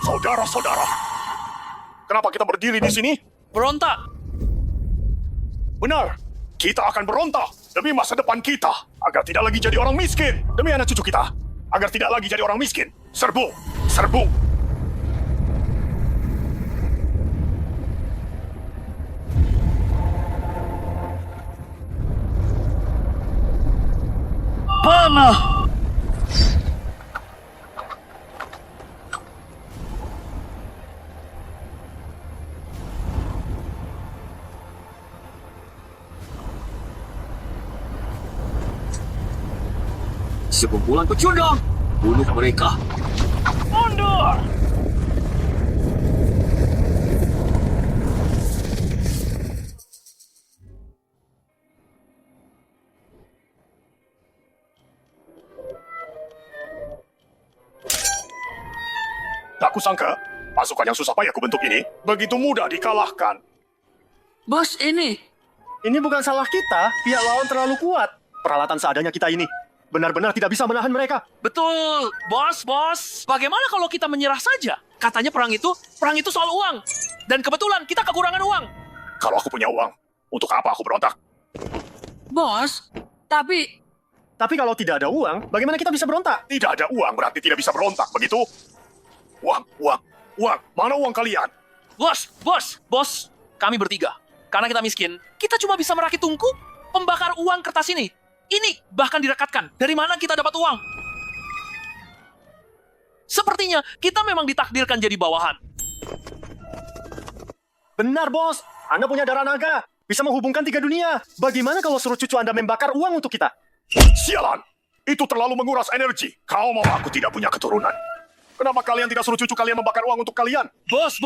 Saudara-saudara, kenapa kita berdiri di sini? Berontak! Benar, kita akan berontak demi masa depan kita, agar tidak lagi jadi orang miskin, demi anak cucu kita, agar tidak lagi jadi orang miskin. Serbu! Serbu! Panah! Sekumpulan pecundang, bunuh mereka. Mundur! Tak kusangka, pasukan yang susah payah kubentuk ini begitu mudah dikalahkan. Bos, ini. Ini bukan salah kita, pihak lawan terlalu kuat. Peralatan seadanya kita ini benar-benar tidak bisa menahan mereka. Betul, bos. Bagaimana kalau kita menyerah saja? Katanya perang itu soal uang. Dan kebetulan kita kekurangan uang. Kalau aku punya uang, untuk apa aku berontak? Bos, tapi Tapi kalau tidak ada uang, bagaimana kita bisa berontak? Tidak ada uang berarti tidak bisa berontak, begitu? Uang. Mana uang kalian? Bos. Kami bertiga. Karena kita miskin, kita cuma bisa merakit tungku, pembakar uang kertas ini. Ini bahkan direkatkan. Dari mana kita dapat uang? Sepertinya kita memang ditakdirkan jadi bawahan. Benar, bos. Anda punya darah naga. Bisa menghubungkan 3 dunia. Bagaimana kalau suruh cucu Anda membakar uang untuk kita? Sialan! Itu terlalu menguras energi. Kau mau aku tidak punya keturunan. Kenapa kalian tidak suruh cucu kalian membakar uang untuk kalian? Bos.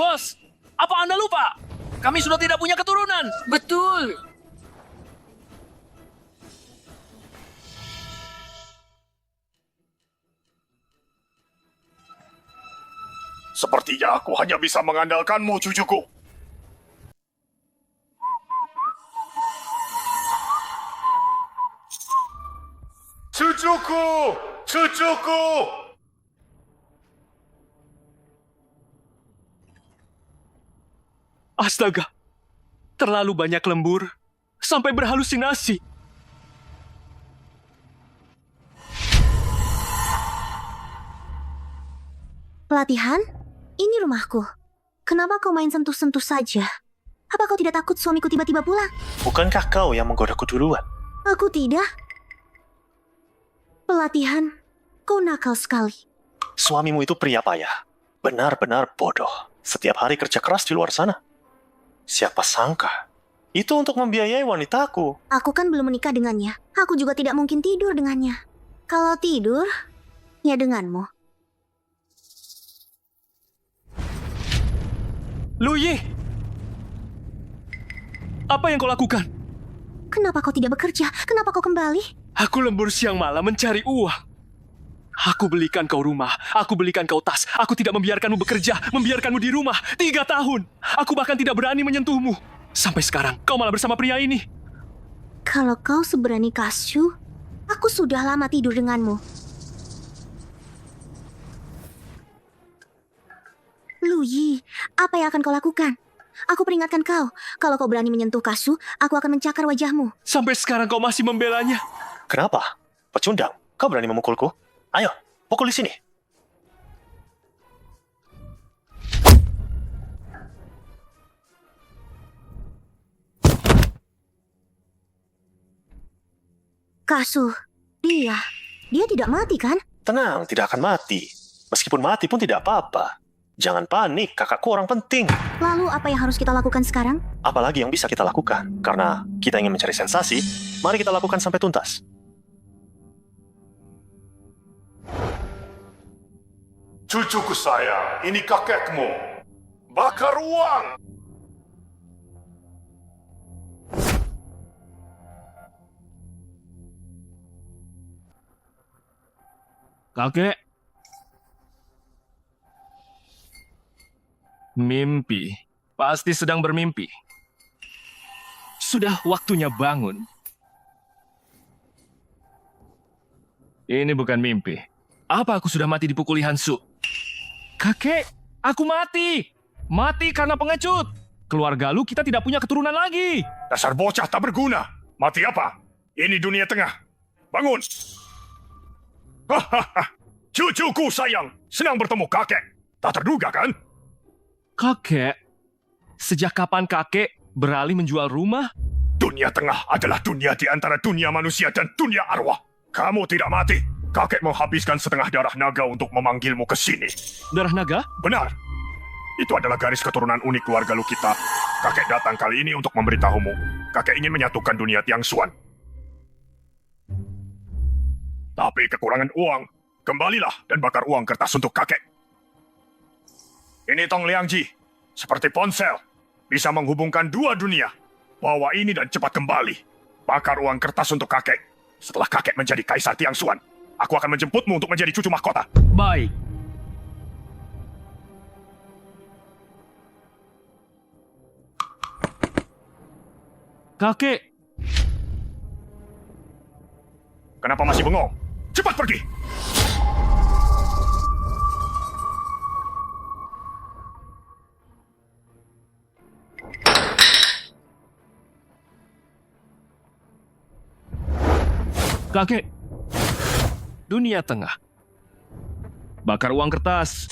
Apa Anda lupa? Kami sudah tidak punya keturunan. betul. Sepertinya aku hanya bisa mengandalkanmu, cucuku. Cucuku! Astaga, terlalu banyak lembur sampai berhalusinasi. Pelatihan? Ini rumahku. Kenapa kau main sentuh-sentuh saja? Apa kau tidak takut suamiku tiba-tiba pulang? Bukankah kau yang menggodaku duluan? Aku tidak. Pelatihan, kau nakal sekali. Suamimu itu pria payah. Benar-benar bodoh. Setiap hari kerja keras di luar sana. Siapa sangka? Itu untuk membiayai wanitaku. Aku kan belum menikah dengannya. Aku juga tidak mungkin tidur dengannya. Kalau tidur, ya denganmu. Luyi! Apa yang kau lakukan? Kenapa kau tidak bekerja? Kenapa kau kembali? Aku lembur siang malam mencari uang. Aku belikan kau rumah, aku belikan kau tas. Aku tidak membiarkanmu bekerja, membiarkanmu di rumah 3 tahun. Aku bahkan tidak berani menyentuhmu. Sampai sekarang, kau malah bersama pria ini. Kalau kau seberani Kasyu, aku sudah lama tidur denganmu. Luyi, apa yang akan kau lakukan? Aku peringatkan kau, kalau kau berani menyentuh Kasyu, aku akan mencakar wajahmu. Sampai sekarang kau masih membelanya. Kenapa? Pecundang, kau berani memukulku? Ayo, pukul di sini. Kasyu, dia tidak mati kan? Tenang, tidak akan mati. Meskipun mati pun tidak apa-apa. Jangan panik, kakakku orang penting. Lalu apa yang harus kita lakukan sekarang? Apalagi yang bisa kita lakukan? Karena kita ingin mencari sensasi, mari kita lakukan sampai tuntas. Cucuku sayang, ini kakekmu. Bakar uang! Kakek. Mimpi. Pasti sedang bermimpi. Sudah waktunya bangun. Ini bukan mimpi. Apa aku sudah mati dipukuli Hansu? Kakek, Aku mati. Mati karena pengecut. Keluarga lu kita tidak punya keturunan lagi. Dasar bocah tak berguna. Mati apa? Ini dunia tengah. Bangun. Hahaha. Cucuku sayang. Senang bertemu kakek. Tak terduga kan? Kakek? Sejak kapan kakek beralih menjual rumah? Dunia tengah adalah dunia di antara dunia manusia dan dunia arwah. Kamu tidak mati. Kakek menghabiskan setengah darah naga untuk memanggilmu ke sini. Darah naga? Benar. Itu adalah garis keturunan unik keluarga lu kita. Kakek datang kali ini untuk memberitahumu. Kakek ingin menyatukan dunia Tiang Xuan. Tapi kekurangan uang. Kembalilah dan bakar uang kertas untuk kakek. Ini Tong Liangji. Seperti ponsel. Bisa menghubungkan dua dunia. Bawa ini dan cepat kembali. Bakar uang kertas untuk kakek. Setelah kakek menjadi Kaisar Tiang Xuan, aku akan menjemputmu untuk menjadi cucu mahkota. Baik. Kakek, Kenapa masih bengong? Cepat pergi! kakek. Dunia tengah. Bakar uang kertas.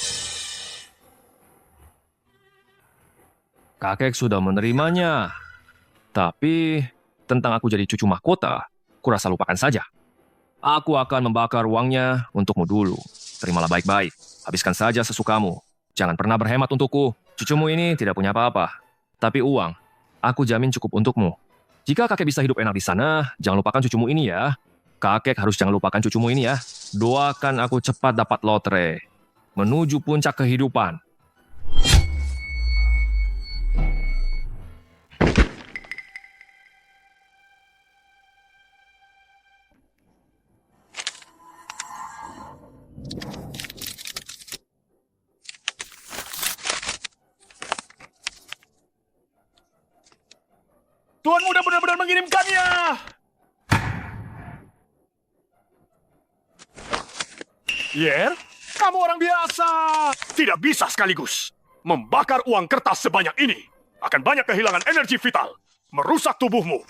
Kakek sudah menerimanya. Tapi, tentang aku jadi cucu mahkota, kurasa lupakan saja. Aku akan membakar uangnya untukmu dulu. Terimalah baik-baik. Habiskan saja sesukamu. Jangan pernah berhemat untukku. Cucumu ini tidak punya apa-apa. Tapi uang, aku jamin cukup untukmu. Jika kakek bisa hidup enak di sana, jangan lupakan cucumu ini ya. Kakek harus jangan lupakan cucumu ini ya. Doakan aku cepat dapat lotre. Menuju puncak kehidupan. Tuan Muda benar-benar mengirimkannya! Yer, kamu orang biasa. Tidak bisa sekaligus. Membakar uang kertas sebanyak ini akan banyak kehilangan energi vital. Merusak tubuhmu.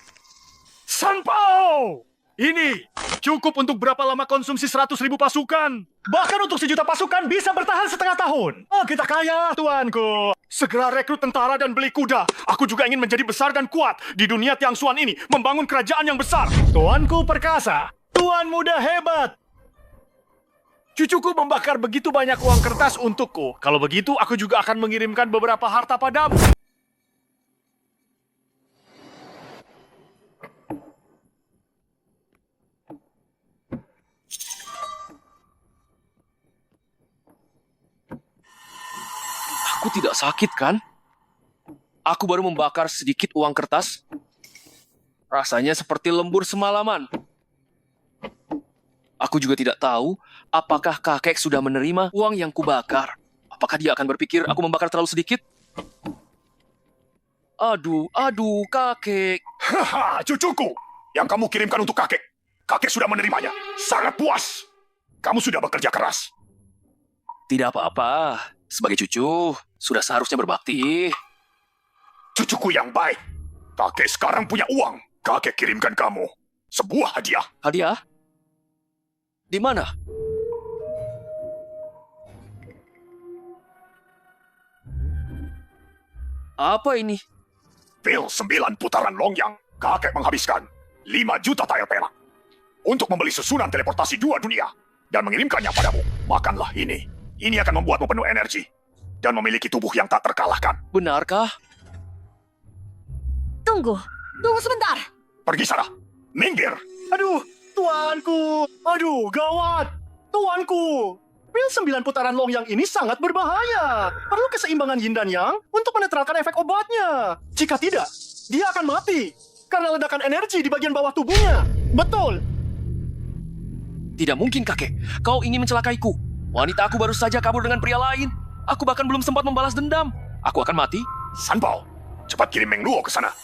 Sanpao! Ini cukup untuk berapa lama konsumsi 100.000 pasukan? Bahkan untuk 1 juta pasukan bisa bertahan setengah tahun. Oh, kita kaya, tuanku. Segera rekrut tentara dan beli kuda. Aku juga ingin menjadi besar dan kuat di dunia Tiang Xuan ini. Membangun kerajaan yang besar. Tuanku perkasa. Tuan muda hebat. Cucuku membakar begitu banyak uang kertas untukku. Kalau begitu, aku juga akan mengirimkan beberapa harta padamu. Aku tidak sakit kan? Aku baru membakar sedikit uang kertas. Rasanya seperti lembur semalaman. Aku juga tidak tahu apakah kakek sudah menerima uang yang kubakar. Apakah dia akan berpikir aku membakar terlalu sedikit? Aduh, kakek. Haha, cucuku. Yang kamu kirimkan untuk kakek. Kakek sudah menerimanya. Sangat puas. Kamu sudah bekerja keras. Tidak apa-apa. Sebagai cucu, sudah seharusnya berbakti. Cucuku yang baik. Kakek sekarang punya uang. Kakek kirimkan kamu sebuah hadiah. Hadiah? Di mana? Apa ini? Pil 9 putaran longyang. Kakek menghabiskan 5 juta tael perak untuk membeli susunan teleportasi 2 dunia dan mengirimkannya padamu. Makanlah ini. Ini akan membuatmu penuh energi dan memiliki tubuh yang tak terkalahkan. Benarkah? Tunggu sebentar. Pergi sana. Minggir. Aduh, tuanku. Aduh, gawat. Tuanku. Pil 9 putaran longyang ini sangat berbahaya. Perlu keseimbangan yin dan yang untuk menetralkan efek obatnya. Jika tidak, dia akan mati karena ledakan energi di bagian bawah tubuhnya. Betul. Tidak mungkin, kakek. Kau ingin mencelakaiku. Wanita aku baru saja kabur dengan pria lain. Aku bahkan belum sempat membalas dendam. Aku akan mati. Sanpao, cepat kirim Meng Luo ke sana.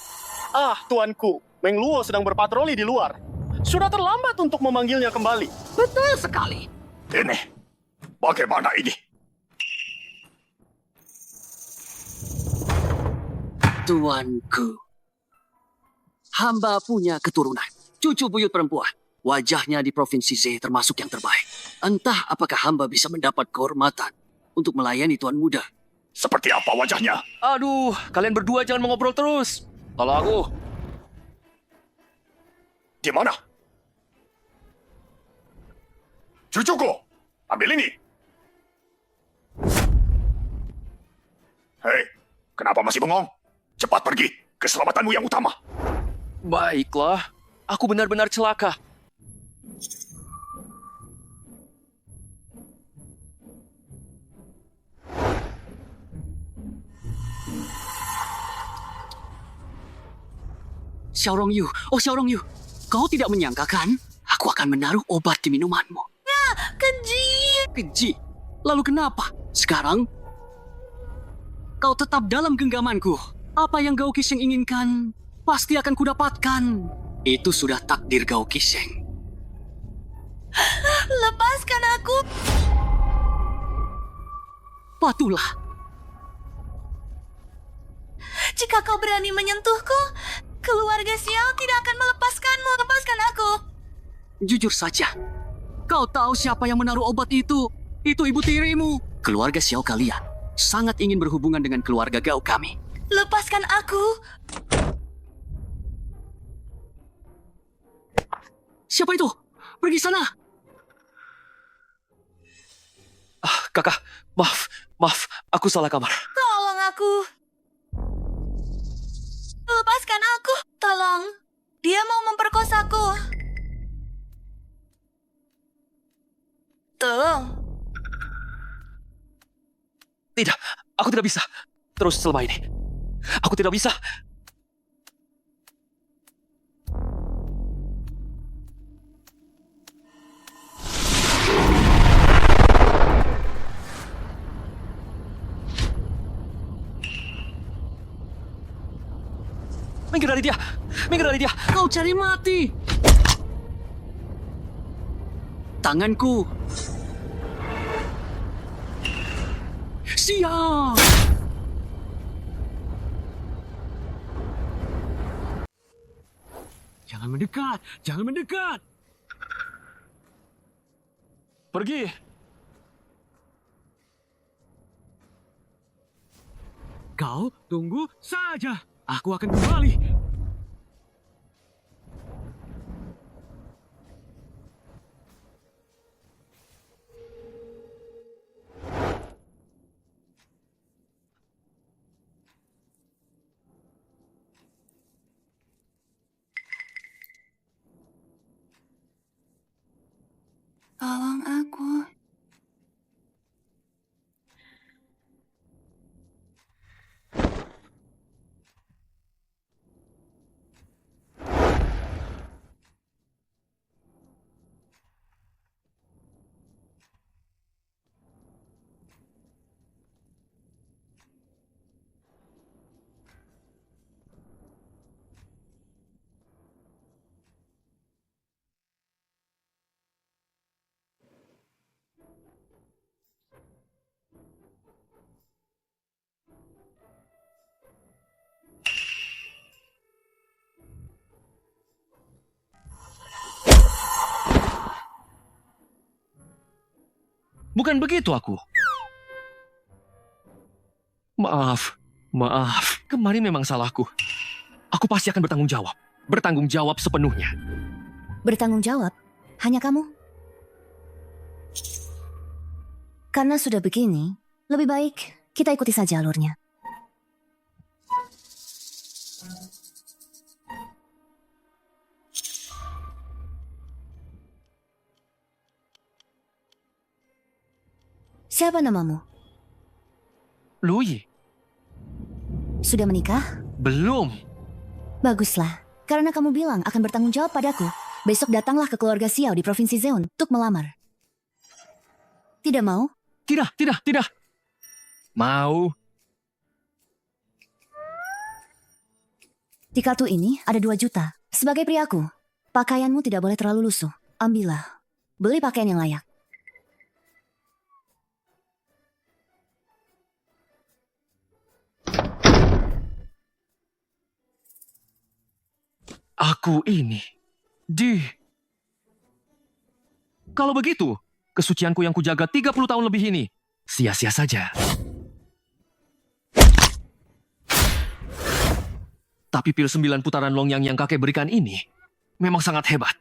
Ah, tuanku. Meng Luo sedang berpatroli di luar. Sudah terlambat untuk memanggilnya kembali. Betul sekali. Ini, bagaimana ini? Tuanku. Hamba punya keturunan. Cucu buyut perempuan. Wajahnya di Provinsi Z termasuk yang terbaik. Entah apakah hamba bisa mendapat kehormatan untuk melayani Tuan Muda. Seperti apa wajahnya? Aduh, kalian berdua jangan mengobrol terus. Tolong aku. Di mana? Cucuku, ambil ini. Hei, kenapa masih bengong? Cepat pergi, keselamatanmu yang utama. Baiklah, aku benar-benar celaka. Xiaorongyu, oh Xiaorongyu, kau tidak menyangka kan? Aku akan menaruh obat di minumanmu. Keji! Keji. Lalu kenapa? Sekarang, kau tetap dalam genggamanku. Apa yang Gao Qixing inginkan, pasti akan kudapatkan. Itu sudah takdir Gao Qixing. Lepaskan aku! Patulah. Jika kau berani menyentuhku, keluarga Xiao tidak akan melepaskanmu. Lepaskan aku! Jujur saja, kau tahu siapa yang menaruh obat itu? Itu ibu tirimu. Keluarga Xiao kalian sangat ingin berhubungan dengan keluarga Gao kami. Lepaskan aku! Siapa itu? Pergi sana. Kakak, maaf, aku salah kamar. Tolong aku! Lepaskan aku! Tolong! Dia mau memperkosaku. Tolong! Tidak, aku tidak bisa. Terus selama ini. Aku tidak bisa. Minggir dari dia! Minggir dari dia! Kau cari mati. Tanganku. Siap. Jangan mendekat. Jangan mendekat. Pergi! Kau tunggu saja. Aku akan kembali. Tolong aku. Bukan begitu aku. Maaf. Kemarin memang salahku. Aku pasti akan bertanggung jawab. Bertanggung jawab sepenuhnya. Bertanggung jawab? Hanya kamu? Karena sudah begini, lebih baik kita ikuti saja alurnya. Siapa namamu? Lu Yi, Sudah menikah? belum. Baguslah, karena kamu bilang akan bertanggung jawab padaku. Besok datanglah ke keluarga Xiao di Provinsi Zeon untuk melamar. Tidak mau? Tidak. Mau. Di kartu ini ada 2 juta. Sebagai priaku, pakaianmu tidak boleh terlalu lusuh. Ambillah. Beli pakaian yang layak. Aku ini Kalau begitu, kesucianku yang kujaga 30 tahun lebih ini sia-sia saja. Tapi pil 9 putaran longyang yang kakek berikan ini memang sangat hebat.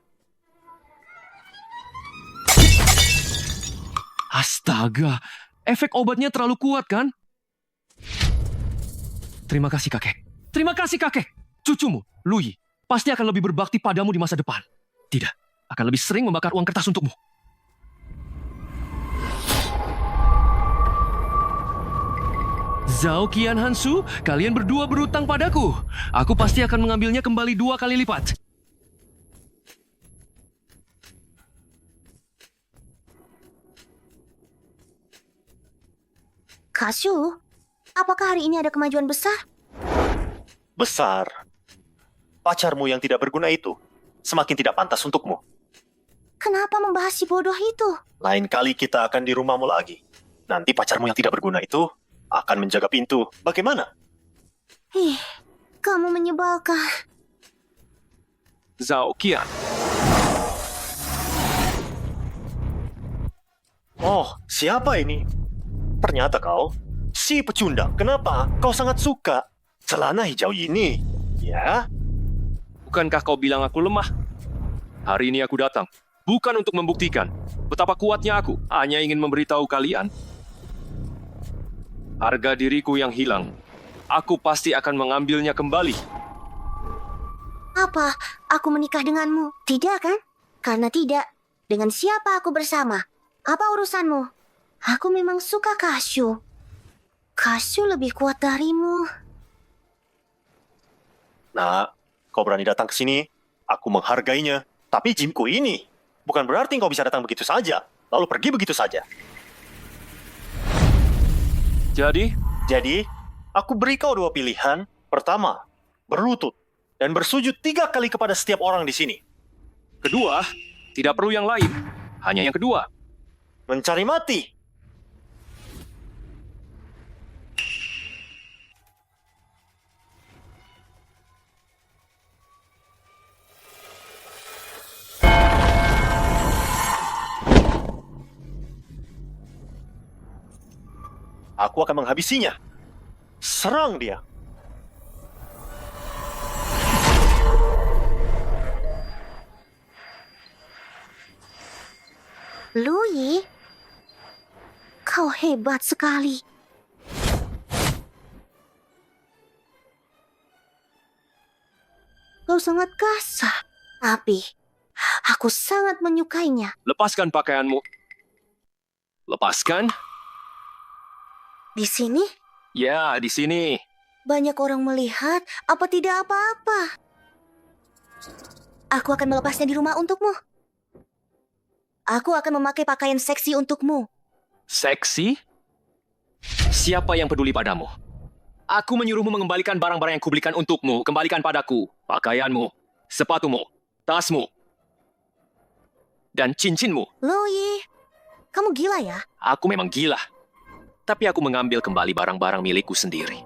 Astaga, efek obatnya terlalu kuat kan? Terima kasih kakek. Terima kasih kakek. Cucumu, Lui, pasti akan lebih berbakti padamu di masa depan. Tidak, akan lebih sering membakar uang kertas untukmu. Zhao Qian Hansu, kalian berdua berutang padaku. Aku pasti akan mengambilnya kembali 2 kali lipat. Kasyu, apakah hari ini ada kemajuan besar? Besar. Pacarmu yang tidak berguna itu semakin tidak pantas untukmu. Kenapa membahas si bodoh itu? Lain kali kita akan di rumahmu lagi. Nanti pacarmu yang tidak berguna itu akan menjaga pintu. Bagaimana? Kamu menyebalkan. Zhao Qian. Oh, siapa ini? Ternyata kau si pecundang. Kenapa kau sangat suka celana hijau ini? Ya? Bukankah kau bilang aku lemah? Hari ini aku datang, bukan untuk membuktikan betapa kuatnya aku, hanya ingin memberitahu kalian. Harga diriku yang hilang, aku pasti akan mengambilnya kembali. Apa? Aku menikah denganmu? Tidak kan? Karena tidak. Dengan siapa aku bersama? Apa urusanmu? Aku memang suka Kasyu. Kasyu lebih kuat darimu. Nah, kau berani datang ke sini, aku menghargainya. Tapi gymku ini bukan berarti kau bisa datang begitu saja, lalu pergi begitu saja. Jadi, aku beri kau 2 pilihan. Pertama, berlutut dan bersujud 3 kali kepada setiap orang di sini. kedua, tidak perlu yang lain, hanya yang kedua. Mencari mati. Aku akan menghabisinya. Serang dia. Lui, kau hebat sekali. Kau sangat kasar, tapi aku sangat menyukainya. Lepaskan pakaianmu. Lepaskan? Di sini, Ya, di sini. banyak orang melihat, apa tidak apa-apa. Aku akan melepasnya di rumah untukmu. Aku akan memakai pakaian seksi untukmu. Seksi? Siapa yang peduli padamu? Aku menyuruhmu mengembalikan barang-barang yang kubelikan untukmu. Kembalikan padaku. Pakaianmu, sepatumu, tasmu, dan cincinmu. Lui, kamu gila ya? Aku memang gila. Tapi aku mengambil kembali barang-barang milikku sendiri.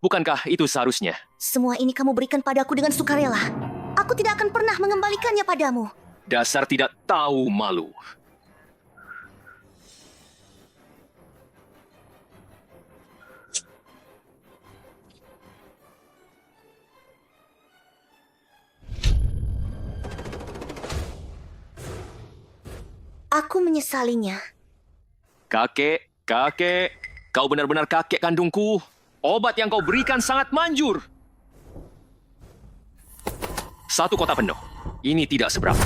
Bukankah itu seharusnya? Semua ini kamu berikan padaku dengan sukarela. Aku tidak akan pernah mengembalikannya padamu. Dasar tidak tahu malu. Aku menyesalinya. Kakek, kau benar-benar kakek kandungku. Obat yang kau berikan sangat manjur. 1 kota penuh. Ini tidak seberapa.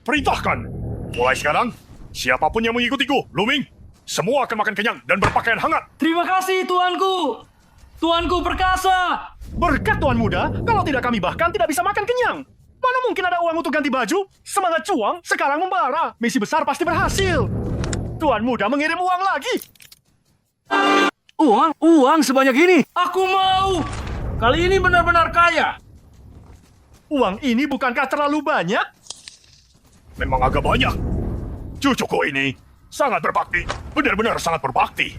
Perintahkan. Mulai sekarang, siapapun yang mengikutiku, Luming, semua akan makan kenyang dan berpakaian hangat. Terima kasih, Tuanku. Tuanku perkasa. Berkat Tuan Muda, kalau tidak kami bahkan tidak bisa makan kenyang. Mana mungkin ada uang untuk ganti baju? Semangat cuang sekarang membara. Misi besar pasti berhasil. Tuan Muda mengirim uang lagi. Uang sebanyak ini. Aku mau. Kali ini benar-benar kaya. Uang ini bukankah terlalu banyak? Memang agak banyak. Cucuku ini sangat berbakti. Benar-benar sangat berbakti.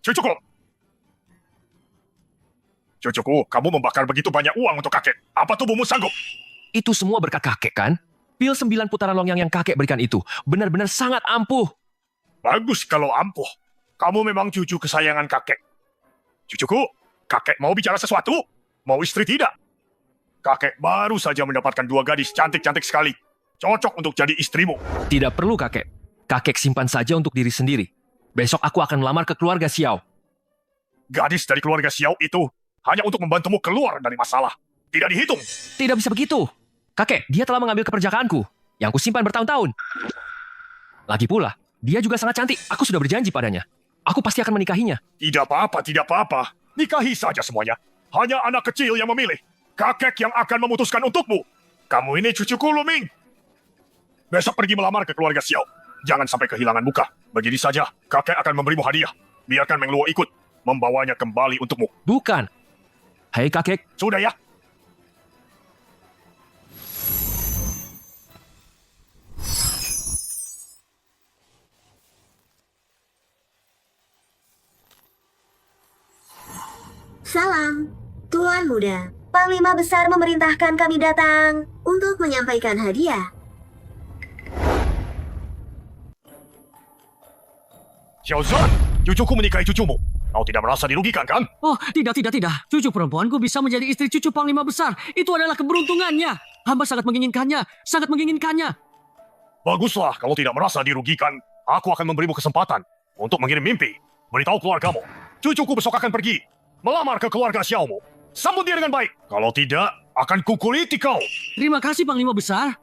Cucuku! Cucuku, kamu membakar begitu banyak uang untuk kakek. Apa tubuhmu sanggup? Itu semua berkat kakek, kan? Pil 9 putaran longyang yang kakek berikan itu benar-benar sangat ampuh. Bagus kalau ampuh. Kamu memang cucu kesayangan kakek. Cucuku, kakek mau bicara sesuatu? Mau istri tidak? Kakek baru saja mendapatkan 2 gadis cantik-cantik sekali. Cocok untuk jadi istrimu. Tidak perlu, kakek. Kakek simpan saja untuk diri sendiri. Besok aku akan melamar ke keluarga Xiao. Gadis dari keluarga Xiao itu hanya untuk membantumu keluar dari masalah. Tidak dihitung. Tidak bisa begitu. Kakek, dia telah mengambil keperjakaanku yang kusimpan bertahun-tahun. Lagi pula, dia juga sangat cantik. Aku sudah berjanji padanya. Aku pasti akan menikahinya. Tidak apa-apa, tidak apa-apa. Nikahi saja semuanya. Hanya anak kecil yang memilih. Kakek yang akan memutuskan untukmu. Kamu ini cucuku, Luming. Besok pergi melamar ke keluarga Xiao. Jangan sampai kehilangan muka. Begini saja, kakek akan memberimu hadiah. Biarkan Meng Luo ikut. Membawanya kembali untukmu. Bukan. Hei kakek, Sudah ya? Salam, Tuan Muda. Panglima Besar memerintahkan kami datang untuk menyampaikan hadiah. Xiao Zhan, cucuku menikahi cucumu. Kau tidak merasa dirugikan, kan? Oh, tidak. Cucu perempuanku bisa menjadi istri cucu Panglima Besar. Itu adalah keberuntungannya. Hamba sangat menginginkannya. Baguslah, kalau tidak merasa dirugikan, aku akan memberimu kesempatan untuk mengirim mimpi. Beritahu keluargamu. Cucuku besok akan pergi melamar ke keluarga Xiaomu. Sambut dia dengan baik. Kalau tidak, akan kukuliti kau. Terima kasih, Panglima Besar.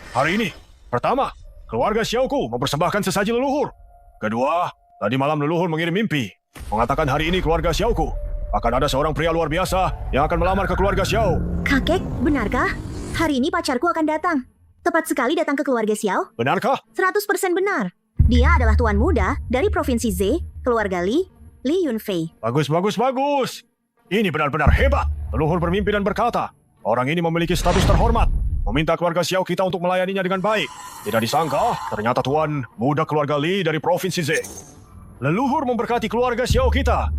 Hari ini, pertama, keluarga Xiaoku mempersembahkan sesaji leluhur. Kedua, tadi malam leluhur mengirim mimpi, mengatakan hari ini keluarga Xiaoku akan ada seorang pria luar biasa yang akan melamar ke keluarga Xiao. Kakek, benarkah? Hari ini pacarku akan datang. Tepat sekali datang ke keluarga Xiao. Benarkah? 100% benar. Dia adalah tuan muda dari Provinsi Z, keluarga Li Yunfei. Bagus. Ini benar-benar hebat. Leluhur bermimpi dan berkata, orang ini memiliki status terhormat. Meminta keluarga Xiao kita untuk melayaninya dengan baik. Tidak disangka, ternyata tuan muda keluarga Li dari Provinsi Z. Leluhur memberkati keluarga Xiao kita.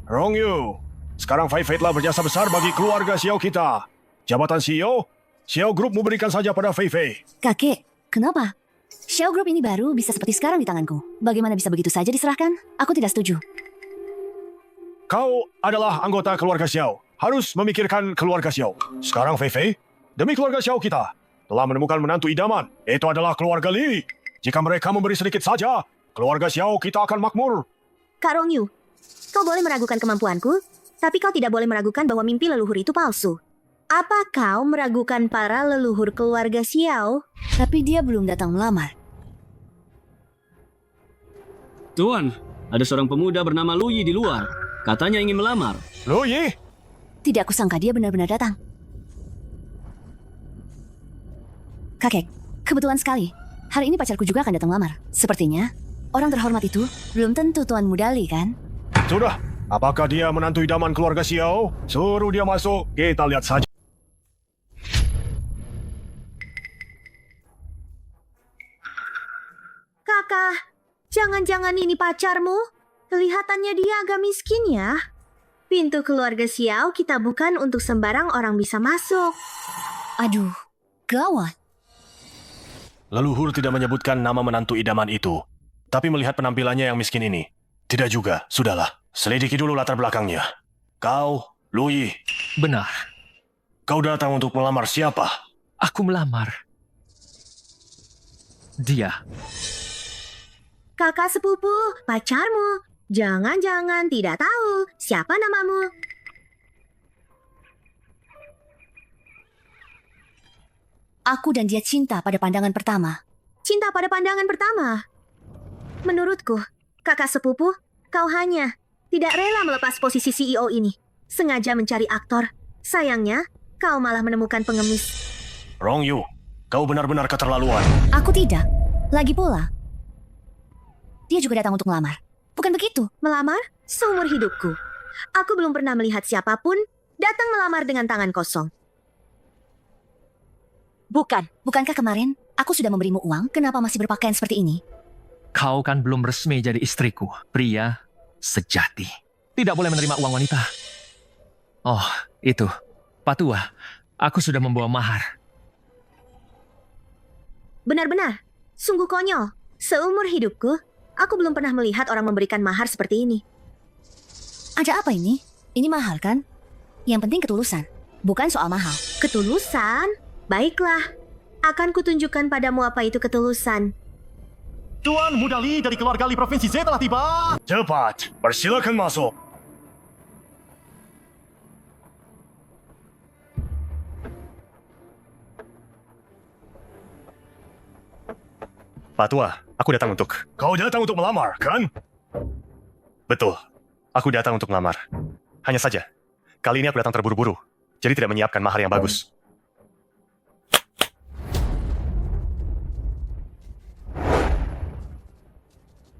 Rongyu, sekarang Fei Fei telah berjasa besar bagi keluarga Xiao kita. Jabatan CEO, Xiao Group memberikan saja pada Fei Fei. Kakek, kenapa? Xiao Group ini baru bisa seperti sekarang di tanganku. Bagaimana bisa begitu saja diserahkan? Aku tidak setuju. Kau adalah anggota keluarga Xiao. Harus memikirkan keluarga Xiao. Sekarang Fei Fei, demi keluarga Xiao kita, telah menemukan menantu idaman. Itu adalah keluarga Li. Jika mereka memberi sedikit saja, keluarga Xiao kita akan makmur. Kak Rongyu, kau boleh meragukan kemampuanku, tapi kau tidak boleh meragukan bahwa mimpi leluhur itu palsu. Apa kau meragukan para leluhur keluarga Xiao? Tapi dia belum datang melamar. Tuan, ada seorang pemuda bernama Luyi di luar. Katanya ingin melamar. Luyi, Tidak kusangka dia benar-benar datang. Kakek, kebetulan sekali. Hari ini pacarku juga akan datang melamar. Sepertinya, orang terhormat itu belum tentu Tuan Muda Li, kan? sudah. Apakah dia menantu idaman keluarga Xiao? Suruh dia masuk, kita lihat saja. Kakak, jangan-jangan ini pacarmu? Kelihatannya dia agak miskin ya. Pintu keluarga Xiao kita bukan untuk sembarang orang bisa masuk. Aduh, gawat. Leluhur tidak menyebutkan nama menantu idaman itu. Tapi melihat penampilannya yang miskin ini, tidak juga, sudahlah. Selidiki dulu latar belakangnya. Kau, Luyi, benar. kau datang untuk melamar siapa? Aku melamar dia. Kakak sepupu, pacarmu. Jangan-jangan tidak tahu siapa namamu. Aku dan dia cinta pada pandangan pertama. Cinta pada pandangan pertama. Menurutku, kakak sepupu, kau hanya tidak rela melepas posisi CEO ini. Sengaja mencari aktor. Sayangnya, kau malah menemukan pengemis. Rongyu, kau benar-benar keterlaluan. Aku tidak. Lagi pula, dia juga datang untuk melamar. Bukan begitu? Melamar? Seumur hidupku. Aku belum pernah melihat siapapun datang melamar dengan tangan kosong. Bukankah kemarin aku sudah memberimu uang? Kenapa masih berpakaian seperti ini? Kau kan belum resmi jadi istriku, pria sejati. Tidak boleh menerima uang wanita. Oh, itu. Patua, aku sudah membawa mahar. Benar-benar, sungguh konyol. Seumur hidupku, aku belum pernah melihat orang memberikan mahar seperti ini. Ada apa ini? Ini mahal kan? Yang penting ketulusan, bukan soal mahal. Ketulusan? Baiklah, akan kutunjukkan padamu apa itu ketulusan. Tuan Muda Li dari keluarga Li Provinsi Z telah tiba. Cepat, persilakan masuk. Patua, aku datang untuk... Kau datang untuk melamar, kan? Betul, aku datang untuk melamar. Hanya saja, kali ini aku datang terburu-buru, jadi tidak menyiapkan mahar yang bagus.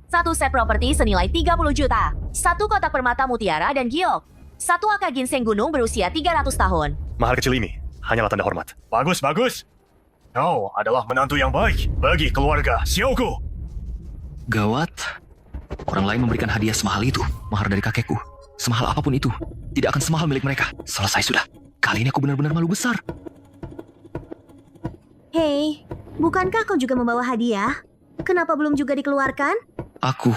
Satu set properti senilai 30 juta. Satu kotak permata mutiara dan giok. Satu akar ginseng gunung berusia 300 tahun. Mahar kecil ini hanyalah tanda hormat. Bagus, bagus. Kau adalah menantu yang baik bagi keluarga Xiaoku. Gawat. Orang lain memberikan hadiah semahal itu. Mahar dari kakekku. Semahal apapun itu. Tidak akan semahal milik mereka. Selesai sudah. Kali ini aku benar-benar malu besar. Hei, bukankah kau juga membawa hadiah? Kenapa belum juga dikeluarkan? Aku...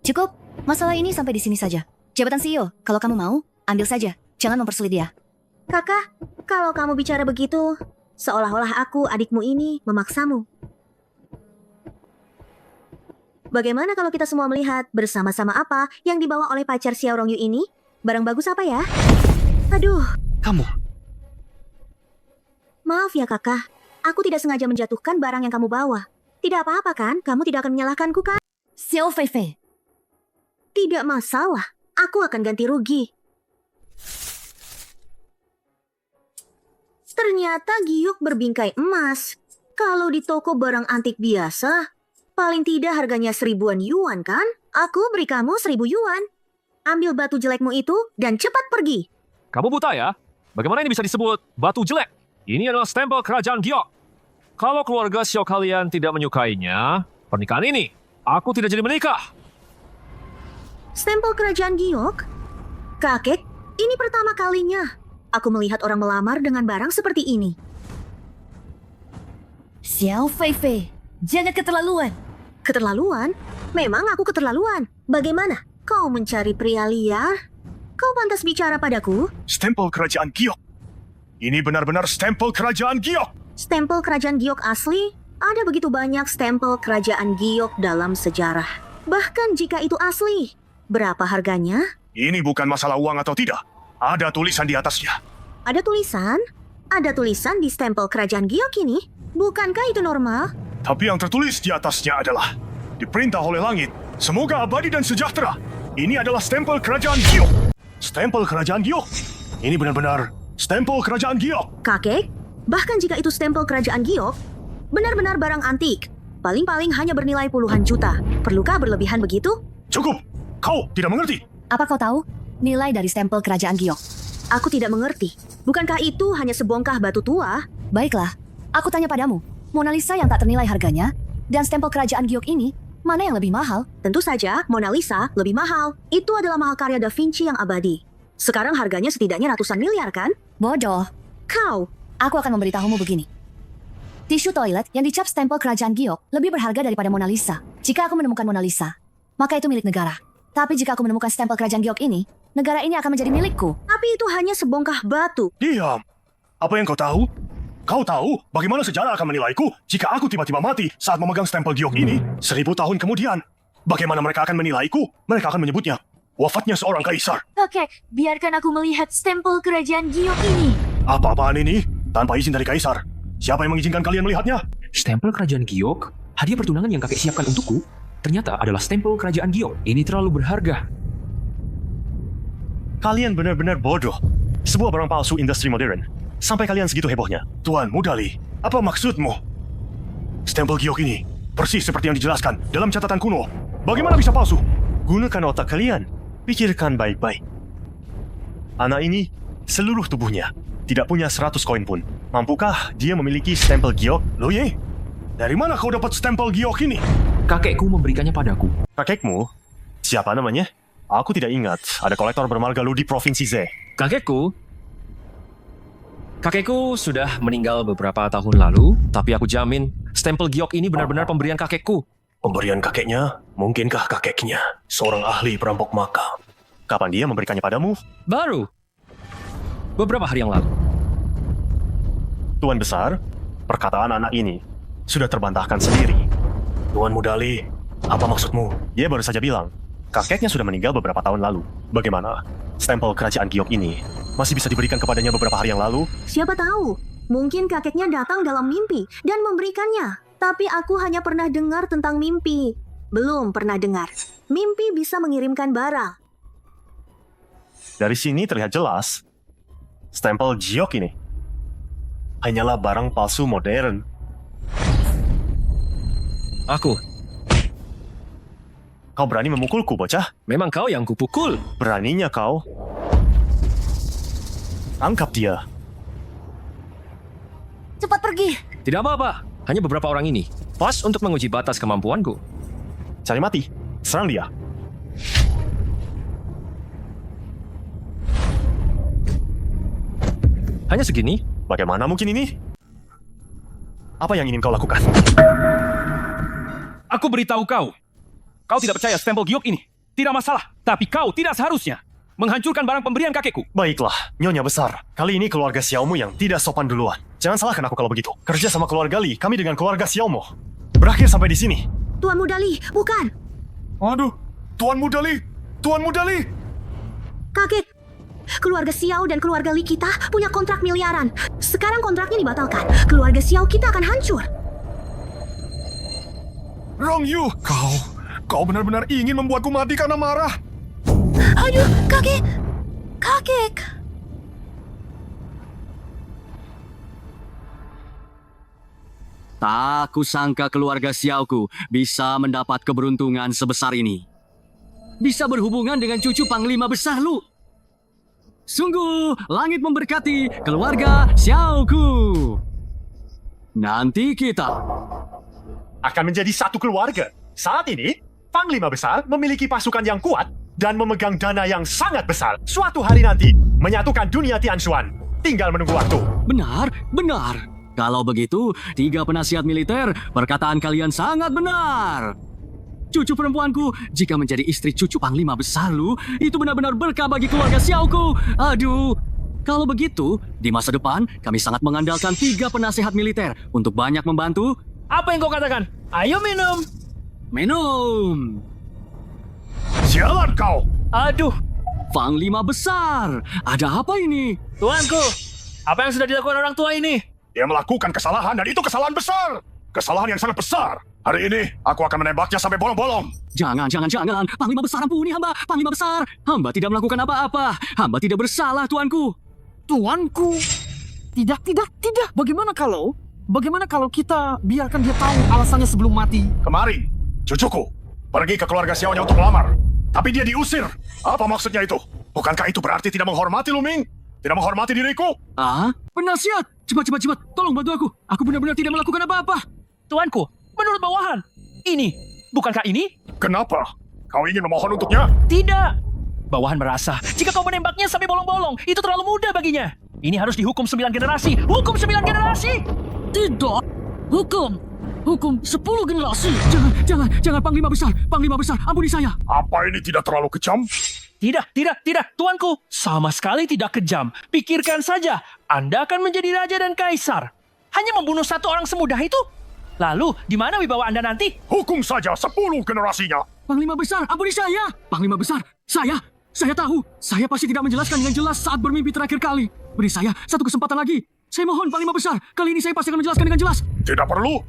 Cukup, masalah ini sampai di sini saja. Jabatan CEO, kalau kamu mau, ambil saja. Jangan mempersulit dia. Kakak, kalau kamu bicara begitu, seolah-olah aku, adikmu ini, memaksamu. Bagaimana kalau kita semua melihat bersama-sama apa yang dibawa oleh pacar Xiao Rongyu ini? Barang bagus apa ya? Aduh. Kamu? Maaf ya kakak, aku tidak sengaja menjatuhkan barang yang kamu bawa. Tidak apa-apa kan? Kamu tidak akan menyalahkanku kan? Xiao Feifei. Tidak masalah, aku akan ganti rugi. Ternyata giok berbingkai emas. Kalau di toko barang antik biasa, paling tidak harganya 1000-an yuan kan? Aku beri kamu 1000 yuan. Ambil batu jelekmu itu dan cepat pergi. Kamu buta ya? Bagaimana ini bisa disebut batu jelek? Ini adalah stempel kerajaan Giok. Kalau keluarga Xiao kalian tidak menyukainya, pernikahan ini, aku tidak jadi menikah. Stempel kerajaan giok? Kakek, ini pertama kalinya aku melihat orang melamar dengan barang seperti ini. Xiao Feifei, jangan keterlaluan. Keterlaluan? Memang aku keterlaluan. Bagaimana? Kau mencari pria liar? Kau pantas bicara padaku? Stempel kerajaan Giok. Ini benar-benar stempel kerajaan Giok. Stempel kerajaan giok asli? Ada begitu banyak stempel kerajaan giok dalam sejarah. Bahkan jika itu asli, berapa harganya? Ini bukan masalah uang atau tidak. Ada tulisan di atasnya. Ada tulisan? Ada tulisan di stempel kerajaan giok ini? Bukankah itu normal? Tapi yang tertulis di atasnya adalah diperintah oleh langit, semoga abadi dan sejahtera. Ini adalah stempel kerajaan Giok. Stempel kerajaan Giok. Ini benar-benar stempel kerajaan Giok. Kakek, bahkan jika itu stempel kerajaan giok, benar-benar barang antik. Paling-paling hanya bernilai puluhan juta. Perlukah berlebihan begitu? Cukup. Kau tidak mengerti. Apa kau tahu nilai dari stempel kerajaan giok? Aku tidak mengerti. Bukankah itu hanya sebongkah batu tua? Baiklah, aku tanya padamu. Mona Lisa yang tak ternilai harganya dan stempel kerajaan giok ini, mana yang lebih mahal? Tentu saja, Mona Lisa lebih mahal. Itu adalah mahakarya Da Vinci yang abadi. Sekarang harganya setidaknya ratusan miliar kan? Bodoh. Kau, Aku akan memberitahumu begini. Tisu toilet yang dicap stempel kerajaan giok lebih berharga daripada Mona Lisa. Jika aku menemukan Mona Lisa, maka itu milik negara. Tapi jika aku menemukan stempel kerajaan giok ini, negara ini akan menjadi milikku. tapi itu hanya sebongkah batu. Diam. Apa yang kau tahu? Kau tahu bagaimana sejarah akan menilaiku jika aku tiba-tiba mati saat memegang stempel giok ini 1000 tahun kemudian? Bagaimana mereka akan menilaiku? Mereka akan menyebutnya wafatnya seorang kaisar. Oke, biarkan aku melihat stempel kerajaan giok ini. Apa-apaan ini? Tanpa izin dari kaisar. Siapa yang mengizinkan kalian melihatnya? Stempel kerajaan Giok? Hadiah pertunangan yang kakek siapkan untukku? Ternyata adalah stempel kerajaan Giok. Ini terlalu berharga. Kalian benar-benar bodoh. Sebuah barang palsu industri modern. Sampai kalian segitu hebohnya. Tuan Muda Li, apa maksudmu? Stempel giok ini persis seperti yang dijelaskan dalam catatan kuno. Bagaimana bisa palsu? Gunakan otak kalian. Pikirkan baik-baik. Anak ini, seluruh tubuhnya, tidak punya 100 koin pun. Mampukah dia memiliki stempel giok? Loye, dari mana kau dapat stempel giok ini? Kakekku memberikannya padaku. Kakekmu? Siapa namanya? Aku tidak ingat. Ada kolektor bermarga lu di Provinsi Z. Kakekku sudah meninggal beberapa tahun lalu, tapi aku jamin stempel giok ini benar-benar pemberian kakekku. Pemberian kakeknya? Mungkinkah kakeknya seorang ahli perampok makam? Kapan dia memberikannya padamu? Baru beberapa hari yang lalu. Tuan Besar, perkataan anak ini sudah terbantahkan sendiri. Tuan Mudali, apa maksudmu? Dia baru saja bilang, kakeknya sudah meninggal beberapa tahun lalu. Bagaimana? Stempel kerajaan giok ini masih bisa diberikan kepadanya beberapa hari yang lalu? Siapa tahu, mungkin kakeknya datang dalam mimpi dan memberikannya. Tapi aku hanya pernah dengar tentang mimpi. Belum pernah dengar. Mimpi bisa mengirimkan barang. Dari sini terlihat jelas, stempel giok ini hanyalah barang palsu modern. Kau berani memukulku, bocah? Memang kau yang kupukul. Beraninya kau? Tangkap dia. Cepat pergi. Tidak apa-apa. Hanya beberapa orang ini. Pas untuk menguji batas kemampuanku. Cari mati. Serang dia. Hanya segini? Bagaimana mungkin ini? Apa yang ingin kau lakukan? Aku beritahu kau. Kau tidak percaya stempel giok ini. Tidak masalah. Tapi kau tidak seharusnya menghancurkan barang pemberian kakekku. Baiklah, Nyonya Besar. Kali ini keluarga Xiaomu yang tidak sopan duluan. Jangan salahkan aku kalau begitu. Kerja sama keluarga Li, kami dengan keluarga Xiaomu. Berakhir sampai di sini. Tuan Mudali, bukan. Aduh, Tuan Mudali! Tuan Mudali! Kakek, keluarga Xiao dan keluarga Li kita punya kontrak miliaran. Sekarang kontraknya dibatalkan. Keluarga Xiao kita akan hancur. Rong Yu, kau benar-benar ingin membuatku mati karena marah. Aduh, kakek. Kakek. Tak kusangka keluarga Xiaoku bisa mendapat keberuntungan sebesar ini. Bisa berhubungan dengan cucu Panglima Besar Lu. Sungguh, langit memberkati keluarga Xiaoku. Nanti kita Akan menjadi satu keluarga. Saat ini, Panglima Besar memiliki pasukan yang kuat dan memegang dana yang sangat besar. Suatu hari nanti, menyatukan dunia Tianshuan. Tinggal menunggu waktu. benar. Kalau begitu, 3 penasihat militer, perkataan kalian sangat benar. Cucu perempuanku, jika menjadi istri cucu Panglima Besar Lu, itu benar-benar berkah bagi keluarga Xiaoku. Aduh, kalau begitu, di masa depan, kami sangat mengandalkan 3 penasihat militer untuk banyak membantu. Apa yang kau katakan? Ayo minum. Minum. Sialan kau! Aduh, Panglima Besar, ada apa ini? tuanku. Apa yang sudah dilakukan orang tua ini? Dia melakukan kesalahan dan itu kesalahan besar. Kesalahan yang sangat besar. Hari ini, aku akan menembaknya sampai bolong-bolong. Jangan. Panglima Besar, ampuni hamba. Panglima Besar, hamba tidak melakukan apa-apa. Hamba tidak bersalah, tuanku. Tuanku. Tidak. Bagaimana kalau kita biarkan dia tahu alasannya sebelum mati? Kemari, cucuku. Pergi ke keluarga Xiaonya untuk melamar. Tapi dia diusir. Apa maksudnya itu? Bukankah itu berarti tidak menghormati Lu Ming? Tidak menghormati diriku? Penasihat, cepat. Tolong bantu aku. Aku benar-benar tidak melakukan apa-apa. Tuanku, menurut bawahan. Bukankah ini? Kenapa? Kau ingin memohon untuknya? Tidak. Bawahan merasa, jika kau menembaknya sampai bolong-bolong, itu terlalu mudah baginya. Ini harus dihukum 9 generasi. Hukum 9 generasi! Tidak. Hukum 10 generasi. Jangan, Panglima Besar, ampuni saya. Apa ini tidak terlalu kejam? Tidak, tuanku. Sama sekali tidak kejam. Pikirkan saja, Anda akan menjadi raja dan kaisar. Hanya membunuh 1 orang semudah itu? Lalu, di mana wibawa Anda nanti? Hukum saja 10 generasinya. Panglima Besar, ampuni saya. Panglima Besar, saya tahu. Saya pasti tidak menjelaskan dengan jelas saat bermimpi terakhir kali. Beri saya 1 kesempatan lagi. Saya mohon, Panglima Besar. Kali ini saya pasti akan menjelaskan dengan jelas. Tidak perlu.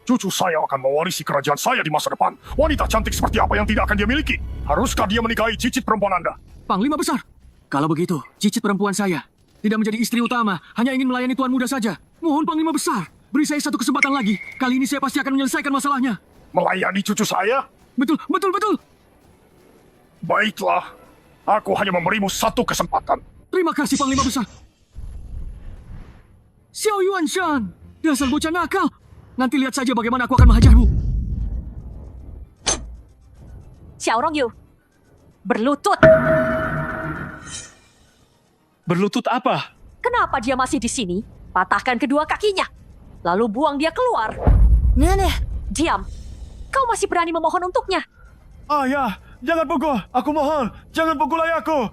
Cucu saya akan mewarisi kerajaan saya di masa depan. Wanita cantik seperti apa yang tidak akan dia miliki? Haruskah dia menikahi cicit perempuan Anda? Panglima Besar, kalau begitu, cicit perempuan saya tidak menjadi istri utama, hanya ingin melayani tuan muda saja. Mohon Panglima Besar, beri saya 1 kesempatan lagi. Kali ini saya pasti akan menyelesaikan masalahnya. Melayani cucu saya? Betul. Baiklah. Aku hanya memberimu satu kesempatan. Terima kasih, Panglima Besar. Xiao Yuanshan, dasar bocah nakal. Nanti lihat saja bagaimana aku akan menghajarmu. Xiao Rongyu, berlutut. Berlutut apa? Kenapa dia masih di sini? Patahkan kedua kakinya. Lalu buang dia keluar. Nenek, Diam. Kau masih berani memohon untuknya. Ayah, jangan pukul. Aku mohon, jangan pukul ayahku.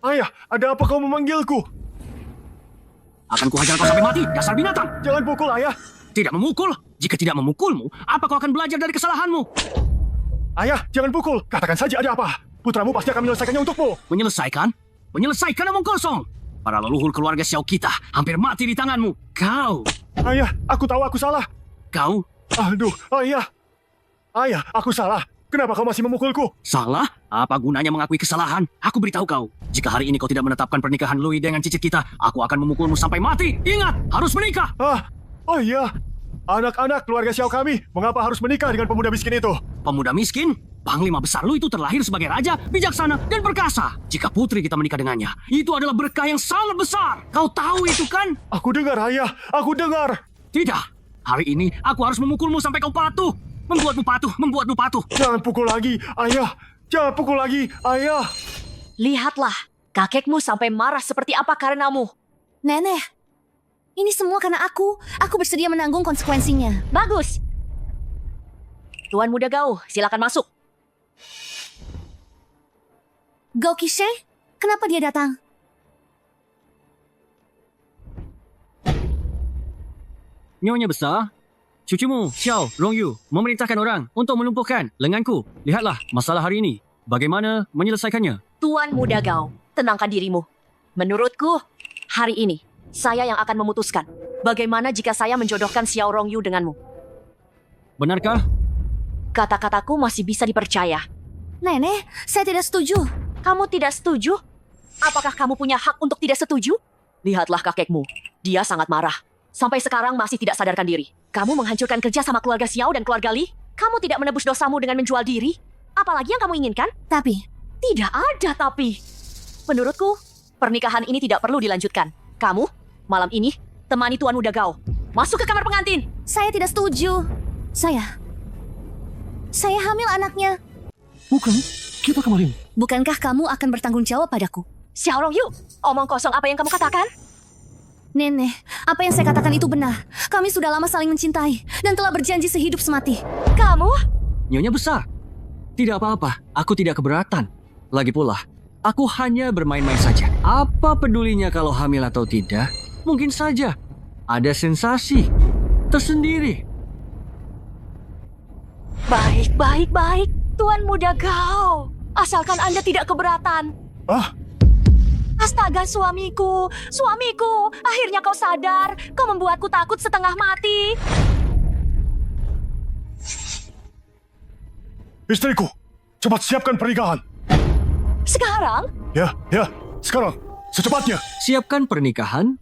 Ayah, ada apa kau memanggilku? Akan kuhajar kau sampai mati, dasar binatang. Jangan pukul, ayah. Tidak memukul. Jika tidak memukulmu, apa kau akan belajar dari kesalahanmu? Ayah, jangan pukul. Katakan saja ada apa. Putramu pasti akan menyelesaikannya untukmu. Menyelesaikan? Menyelesaikan omong kosong. Para leluhur keluarga Xiao kita hampir mati di tanganmu. Kau. Ayah, aku tahu aku salah. Kau Aduh, ayah. Ayah, aku salah. Kenapa kau masih memukulku? salah? Apa gunanya mengakui kesalahan? Aku beritahu kau. Jika hari ini kau tidak menetapkan pernikahan Louis dengan cicit kita, aku akan memukulmu sampai mati. Ingat, harus menikah. Oh iya. Anak-anak keluarga Xiao kami, mengapa harus menikah dengan pemuda miskin itu? Pemuda miskin? Panglima besar lu itu terlahir sebagai raja, bijaksana, dan perkasa. Jika putri kita menikah dengannya, itu adalah berkah yang sangat besar. Kau tahu itu kan? Aku dengar, ayah. Aku dengar. Tidak. Hari ini aku harus memukulmu sampai kau patuh. Membuatmu patuh. Jangan pukul lagi, ayah. Jangan pukul lagi, ayah. Lihatlah, kakekmu sampai marah seperti apa karenamu. Nenek. Ini semua karena aku. Aku bersedia menanggung konsekuensinya. Bagus. Tuan Muda Gao, silakan masuk. Gao Qixie, kenapa dia datang? Nyonya besar, cucumu, Xiao Rongyu, memerintahkan orang untuk melumpuhkan lenganku. Lihatlah masalah hari ini. Bagaimana menyelesaikannya? Tuan Muda Gao, tenangkan dirimu. Menurutku, hari ini saya yang akan memutuskan. Bagaimana jika saya menjodohkan Xiao Rongyu denganmu? Benarkah? Kata-kataku masih bisa dipercaya. Nenek, saya tidak setuju. Kamu tidak setuju? Apakah kamu punya hak untuk tidak setuju? Lihatlah kakekmu. Dia sangat marah. Sampai sekarang masih tidak sadarkan diri. Kamu menghancurkan kerja sama keluarga Xiao dan keluarga Li. Kamu tidak menebus dosamu dengan menjual diri. Apalagi yang kamu inginkan? Tapi, Tidak ada tapi. Menurutku, pernikahan ini tidak perlu dilanjutkan. Kamu, malam ini, temani Tuan Muda Gao. Masuk ke kamar pengantin. saya tidak setuju. Saya hamil anaknya. Bukan, kita kemarin. Bukankah kamu akan bertanggung jawab padaku? Xiao Rongyu, omong kosong apa yang kamu katakan? Nenek, apa yang saya katakan itu benar. Kami sudah lama saling mencintai dan telah berjanji sehidup semati. Kamu? Nyonya besar. Tidak apa-apa, aku tidak keberatan. Lagi pula, aku hanya bermain-main saja. Apa pedulinya kalau hamil atau tidak? Mungkin saja ada sensasi tersendiri. Baik. Tuan Muda Gao. Asalkan Anda tidak keberatan. Astaga, suamiku. Akhirnya kau sadar. Kau membuatku takut setengah mati. Istriku, cepat siapkan pernikahan. Sekarang? Ya, sekarang. Secepatnya. Siapkan pernikahan?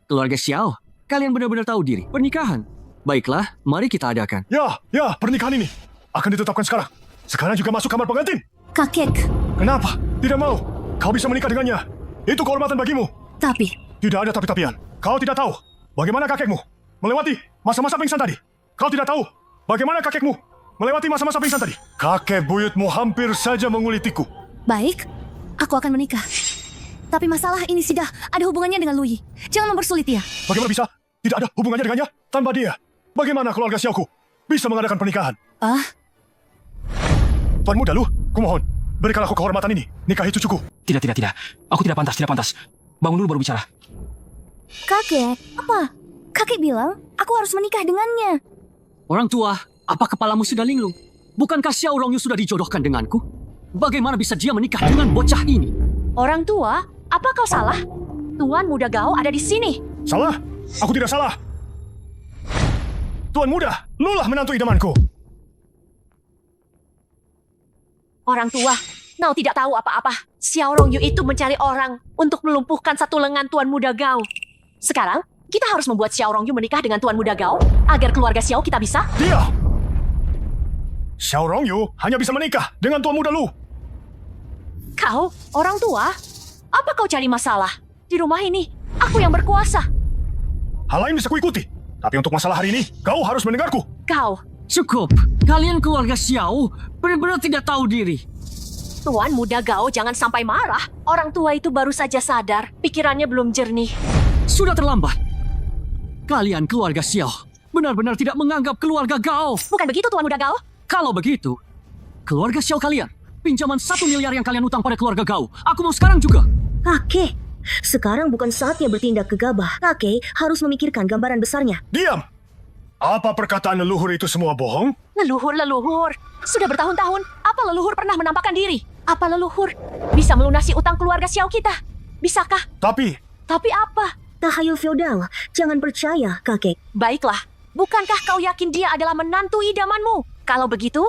Keluarga Xiao, kalian benar-benar tahu diri. Pernikahan. Baiklah, mari kita adakan. Ya, pernikahan ini akan ditetapkan sekarang. Sekarang juga masuk kamar pengantin. Kakek, Kenapa? Tidak mau. Kau bisa menikah dengannya. Itu kehormatan bagimu. tapi Tidak ada tapi-tapian. Kau tidak tahu bagaimana kakekmu melewati masa-masa pingsan tadi. Kau tidak tahu bagaimana kakekmu melewati masa-masa pingsan tadi. Kakek buyutmu hampir saja mengulitiku. baik, aku akan menikah. Tapi masalah ini sudah ada hubungannya dengan Louis. Jangan mempersulit dia. Bagaimana bisa? Tidak ada hubungannya dengannya tanpa dia. Bagaimana keluarga Xiaoku bisa mengadakan pernikahan? Tuan Muda Lu, kumohon, berikan aku kehormatan ini. Nikahi cucuku. Tidak. Aku tidak pantas. Bangun dulu baru bicara. Kakek, apa? Kakek bilang aku harus menikah dengannya. Orang tua, apa kepalamu sudah linglung? Bukankah Xiao Rongyu sudah dijodohkan denganku? Bagaimana bisa dia menikah dengan bocah ini? Orang tua, apa kau salah? Tuan Muda Gao ada di sini. Salah? Aku tidak salah. Tuan Muda, lulah menantu idamanku. Orang tua, kau tidak tahu apa-apa. Xiao Rongyu itu mencari orang untuk melumpuhkan satu lengan Tuan Muda Gao. Sekarang, kita harus membuat Xiao Rongyu menikah dengan Tuan Muda Gao agar keluarga Xiao kita bisa... Dia! Xiao Rongyu hanya bisa menikah dengan Tuan Muda Lu. Kau, orang tua? Apa kau cari masalah? Di rumah ini, aku yang berkuasa. Hal lain bisa kuikuti. Tapi untuk masalah hari ini, kau harus mendengarku. Kau, Cukup. Kalian keluarga Xiao benar-benar tidak tahu diri. Tuan Muda Gao, jangan sampai marah. Orang tua itu baru saja sadar, pikirannya belum jernih. Sudah terlambat. Kalian keluarga Xiao benar-benar tidak menganggap keluarga Gao. Bukan begitu, Tuan Muda Gao? Kalau begitu, keluarga Xiao kalian, pinjaman 1 miliar yang kalian utang pada keluarga Gao, aku mau sekarang juga. Kakek, sekarang bukan saatnya bertindak gegabah. Kakek harus memikirkan gambaran besarnya. Diam! Apa perkataan leluhur itu semua bohong? Leluhur. Sudah bertahun-tahun, apa leluhur pernah menampakkan diri? Apa leluhur bisa melunasi utang keluarga Xiao kita? Bisakah? Tapi apa? Tahayul feodal, jangan percaya, kakek. Baiklah, bukankah kau yakin dia adalah menantu idamanmu? Kalau begitu,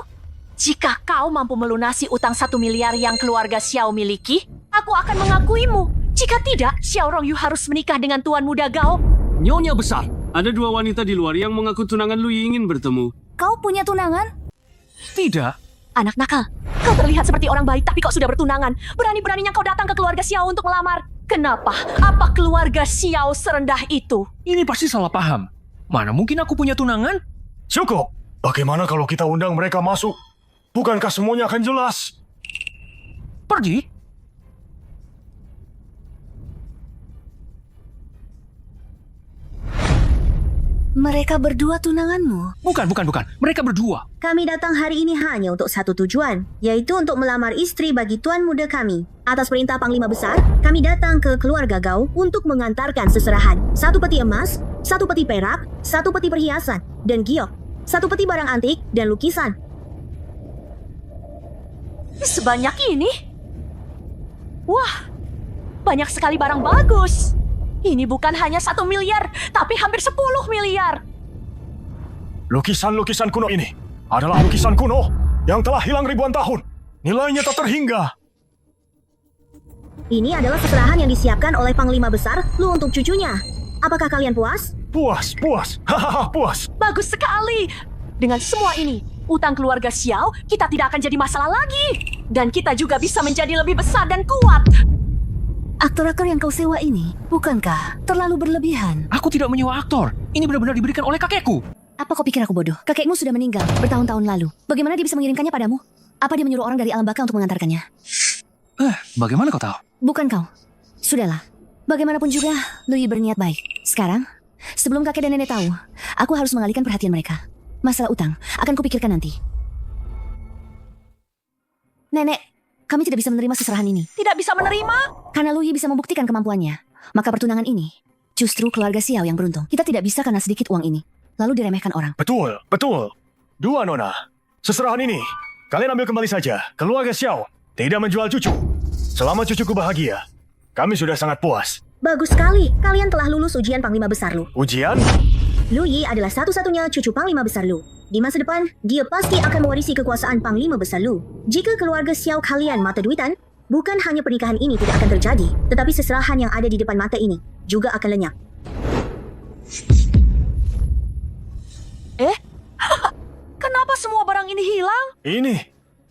jika kau mampu melunasi utang 1 miliar yang keluarga Xiao miliki, aku akan mengakuimu. Jika tidak, Xiao Rongyu harus menikah dengan Tuan Muda Gao. Nyonya besar, ada 2 wanita di luar yang mengaku tunangan Lu ingin bertemu. Kau punya tunangan? Tidak. Anak nakal, kau terlihat seperti orang baik tapi kau sudah bertunangan. Berani-beraninya kau datang ke keluarga Xiao untuk melamar. Kenapa? Apa keluarga Xiao serendah itu? Ini pasti salah paham. Mana mungkin aku punya tunangan? cukup. Bagaimana kalau kita undang mereka masuk? Bukankah semuanya akan jelas? Pergi? Mereka berdua tunanganmu? Bukan. Mereka berdua. Kami datang hari ini hanya untuk satu tujuan, yaitu untuk melamar istri bagi tuan muda kami. Atas perintah Panglima Besar, kami datang ke keluarga Gao untuk mengantarkan seserahan. 1 peti emas, 1 peti perak, 1 peti perhiasan, dan giok. 1 peti barang antik dan lukisan. Sebanyak ini? Wah, banyak sekali barang bagus. Ini bukan hanya 1 miliar, tapi hampir 10 miliar. Lukisan-lukisan kuno ini adalah lukisan kuno yang telah hilang ribuan tahun. Nilainya tak terhingga. Ini adalah seserahan yang disiapkan oleh Panglima Besar Lu untuk cucunya. Apakah kalian puas? Puas. Hahaha, puas. Bagus sekali. Dengan semua ini, utang keluarga Xiao kita tidak akan jadi masalah lagi. Dan kita juga bisa menjadi lebih besar dan kuat. Aktor-aktor yang kau sewa ini, bukankah terlalu berlebihan? Aku tidak menyewa aktor. Ini benar-benar diberikan oleh kakekku. Apa kau pikir aku bodoh? Kakekmu sudah meninggal bertahun-tahun lalu. Bagaimana dia bisa mengirimkannya padamu? Apa dia menyuruh orang dari alam baka untuk mengantarkannya? Bagaimana kau tahu? Bukan kau. Sudahlah. Bagaimanapun juga, Lui berniat baik. Sekarang, sebelum kakek dan nenek tahu, aku harus mengalihkan perhatian mereka. Masalah utang akan kupikirkan nanti. Nenek, kami tidak bisa menerima seserahan ini. Tidak bisa menerima? Karena Lui bisa membuktikan kemampuannya. Maka pertunangan ini, justru keluarga Xiao yang beruntung. Kita tidak bisa karena sedikit uang ini, lalu diremehkan orang. Betul. 2 nona. Seserahan ini, kalian ambil kembali saja. Keluarga Xiao tidak menjual cucu. Selama cucuku bahagia, kami sudah sangat puas. Bagus sekali, kalian telah lulus ujian Panglima Besar Lu. Ujian? Lu Yi adalah satu-satunya cucu Panglima Besar Lu. Di masa depan, dia pasti akan mewarisi kekuasaan Panglima Besar Lu. Jika keluarga Xiao kalian mata duitan, bukan hanya pernikahan ini tidak akan terjadi, tetapi seserahan yang ada di depan mata ini juga akan lenyap. Kenapa semua barang ini hilang? Ini,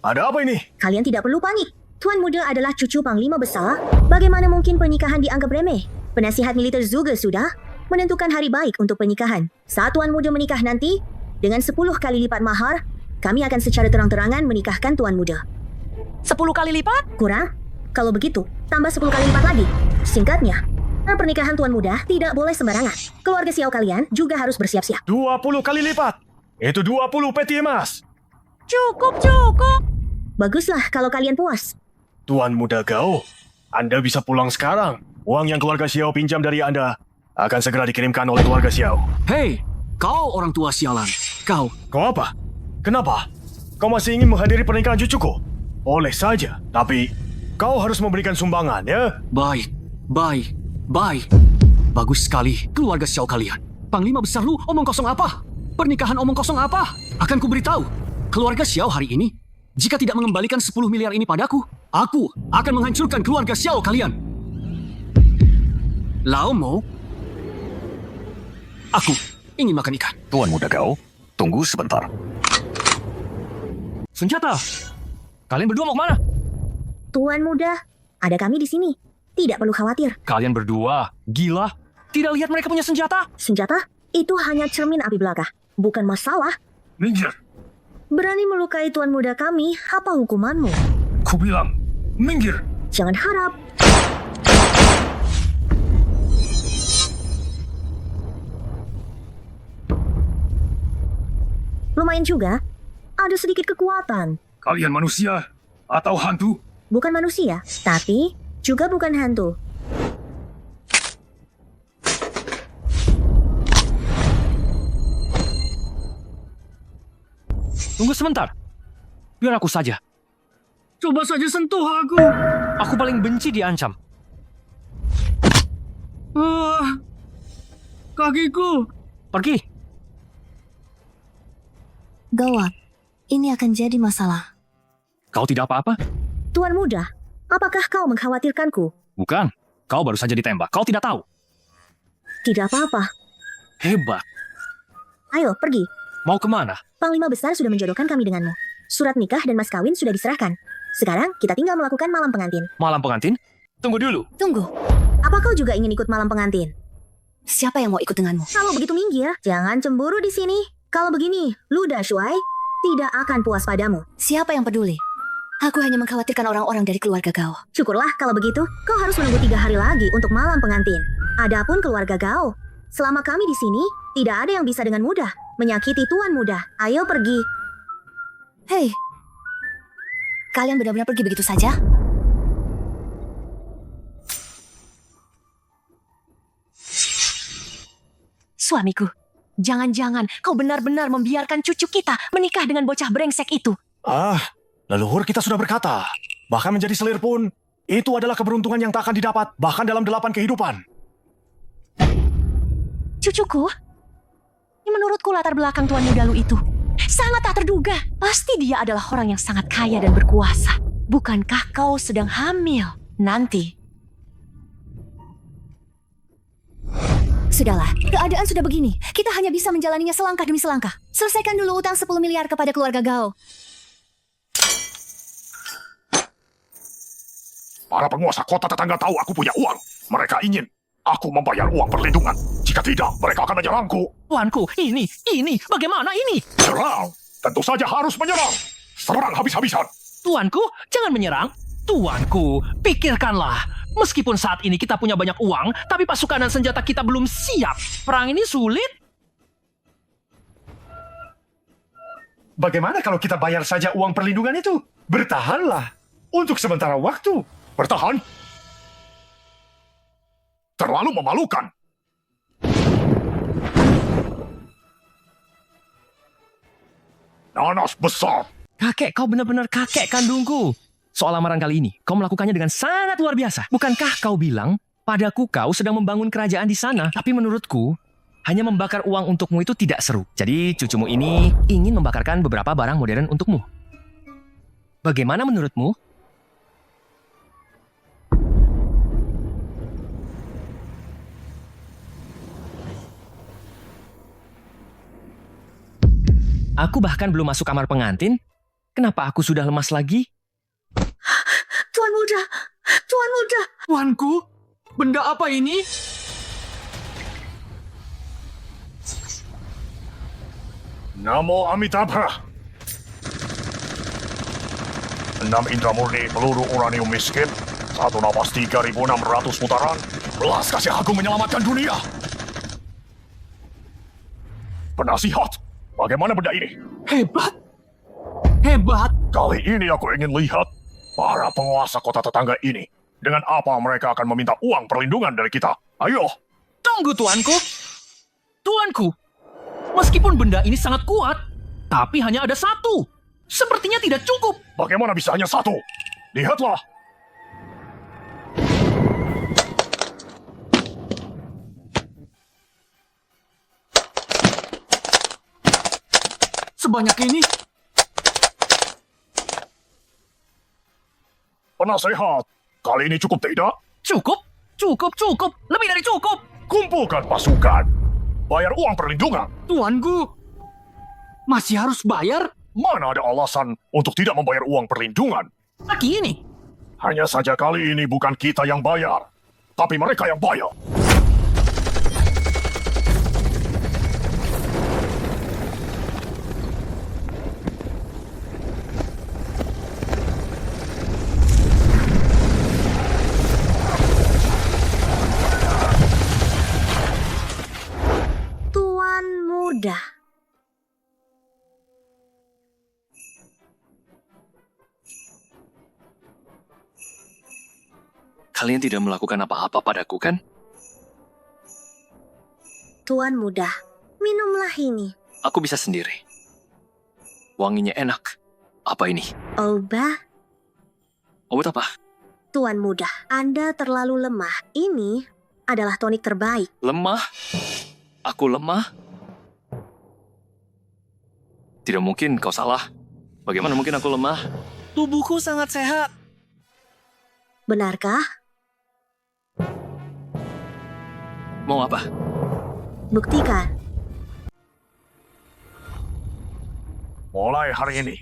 ada apa ini? Kalian tidak perlu panik. Tuan muda adalah cucu Panglima Besar. Bagaimana mungkin pernikahan dianggap remeh? Penasihat militer juga sudah menentukan hari baik untuk pernikahan. Saat tuan muda menikah nanti, dengan 10 kali lipat mahar, kami akan secara terang-terangan menikahkan tuan muda. 10 kali lipat? Kurang? Kalau begitu, tambah 10 kali lipat lagi. Singkatnya, pernikahan tuan muda tidak boleh sembarangan. Keluarga Xiao kalian juga harus bersiap-siap. 20 kali lipat. Itu 20 peti emas. Cukup. Baguslah kalau kalian puas. Tuan Muda Gao, Anda bisa pulang sekarang. Uang yang keluarga Xiao pinjam dari Anda akan segera dikirimkan oleh keluarga Xiao. Hei, kau orang tua sialan. Kau apa? Kenapa? Kau masih ingin menghadiri pernikahan cucuku? Boleh saja, tapi kau harus memberikan sumbangan, ya? Baik. Bagus sekali keluarga Xiao kalian. Panglima Besar Lu omong kosong apa? Pernikahan omong kosong apa? Akan kuberitahu. Keluarga Xiao hari ini, jika tidak mengembalikan 10 miliar ini padaku, aku akan menghancurkan keluarga Xiao kalian. Lao Mo, aku ingin makan ikan. Tuan Muda Gao, tunggu sebentar. Senjata. Kalian berdua mau kemana? Tuan muda, ada kami di sini. Tidak perlu khawatir. Kalian berdua, gila? Tidak lihat mereka punya senjata? Senjata? Itu hanya cermin api belaka. Bukan masalah. Minggir. Berani melukai tuan muda kami, apa hukumanmu? Ku bilang, minggir. Jangan harap. Lumayan juga. Ada sedikit kekuatan. Kalian manusia atau hantu? Bukan manusia, tapi juga bukan hantu. Tunggu sebentar. Biar aku saja. Coba saja sentuh aku. Aku paling benci diancam. Kakiku. Pergi. Gawat, ini akan jadi masalah. Kau tidak apa-apa? Tuan muda, apakah kau mengkhawatirkanku? Bukan. Kau baru saja ditembak. Kau tidak tahu. Tidak apa-apa. Hebat. Ayo, pergi. Mau kemana? Panglima besar sudah menjodohkan kami denganmu. Surat nikah dan mas kawin sudah diserahkan. Sekarang kita tinggal melakukan malam pengantin. Malam pengantin? Tunggu dulu. Tunggu, Apa kau juga ingin ikut malam pengantin? siapa yang mau ikut denganmu? Kalau begitu minggir, jangan cemburu di sini. Kalau begini, Luda Shuai tidak akan puas padamu. Siapa yang peduli? Aku hanya mengkhawatirkan orang-orang dari keluarga Gao. Syukurlah kalau begitu, kau harus menunggu 3 hari lagi untuk malam pengantin. Adapun keluarga Gao, selama kami di sini, tidak ada yang bisa dengan mudah menyakiti tuan muda. Ayo pergi. Hei, kalian benar-benar pergi begitu saja? Suamiku, jangan-jangan kau benar-benar membiarkan cucu kita menikah dengan bocah brengsek itu. Leluhur kita sudah berkata, bahkan menjadi selir pun, itu adalah keberuntungan yang tak akan didapat, bahkan dalam 8 kehidupan. Cucuku, menurutku latar belakang tuan muda lu itu sangat tak terduga. Pasti dia adalah orang yang sangat kaya dan berkuasa. Bukankah kau sedang hamil nanti? Sudahlah, keadaan sudah begini. Kita hanya bisa menjalaninya selangkah demi selangkah. Selesaikan dulu utang 10 miliar kepada keluarga Gao. Para penguasa kota tetangga tahu aku punya uang. Mereka ingin aku membayar uang perlindungan. Jika tidak, mereka akan menyerangku. Tuanku, ini, bagaimana ini? Serang! Tentu saja harus menyerang. Serang habis-habisan. Tuanku, jangan menyerang. Tuanku, pikirkanlah. Meskipun saat ini kita punya banyak uang, tapi pasukan dan senjata kita belum siap. Perang ini sulit. Bagaimana kalau kita bayar saja uang perlindungan itu? Bertahanlah. Untuk sementara waktu. Bertahan. Terlalu memalukan. Nanas besar. Kakek, kau benar-benar kakek kandungku. Soal lamaran kali ini, kau melakukannya dengan sangat luar biasa. Bukankah kau bilang, padaku kau sedang membangun kerajaan di sana? Tapi menurutku, hanya membakar uang untukmu itu tidak seru. Jadi cucumu ini ingin membakarkan beberapa barang modern untukmu. Bagaimana menurutmu? Aku bahkan belum masuk kamar pengantin. Kenapa aku sudah lemas lagi? Tuan muda, tuan muda. Tuanku, benda apa ini? Namo Amitabha. 6 indra murni peluru uranium miskin. 1 napas 3.600 putaran. Belas kasih agung menyelamatkan dunia. Penasihat, bagaimana benda ini? Hebat. Hebat. Kali ini aku ingin lihat para penguasa kota tetangga ini. Dengan apa mereka akan meminta uang perlindungan dari kita. Ayo. Tunggu tuanku. Tuanku, meskipun benda ini sangat kuat, tapi hanya ada 1. Sepertinya tidak cukup. Bagaimana bisa hanya 1? Lihatlah. Sebanyak ini? Penasehat, kali ini cukup tidak? Cukup, cukup. Lebih dari cukup. Kumpulkan pasukan. Bayar uang perlindungan. Tuanku, masih harus bayar? Mana ada alasan untuk tidak membayar uang perlindungan? Lagi ini, Hanya saja kali ini bukan kita yang bayar, tapi mereka yang bayar. Tuan Muda. Kalian tidak melakukan apa-apa padaku, kan? Tuan Muda, minumlah ini. Aku bisa sendiri. Wanginya enak. Apa ini? Obat. Obat apa? Tuan Muda, Anda terlalu lemah. Ini adalah tonik terbaik. Lemah? Aku lemah? Tidak mungkin, kau salah. Bagaimana mungkin aku lemah? Tubuhku sangat sehat. Benarkah? Mau apa? Buktikan. Mulai hari ini,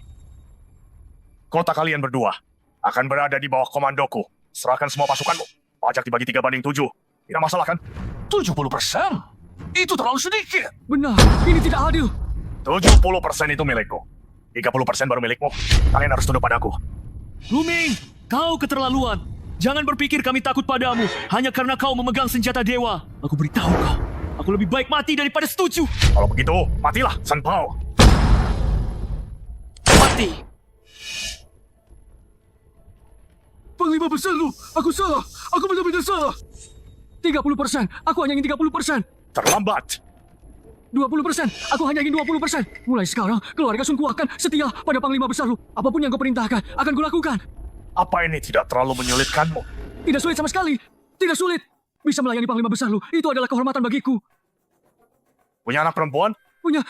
kota kalian berdua akan berada di bawah komandoku. Serahkan semua pasukanmu. Pajak dibagi 3/7. Tidak masalah kan? 70%? Itu terlalu sedikit. Benar, ini tidak adil. 70% itu milikku. 30% baru milikmu. Kalian harus tunduk padaku. Luming, kau keterlaluan. Jangan berpikir kami takut padamu hanya karena kau memegang senjata dewa. Aku beritahu kau, aku lebih baik mati daripada setuju. Kalau begitu, matilah, San Pao. Mati. Panglima besar lu, aku salah. Aku benar-benar salah. 30%, aku hanya ingin 30%. Terlambat. 20%, aku hanya ingin 20%. Mulai sekarang, keluarga Sunku akan setia pada Panglima besar lu. Apapun yang kau perintahkan, akan kulakukan. Apa ini tidak terlalu menyulitkanmu? Tidak sulit sama sekali. Tidak sulit. Bisa melayani Panglima besar lu, itu adalah kehormatan bagiku. Punya anak perempuan? Punya.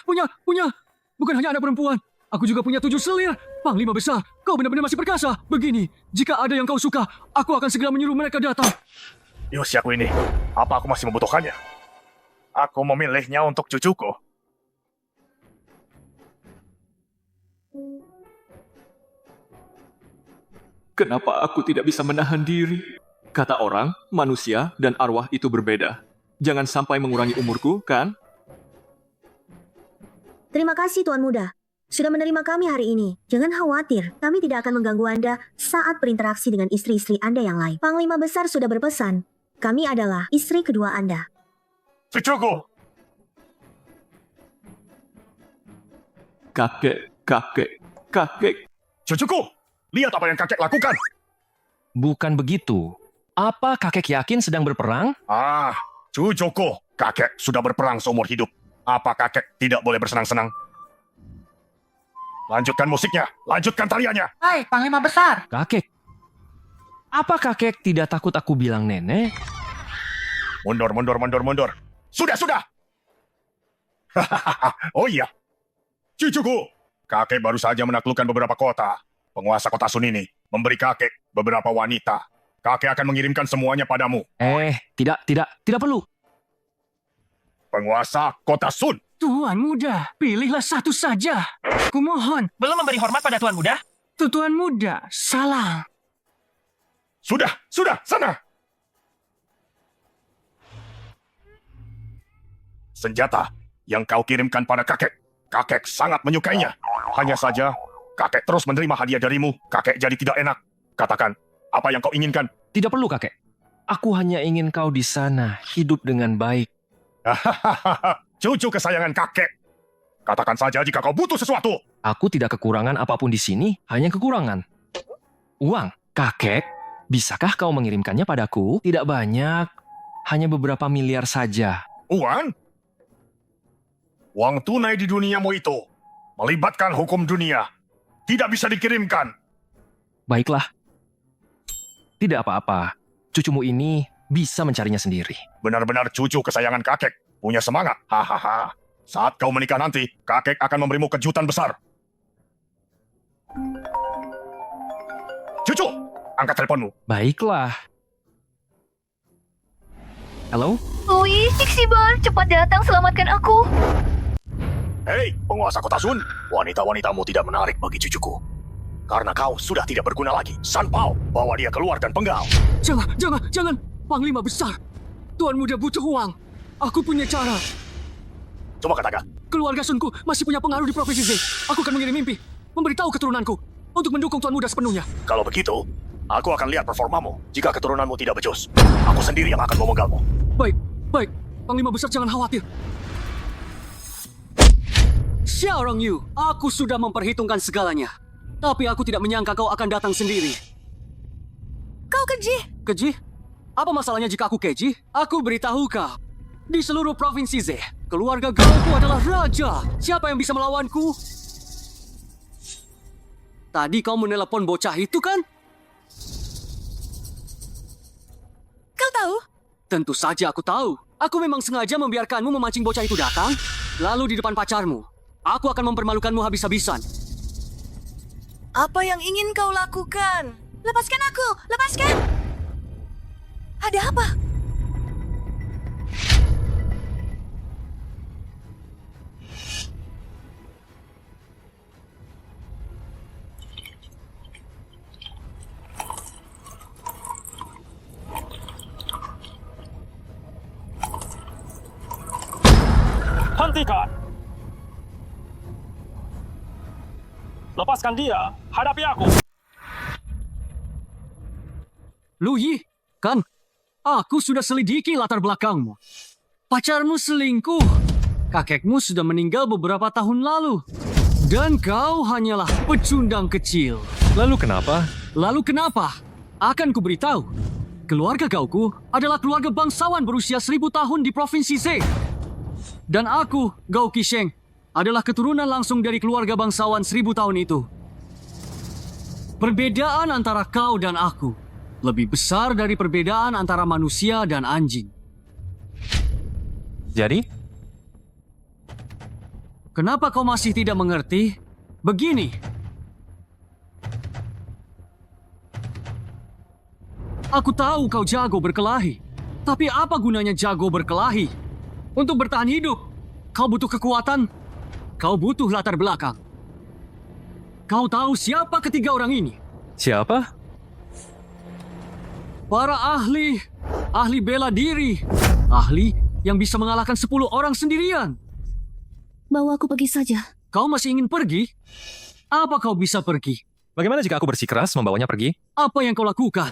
Bukan hanya anak perempuan. Aku juga punya 7 selir. Panglima besar, kau benar-benar masih perkasa. Begini, jika ada yang kau suka, aku akan segera menyuruh mereka datang. Di usiaku ini, apa aku masih membutuhkannya? Aku memilihnya untuk cucuku. Kenapa aku tidak bisa menahan diri? Kata orang, manusia dan arwah itu berbeda. Jangan sampai mengurangi umurku, kan? Terima kasih Tuan Muda. Sudah menerima kami hari ini. Jangan khawatir, kami tidak akan mengganggu Anda saat berinteraksi dengan istri-istri Anda yang lain. Panglima besar sudah berpesan. Kami adalah istri kedua Anda. Cucuku! Kakek. Cucuku! Lihat apa yang kakek lakukan! Bukan begitu. Apa kakek yakin sedang berperang? Ah, cucuku! Kakek sudah berperang seumur hidup. Apa kakek tidak boleh bersenang-senang? Lanjutkan musiknya, lanjutkan tariannya. Hai, Panglima Besar. Kakek. Apa kakek tidak takut aku bilang nenek? Mundur. Sudah! Oh iya. Cucuku, kakek baru saja menaklukkan beberapa kota. Penguasa kota Sun ini memberi kakek beberapa wanita. Kakek akan mengirimkan semuanya padamu. Tidak perlu. Penguasa kota Sun. Tuan Muda, pilihlah satu saja. Kumohon. Belum memberi hormat pada Tuan Muda? Tuan Muda, salah. Sudah, sana. Senjata yang kau kirimkan pada kakek. Kakek sangat menyukainya. Hanya saja, kakek terus menerima hadiah darimu. Kakek jadi tidak enak. Katakan, apa yang kau inginkan? Tidak perlu, kakek. Aku hanya ingin kau di sana, hidup dengan baik. Cucu kesayangan kakek. Katakan saja jika kau butuh sesuatu. Aku tidak kekurangan apapun di sini, hanya kekurangan uang. Kakek, bisakah kau mengirimkannya padaku? Tidak banyak, hanya beberapa miliar saja. Uang? Uang tunai di duniamu itu melibatkan hukum dunia. Tidak bisa dikirimkan. Baiklah. Tidak apa-apa. Cucumu ini bisa mencarinya sendiri. Benar-benar cucu kesayangan kakek. Punya semangat. Hahaha. Saat kau menikah nanti, kakek akan memberimu kejutan besar. Cucu, angkat teleponmu. Baiklah. Halo? Louis, Ixibar, cepat datang selamatkan aku. Hei, penguasa kota Sun. Wanita-wanitamu tidak menarik bagi cucuku. Karena kau sudah tidak berguna lagi. San Pao, bawa dia keluar dan penggal. Jangan. Panglima besar. Tuan muda butuh uang. Aku punya cara. Coba katakan. Keluarga Sunku masih punya pengaruh di Provinsi Z. Aku akan mengirim mimpi, memberitahu keturunanku untuk mendukung Tuan Muda sepenuhnya. Kalau begitu, aku akan lihat performamu jika keturunanmu tidak becus. Aku sendiri yang akan memenggalmu. Baik. Panglima besar jangan khawatir. Xiao Rongyu, aku sudah memperhitungkan segalanya. Tapi aku tidak menyangka kau akan datang sendiri. Kau keji. Keji? Apa masalahnya jika aku keji? Aku beritahu kau. Di seluruh provinsi Z, keluarga Gaoku adalah raja. Siapa yang bisa melawanku? Tadi kau menelepon bocah itu kan? Kau tahu? Tentu saja aku tahu. Aku memang sengaja membiarkanmu memancing bocah itu datang, lalu di depan pacarmu. Aku akan mempermalukanmu habis-habisan. Apa yang ingin kau lakukan? Lepaskan aku! Lepaskan! Ada apa? Hentikan! Lepaskan dia! Hadapi aku! Lu Yi, kan? Aku sudah selidiki latar belakangmu. Pacarmu selingkuh. Kakekmu sudah meninggal beberapa tahun lalu. Dan kau hanyalah pecundang kecil. Lalu kenapa? Akan kuberitahu. Keluarga Gaoku adalah keluarga bangsawan berusia 1000 tahun di Provinsi Z. Dan aku, Gao Qisheng, adalah keturunan langsung dari keluarga bangsawan 1000 tahun itu. Perbedaan antara kau dan aku lebih besar dari perbedaan antara manusia dan anjing. Jadi? Kenapa kau masih tidak mengerti? Begini. Aku tahu kau jago berkelahi. Tapi apa gunanya jago berkelahi? Untuk bertahan hidup, kau butuh kekuatan, kau butuh latar belakang. Kau tahu siapa ketiga orang ini? Siapa? Para ahli bela diri. Ahli yang bisa mengalahkan 10 orang sendirian. Bawa aku pergi saja. Kau masih ingin pergi? Apa kau bisa pergi? Bagaimana jika aku bersikeras membawanya pergi? Apa yang kau lakukan?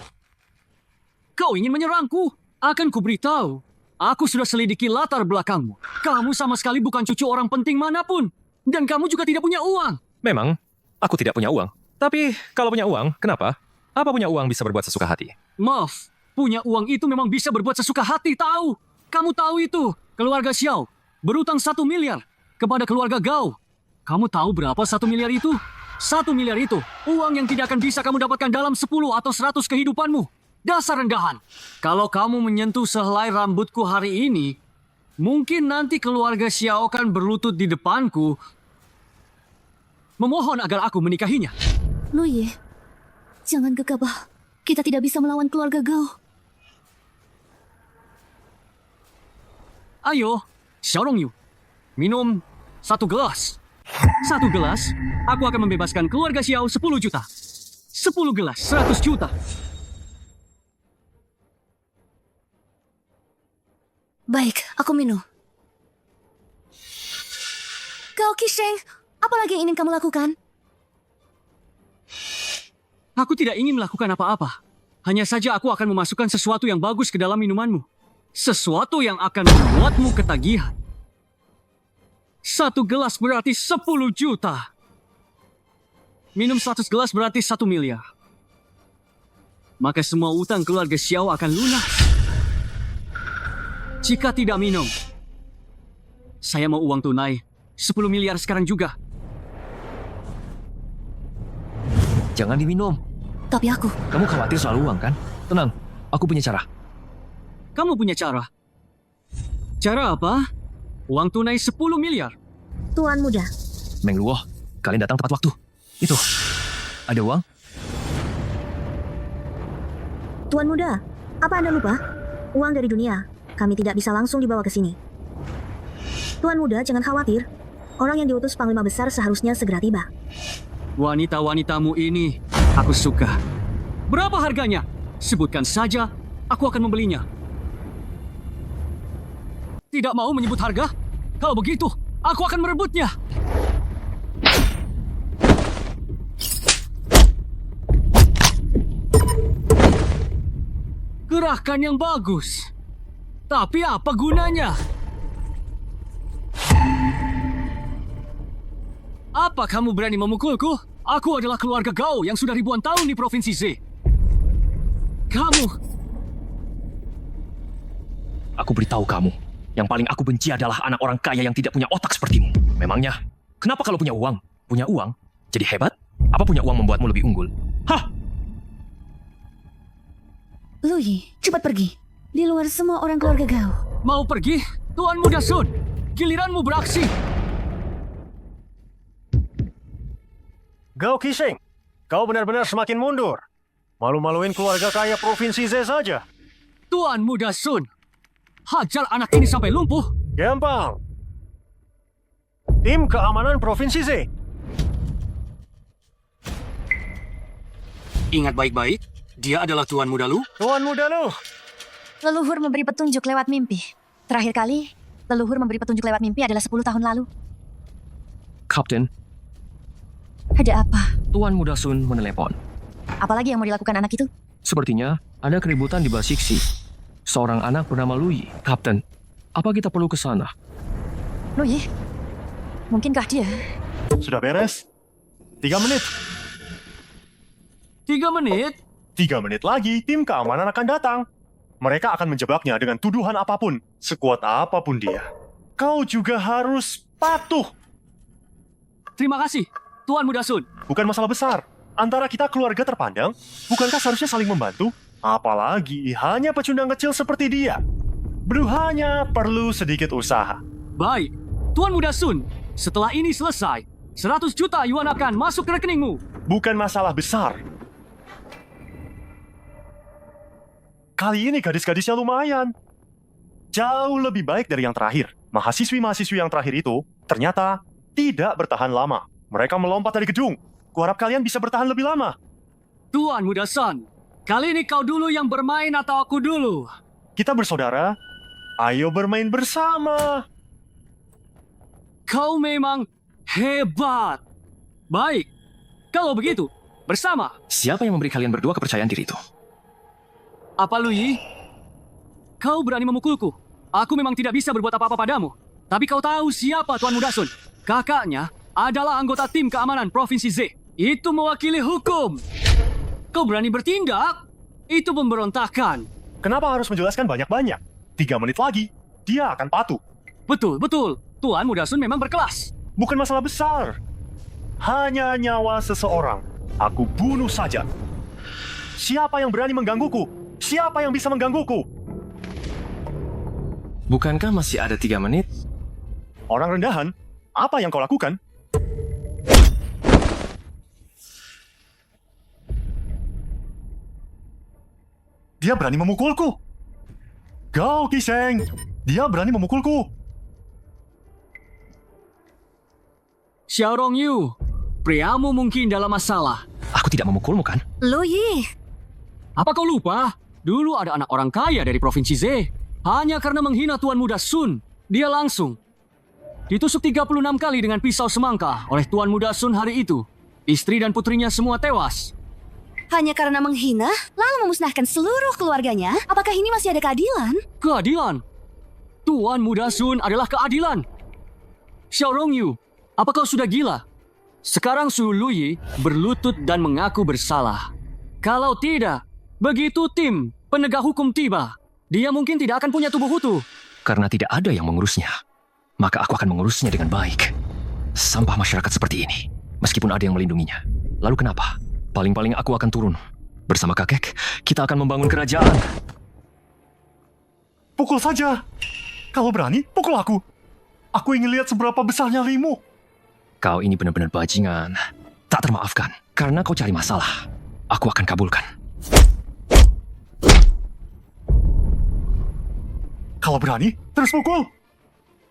Kau ingin menyerangku? Akan kuberitahu. Aku sudah selidiki latar belakangmu. Kamu sama sekali bukan cucu orang penting manapun. Dan kamu juga tidak punya uang. Memang, aku tidak punya uang. Tapi, kalau punya uang, kenapa? Apa punya uang bisa berbuat sesuka hati? Maaf, punya uang itu memang bisa berbuat sesuka hati, tahu? Kamu tahu itu. Keluarga Xiao berutang 1 miliar kepada keluarga Gao. Kamu tahu berapa 1 miliar itu? 1 miliar itu uang yang tidak akan bisa kamu dapatkan dalam 10 atau 100 kehidupanmu. Dasar rendahan. Kalau kamu menyentuh sehelai rambutku hari ini, mungkin nanti keluarga Xiao akan berlutut di depanku, memohon agar aku menikahinya. Lu Yi, jangan gegabah. Kita tidak bisa melawan keluarga Gao. Ayo, Xiao Rongyu, minum 1 gelas. 1 gelas, aku akan membebaskan keluarga Xiao 10 juta. 10 gelas, 100 juta. Baik, aku minum. Gao Qisheng, apa lagi yang ingin kamu lakukan? Aku tidak ingin melakukan apa-apa. Hanya saja aku akan memasukkan sesuatu yang bagus ke dalam minumanmu. Sesuatu yang akan membuatmu ketagihan. 1 gelas berarti 10 juta. Minum 100 gelas berarti 1 miliar. Maka semua utang keluarga Xiao akan lunas. Jika tidak minum, saya mau uang tunai 10 miliar sekarang juga. Jangan diminum. Tapi aku... Kamu khawatir soal uang kan? Tenang, aku punya cara. Kamu punya cara? Cara apa? Uang tunai 10 miliar. Tuan muda, Meng Luo, kalian datang tepat waktu. Itu, ada uang? Tuan muda, apa Anda lupa? Uang dari dunia, kami tidak bisa langsung dibawa ke sini. Tuan muda, jangan khawatir. Orang yang diutus Panglima Besar seharusnya segera tiba. Wanita-wanitamu ini aku suka. Berapa harganya? Sebutkan saja, aku akan membelinya. Tidak mau menyebut harga? Kalau begitu, aku akan merebutnya. Gerakan yang bagus. Tapi apa gunanya? Apa kamu berani memukulku? Aku adalah keluarga Gao yang sudah ribuan tahun di Provinsi Z. Kamu... Aku beritahu kamu, yang paling aku benci adalah anak orang kaya yang tidak punya otak sepertimu. Memangnya, kenapa kalau punya uang, jadi hebat? Apa punya uang membuatmu lebih unggul? Hah? Luyi, cepat pergi. Di luar semua orang keluarga Gao. Mau pergi? Tuan Muda Sun, giliranmu beraksi. Gao Qixing, kau benar-benar semakin mundur. Malu-maluin keluarga kaya Provinsi Z saja. Tuan Muda Sun, hajar anak ini sampai lumpuh. Gampang. Tim keamanan Provinsi Z. Ingat baik-baik, dia adalah Tuan Muda Lu. Tuan Muda Lu. Leluhur memberi petunjuk lewat mimpi. Terakhir kali, leluhur memberi petunjuk lewat mimpi adalah 10 tahun lalu. Kapten, Ada apa? Tuan Muda Sun menelepon. Apalagi yang mau dilakukan anak itu? Sepertinya ada keributan di Basiksi. Seorang anak bernama Luyi. Kapten, apa kita perlu ke sana? Luyi, mungkinkah dia? Sudah beres? 3 menit. 3 menit? 3 menit lagi, tim keamanan akan datang. Mereka akan menjebaknya dengan tuduhan apapun, sekuat apapun dia. Kau juga harus patuh. Terima kasih, Tuan Muda Sun. Bukan masalah besar. Antara kita keluarga terpandang, bukankah seharusnya saling membantu? Apalagi hanya pecundang kecil seperti dia. Hanya perlu sedikit usaha. Baik, Tuan Muda Sun, setelah ini selesai, 100 juta yuan akan masuk ke rekeningmu. Bukan masalah besar. Kali ini gadis-gadisnya lumayan. Jauh lebih baik dari yang terakhir. Mahasiswi-mahasiswi yang terakhir itu ternyata tidak bertahan lama. Mereka melompat dari gedung. Kuharap kalian bisa bertahan lebih lama. Tuan Muda Sun, kali ini kau dulu yang bermain atau aku dulu? Kita bersaudara. Ayo bermain bersama. Kau memang hebat. Baik, kalau begitu, bersama. Siapa yang memberi kalian berdua kepercayaan diri itu? Apa Luyi? Kau berani memukulku. Aku memang tidak bisa berbuat apa-apa padamu. Tapi kau tahu siapa Tuan Muda Sun? Kakaknya adalah anggota tim keamanan Provinsi Z. Itu mewakili hukum. Kau berani bertindak? Itu pemberontakan. Kenapa harus menjelaskan banyak-banyak? 3 menit lagi, dia akan patuh. Betul, betul. Tuan Muda Sun memang berkelas. Bukan masalah besar. Hanya nyawa seseorang. Aku bunuh saja. Siapa yang berani menggangguku? Siapa yang bisa menggangguku? Bukankah masih ada 3 menit? Orang rendahan, apa yang kau lakukan? Dia berani memukulku. Gao Qixing, dia berani memukulku. Xiaorong Yu, priamu mungkin dalam masalah. Aku tidak memukulmu kan? Luyi, Apa kau lupa? Dulu ada anak orang kaya dari Provinsi Z. Hanya karena menghina Tuan Muda Sun, dia langsung ditusuk 36 kali dengan pisau semangka oleh Tuan Muda Sun hari itu. Istri dan putrinya semua tewas. hanya karena menghina, lalu memusnahkan seluruh keluarganya? Apakah ini masih ada keadilan? Keadilan? Tuan Muda Sun adalah keadilan. Xiaorong Yu, apa kau sudah gila? Sekarang Su Luyi berlutut dan mengaku bersalah. Kalau tidak, begitu tim penegak hukum tiba, dia mungkin tidak akan punya tubuh utuh. Karena tidak ada yang mengurusnya, maka aku akan mengurusnya dengan baik. Sampah masyarakat seperti ini, meskipun ada yang melindunginya. Lalu kenapa? Paling-paling aku akan turun. Bersama kakek, kita akan membangun kerajaan. Pukul saja. Kalau berani, pukul aku. Aku ingin lihat seberapa besar nyalimu. Kau ini benar-benar bajingan. Tak termaafkan. Karena kau cari masalah. Aku akan kabulkan. Kalau berani, terus pukul.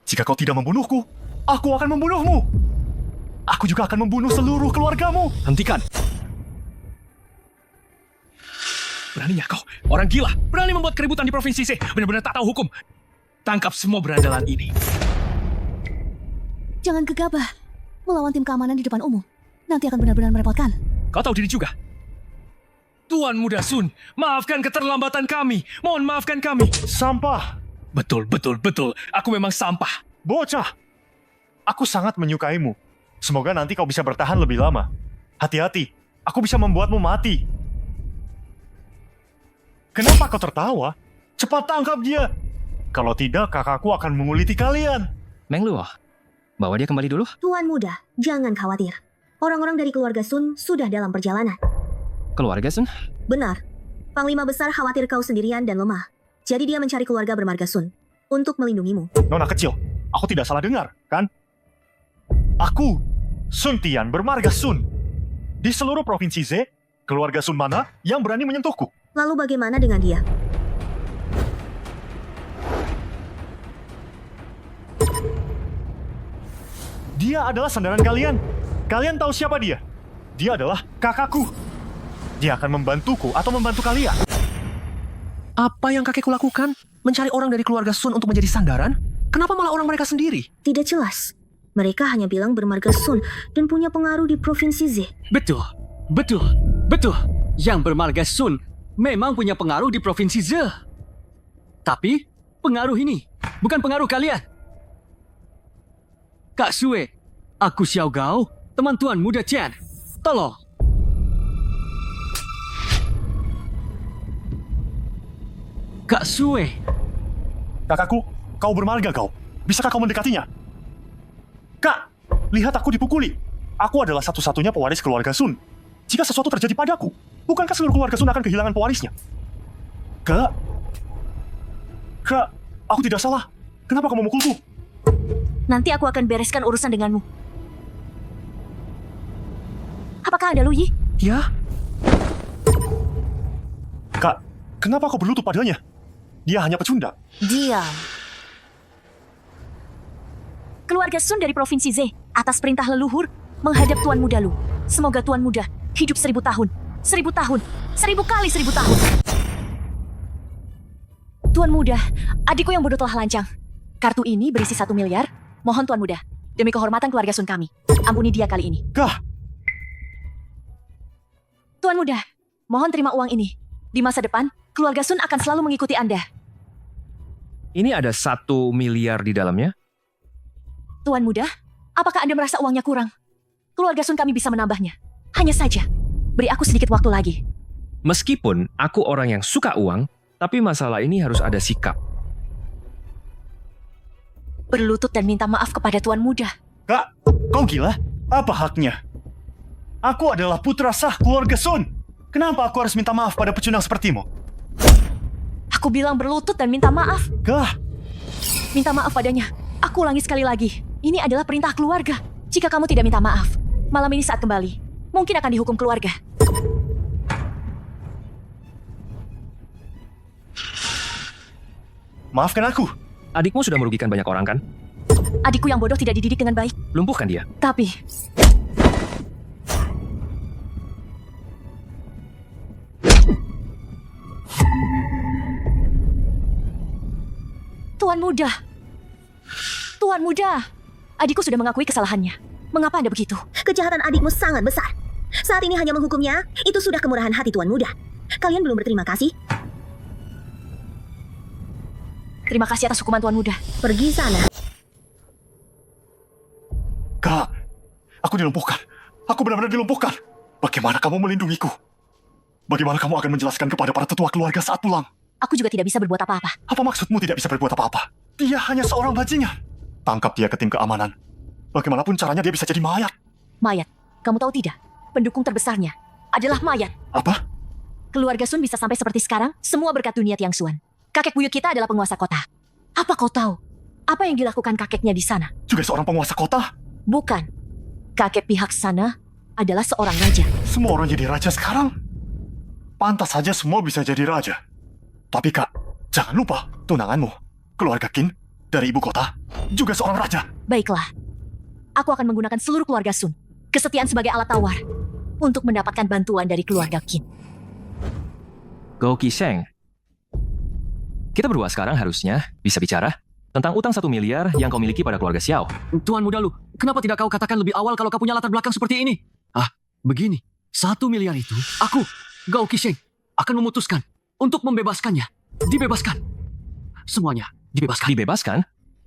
Jika kau tidak membunuhku, aku akan membunuhmu. aku juga akan membunuh seluruh keluargamu. Hentikan. Beraninya kau, orang gila, berani membuat keributan di Provinsi C. Benar-benar tak tahu hukum. Tangkap semua berandalan ini. Jangan gegabah. Melawan tim keamanan di depan umum. Nanti akan benar-benar merepotkan. Kau tahu diri juga. Tuan Muda Sun, maafkan keterlambatan kami. Mohon maafkan kami. Sampah. Betul. Aku memang sampah. Bocah. Aku sangat menyukaimu. Semoga nanti kau bisa bertahan lebih lama. Hati-hati, aku bisa membuatmu mati. Kenapa kau tertawa? Cepat tangkap dia. Kalau tidak, kakakku akan menguliti kalian. Meng Luo, bawa dia kembali dulu. Tuan Muda, jangan khawatir. Orang-orang dari keluarga Sun sudah dalam perjalanan. Keluarga Sun? Benar. Panglima besar khawatir kau sendirian dan lemah. Jadi dia mencari keluarga bermarga Sun untuk melindungimu. Nona kecil, aku tidak salah dengar, kan? Aku, Sun Tian bermarga Sun. Di seluruh provinsi Z, keluarga Sun mana yang berani menyentuhku? Lalu bagaimana dengan dia? Dia adalah sandaran kalian. Kalian tahu siapa dia? Dia adalah kakakku. Dia akan membantuku atau membantu kalian. Apa yang kakekku lakukan? Mencari orang dari keluarga Sun untuk menjadi sandaran? Kenapa malah orang mereka sendiri? Tidak jelas. Mereka hanya bilang bermarga Sun dan punya pengaruh di Provinsi Z. Betul. Yang bermarga Sun memang punya pengaruh di Provinsi Z. Tapi, pengaruh ini bukan pengaruh kalian. Kak Sue, aku Xiao Gao, teman Tuan Muda Chen. Tolong. Kak Sue. Kakakku, kau bermarga kau. Bisakah kau mendekatinya? Kak, lihat aku dipukuli. Aku adalah satu-satunya pewaris keluarga Sun. Jika sesuatu terjadi padaku, bukankah seluruh keluarga Sun akan kehilangan pewarisnya? Kak, aku tidak salah. Kenapa kamu memukulku? Nanti aku akan bereskan urusan denganmu. Apakah Anda Lu Yi? Ya, Kak, kenapa kau berlutut padanya? Dia hanya pecundang. Diam. Keluarga Sun dari Provinsi Z, atas perintah leluhur, menghadap Tuan Muda Lu. Semoga Tuan Muda hidup 1000 tahun. 1000 tahun. 1000 kali 1000 tahun. Tuan Muda, adikku yang bodoh telah lancang. Kartu ini berisi 1 miliar. Mohon Tuan Muda, demi kehormatan keluarga Sun kami, ampuni dia kali ini. Kak, Tuan Muda, mohon terima uang ini. Di masa depan, keluarga Sun akan selalu mengikuti Anda. Ini ada 1 miliar di dalamnya. Tuan Muda, apakah Anda merasa uangnya kurang? Keluarga Sun kami bisa menambahnya. Hanya saja, beri aku sedikit waktu lagi. Meskipun aku orang yang suka uang, tapi masalah ini harus ada sikap. Berlutut dan minta maaf kepada Tuan Muda. Kak, kau gila? Apa haknya? Aku adalah putra sah keluarga Sun. Kenapa aku harus minta maaf pada pecundang sepertimu? Aku bilang berlutut dan minta maaf. Kak, Minta maaf padanya. Aku ulangi sekali lagi. Ini adalah perintah keluarga. Jika kamu tidak minta maaf, malam ini saat kembali, mungkin akan dihukum keluarga. maafkan aku. Adikmu sudah merugikan banyak orang kan? Adikku yang bodoh tidak dididik dengan baik. Lumpuhkan dia. Tapi, Tuan Muda. Tuan Muda. Adikku sudah mengakui kesalahannya. Mengapa Anda begitu? Kejahatan adikmu sangat besar. Saat ini hanya menghukumnya, itu sudah kemurahan hati Tuan Muda. Kalian belum berterima kasih? Terima kasih atas hukuman Tuan Muda. Pergi sana. Kak, aku dilumpuhkan. Aku benar-benar dilumpuhkan. Bagaimana kamu melindungiku? Bagaimana kamu akan menjelaskan kepada para tetua keluarga saat pulang? Aku juga tidak bisa berbuat apa-apa. Apa maksudmu tidak bisa berbuat apa-apa? Dia hanya seorang bajingan. Tangkap dia ke tim keamanan. Bagaimanapun caranya dia bisa jadi mayat. Mayat. Kamu tahu tidak? Pendukung terbesarnya adalah mayat. Apa? Keluarga Sun bisa sampai seperti sekarang, semua berkat dunia Tiang Xuan. Kakek buyut kita adalah penguasa kota. Apa kau tahu? Apa yang dilakukan kakeknya di sana? Juga seorang penguasa kota? Bukan. Kakek pihak sana adalah seorang raja. Semua orang jadi raja sekarang? Pantas saja semua bisa jadi raja. Tapi Kak, jangan lupa tunanganmu, keluarga Qin dari ibu kota, juga seorang raja. Baiklah. aku akan menggunakan seluruh keluarga Sun, kesetiaan sebagai alat tawar, untuk mendapatkan bantuan dari keluarga Qin. Gou Qisheng, kita berdua sekarang harusnya bisa bicara tentang utang 1 miliar yang kau miliki pada keluarga Xiao. Tuan Muda Lu, kenapa tidak kau katakan lebih awal kalau kau punya latar belakang seperti ini? Begini, 1 miliar itu, aku, Gou Qisheng, akan memutuskan untuk membebaskannya. Dibebaskan. Semuanya dibebaskan. Dibebaskan?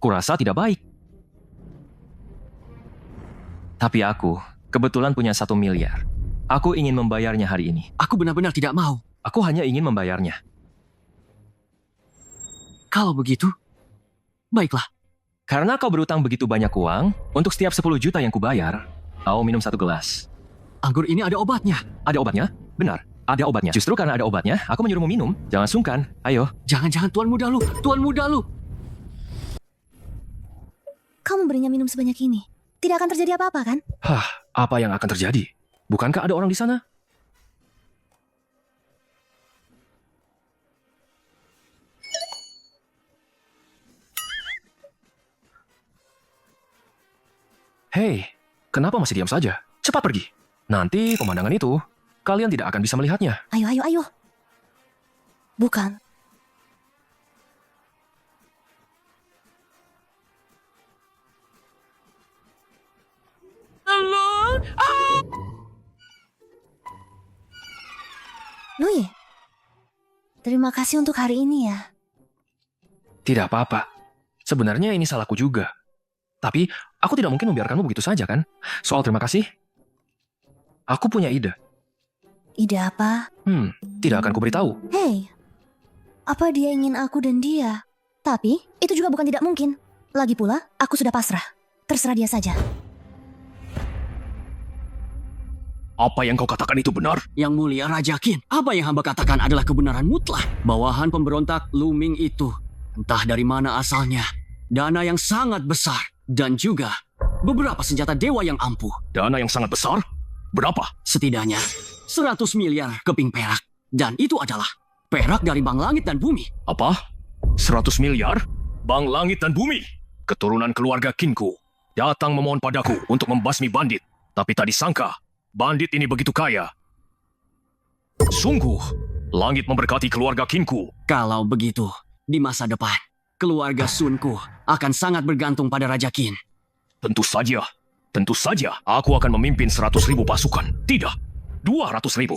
Kurasa tidak baik. Tapi aku kebetulan punya 1 miliar. Aku ingin membayarnya hari ini. Aku benar-benar tidak mau. Aku hanya ingin membayarnya. Kalau begitu, baiklah. Karena kau berutang begitu banyak uang, untuk setiap 10 juta yang kubayar, kau minum 1 gelas. Anggur ini ada obatnya. Ada obatnya? Benar, ada obatnya. Justru karena ada obatnya, aku menyuruhmu minum. Jangan sungkan, ayo. Jangan-jangan Tuan Muda Lu, Tuan Muda Lu. Kau memberinya minum sebanyak ini. Tidak akan terjadi apa-apa kan? Apa yang akan terjadi? Bukankah ada orang di sana? Hei, kenapa masih diam saja? Cepat pergi. Nanti pemandangan itu, kalian tidak akan bisa melihatnya. Ayo. Bukan. Lui, terima kasih untuk hari ini ya. Tidak apa-apa. Sebenarnya ini salahku juga. Tapi, aku tidak mungkin membiarkanmu begitu saja kan? Soal terima kasih, aku punya ide. Ide apa? Tidak akan kuberitahu. Hei, apa dia ingin aku dan dia? Tapi, itu juga bukan tidak mungkin. Lagi pula, aku sudah pasrah. Terserah dia saja. Apa yang kau katakan itu benar? Yang mulia Raja Qin, apa yang hamba katakan adalah kebenaran mutlak. Bawahan pemberontak Lu Ming itu, entah dari mana asalnya, dana yang sangat besar, dan juga beberapa senjata dewa yang ampuh. Dana yang sangat besar? Berapa? Setidaknya 100 miliar keping perak. Dan itu adalah perak dari Bang Langit dan Bumi. Apa? 100 miliar? Bang Langit dan Bumi? Keturunan keluarga Qinku datang memohon padaku untuk membasmi bandit. Tapi tak disangka, bandit ini begitu kaya. Sungguh, langit memberkati keluarga Qinku. Kalau begitu, di masa depan, keluarga Sunku akan sangat bergantung pada Raja Qin. Tentu saja, aku akan memimpin 100.000 pasukan. Tidak, 200.000.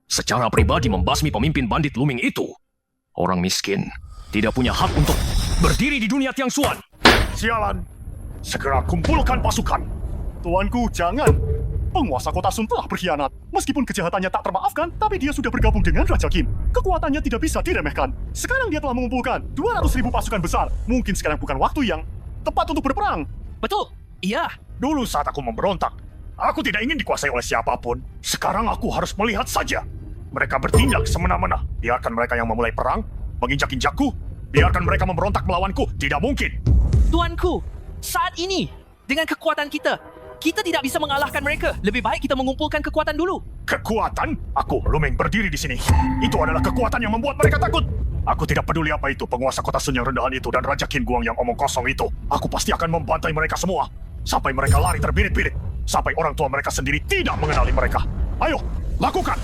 Secara pribadi membasmi pemimpin bandit Lu Ming itu. Orang miskin tidak punya hak untuk berdiri di dunia Tiang Xuan. Sialan, segera kumpulkan pasukan. Tuanku, jangan. Penguasa kota Sun telah berkhianat. Meskipun kejahatannya tak termaafkan, tapi dia sudah bergabung dengan Raja Qin. Kekuatannya tidak bisa diremehkan. Sekarang dia telah mengumpulkan 200.000 pasukan besar. Mungkin sekarang bukan waktu yang tepat untuk berperang. Betul, iya. Dulu saat aku memberontak, aku tidak ingin dikuasai oleh siapapun. Sekarang aku harus melihat saja. Mereka bertindak semena-mena. Biarkan mereka yang memulai perang, menginjak-injakku. Biarkan mereka memberontak melawanku. Tidak mungkin. Tuanku, saat ini, dengan kekuatan kita tidak bisa mengalahkan mereka. Lebih baik kita mengumpulkan kekuatan dulu. Kekuatan? Aku, Lu Ming, berdiri di sini. Itu adalah kekuatan yang membuat mereka takut. Aku tidak peduli apa itu, penguasa kota Sun yang rendahan itu dan Raja Qin Guang yang omong kosong itu. Aku pasti akan membantai mereka semua. Sampai mereka lari terbirit-birit. Sampai orang tua mereka sendiri tidak mengenali mereka. Ayo, lakukan!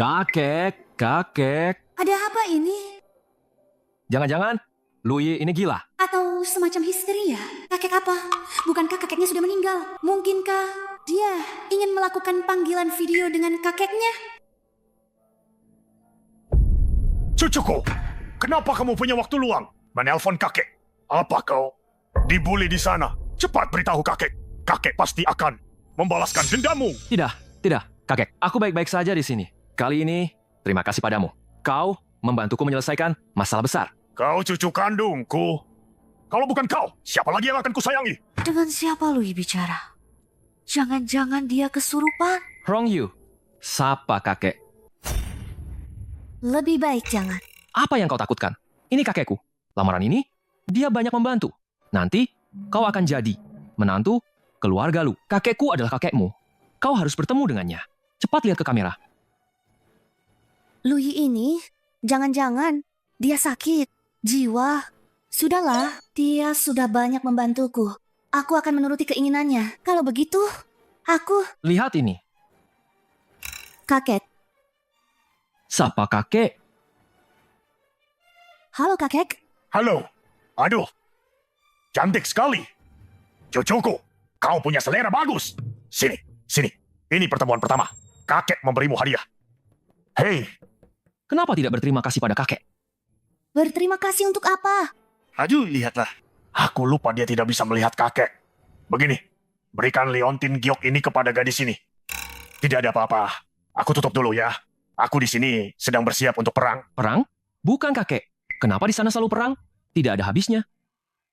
Kakek. Ada apa ini? Jangan-jangan, Lui ini gila. Atau semacam histeria? Kakek apa? Bukankah kakeknya sudah meninggal? Mungkinkah dia ingin melakukan panggilan video dengan kakeknya? Cucuku, kenapa kamu punya waktu luang menelpon kakek? Apa kau dibully di sana? Cepat beritahu kakek. Kakek pasti akan membalaskan dendammu. Tidak, kakek. Aku baik-baik saja di sini. Kali ini, terima kasih padamu. Kau membantuku menyelesaikan masalah besar. Kau cucu kandungku. Kalau bukan kau, siapa lagi yang akan kusayangi? Dengan siapa Lui bicara? Jangan-jangan dia kesurupan? Rong Yu, sapa kakek. Lebih baik jangan. Apa yang kau takutkan? Ini kakekku. Lamaran ini, dia banyak membantu. Nanti, kau akan jadi menantu keluarga Lu. Kakekku adalah kakekmu. Kau harus bertemu dengannya. Cepat lihat ke kamera. Louis ini, jangan-jangan dia sakit jiwa. Sudahlah, dia sudah banyak membantuku. Aku akan menuruti keinginannya. Kalau begitu, aku... Lihat ini. Kakek. Sapa kakek? Halo kakek. Halo. Aduh. Cantik sekali. Cucuku, kau punya selera bagus. Sini, sini. Ini pertemuan pertama. Kakek memberimu hadiah. Hei, Kenapa tidak berterima kasih pada kakek? Berterima kasih untuk apa? aduh lihatlah. Aku lupa dia tidak bisa melihat kakek. Begini, berikan liontin giok ini kepada gadis ini. Tidak ada apa-apa. Aku tutup dulu ya. Aku di sini sedang bersiap untuk perang. Perang? Bukan kakek. Kenapa di sana selalu perang? Tidak ada habisnya.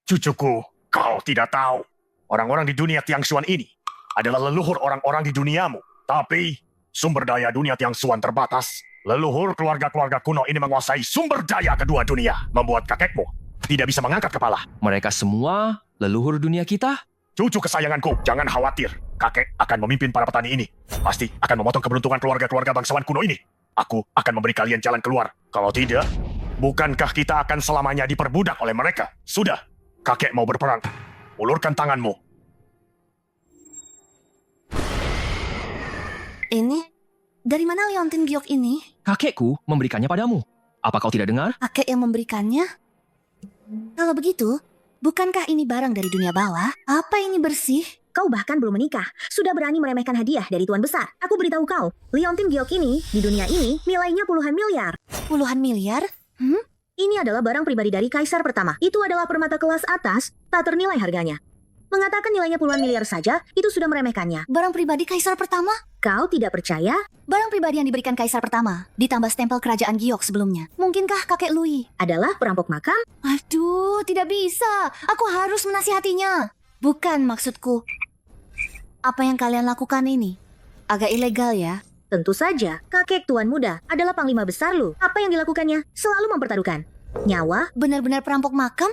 Cucuku, kau tidak tahu. Orang-orang di dunia Tiangxuan ini adalah leluhur orang-orang di duniamu. Tapi sumber daya dunia Tiangxuan terbatas. Leluhur keluarga-keluarga kuno ini menguasai sumber daya kedua dunia. Membuat kakekmu tidak bisa mengangkat kepala. Mereka semua leluhur dunia kita? Cucu kesayanganku, jangan khawatir. Kakek akan memimpin para petani ini. Pasti akan memotong keberuntungan keluarga-keluarga bangsawan kuno ini. Aku akan memberi kalian jalan keluar. Kalau tidak, bukankah kita akan selamanya diperbudak oleh mereka? Sudah, kakek mau berperang. Ulurkan tanganmu. Ini? Dari mana liontin giok ini? Kakekku memberikannya padamu. Apa kau tidak dengar? Kakek yang memberikannya? Kalau begitu, bukankah ini barang dari dunia bawah? Apa ini bersih? Kau bahkan belum menikah, sudah berani meremehkan hadiah dari Tuan Besar. Aku beritahu kau, liontin giok ini, di dunia ini, nilainya puluhan miliar. Puluhan miliar? Ini adalah barang pribadi dari Kaisar pertama. Itu adalah permata kelas atas, tak ternilai harganya. Mengatakan nilainya puluhan miliar saja, itu sudah meremehkannya. Barang pribadi Kaisar pertama? Kau tidak percaya? Barang pribadi yang diberikan Kaisar pertama, ditambah stempel kerajaan giok sebelumnya. Mungkinkah kakek Louis Adalah perampok makam? Aduh, tidak bisa. Aku harus menasihatinya. Bukan maksudku. Apa yang kalian lakukan ini agak ilegal ya. Tentu saja, kakek Tuan Muda adalah panglima besar lu. Apa yang dilakukannya? Selalu mempertaruhkan nyawa. Benar-benar perampok makam?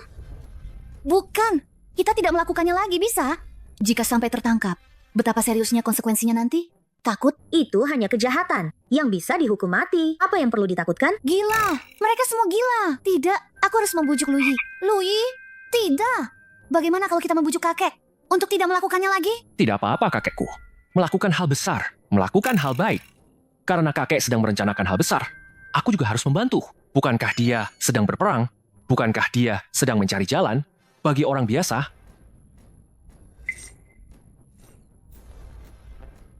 Bukan. Kita tidak melakukannya lagi, bisa? Jika sampai tertangkap, betapa seriusnya konsekuensinya nanti? Takut? Itu hanya kejahatan yang bisa dihukum mati. Apa yang perlu ditakutkan? Gila. Mereka semua gila. Tidak, aku harus membujuk Louis. Louis? Tidak. Bagaimana kalau kita membujuk kakek untuk tidak melakukannya lagi? Tidak apa-apa kakekku. Melakukan hal besar, melakukan hal baik. Karena kakek sedang merencanakan hal besar, aku juga harus membantu. Bukankah dia sedang berperang? Bukankah dia sedang mencari jalan bagi orang biasa?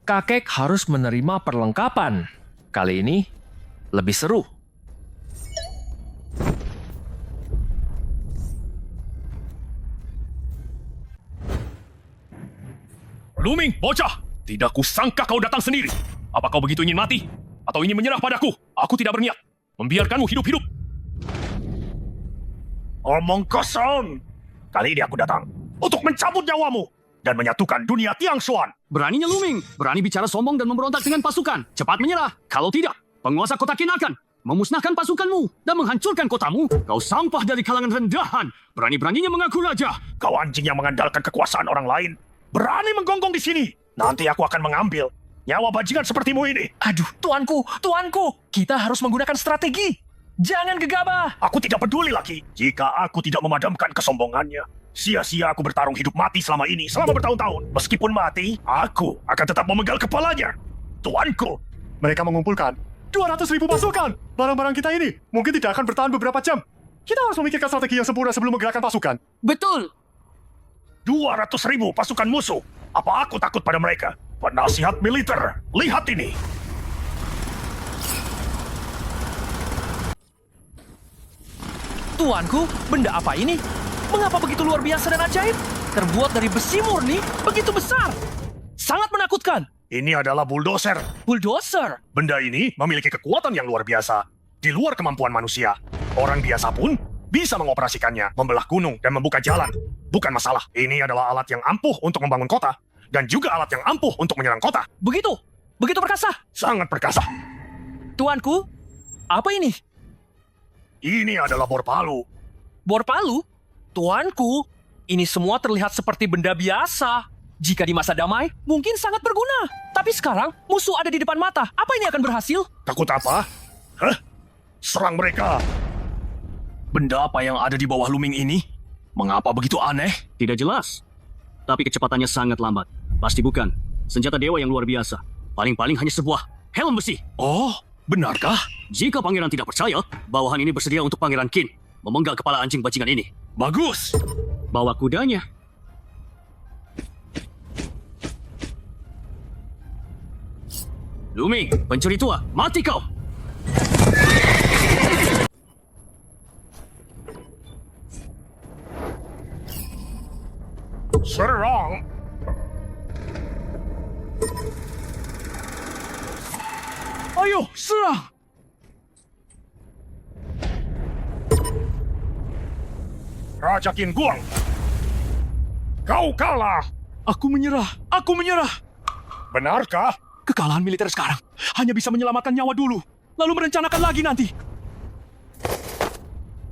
Kakek harus menerima perlengkapan. Kali ini lebih seru. Luming, bocah! Tidak kusangka kau datang sendiri. Apa kau begitu ingin mati? Atau ingin menyerah padaku? Aku tidak berniat membiarkanmu hidup-hidup. Omong kosong. Kali ini aku datang untuk mencabut nyawamu dan menyatukan dunia Tiangxuan. Beraninya Luming, berani bicara sombong dan memberontak dengan pasukan. Cepat menyerah. Kalau tidak, penguasa kota Qin akan memusnahkan pasukanmu dan menghancurkan kotamu. Kau sampah dari kalangan rendahan. Berani-beraninya mengaku raja. Kau anjing yang mengandalkan kekuasaan orang lain. Berani menggonggong di sini. Nanti aku akan mengambil nyawa bajingan sepertimu ini. Aduh, tuanku, kita harus menggunakan strategi. Jangan gegabah. Aku tidak peduli lagi jika aku tidak memadamkan kesombongannya. Sia-sia aku bertarung hidup mati selama ini, selama bertahun-tahun. Meskipun mati, aku akan tetap memenggal kepalanya. Tuanku. Mereka mengumpulkan 200.000 pasukan. Barang-barang kita ini mungkin tidak akan bertahan beberapa jam. Kita harus memikirkan strategi yang sempurna sebelum menggerakkan pasukan. Betul. 200.000 pasukan musuh. Apa aku takut pada mereka? Penasihat militer, lihat ini. Tuanku, benda apa ini? Mengapa begitu luar biasa dan ajaib? Terbuat dari besi murni, begitu besar. Sangat menakutkan. Ini adalah bulldozer. Bulldozer. Benda ini memiliki kekuatan yang luar biasa. Di luar kemampuan manusia. Orang biasa pun bisa mengoperasikannya, membelah gunung dan membuka jalan. Bukan masalah. Ini adalah alat yang ampuh untuk membangun kota. Dan juga alat yang ampuh untuk menyerang kota. Begitu perkasa. Sangat perkasa. Tuanku, apa ini? Ini adalah bor palu. Bor palu? Tuanku, ini semua terlihat seperti benda biasa. Jika di masa damai, mungkin sangat berguna. Tapi sekarang, musuh ada di depan mata. Apa ini akan berhasil? Takut apa? Serang mereka! Benda apa yang ada di bawah Luming ini? Mengapa begitu aneh? Tidak jelas. Tapi kecepatannya sangat lambat. Pasti bukan senjata dewa yang luar biasa. Paling-paling hanya sebuah helm besi. Oh, benarkah? Jika pangeran tidak percaya, bawahan ini bersedia untuk pangeran Qin memenggal kepala anjing bajingan ini. Bagus! Bawa kudanya. Luming, pencuri tua, mati kau! Serang! Ayo, serang! Raja Qin Guang! Kau kalah! Aku menyerah! Aku menyerah! Benarkah? Kekalahan militer sekarang hanya bisa menyelamatkan nyawa dulu, lalu merencanakan lagi nanti.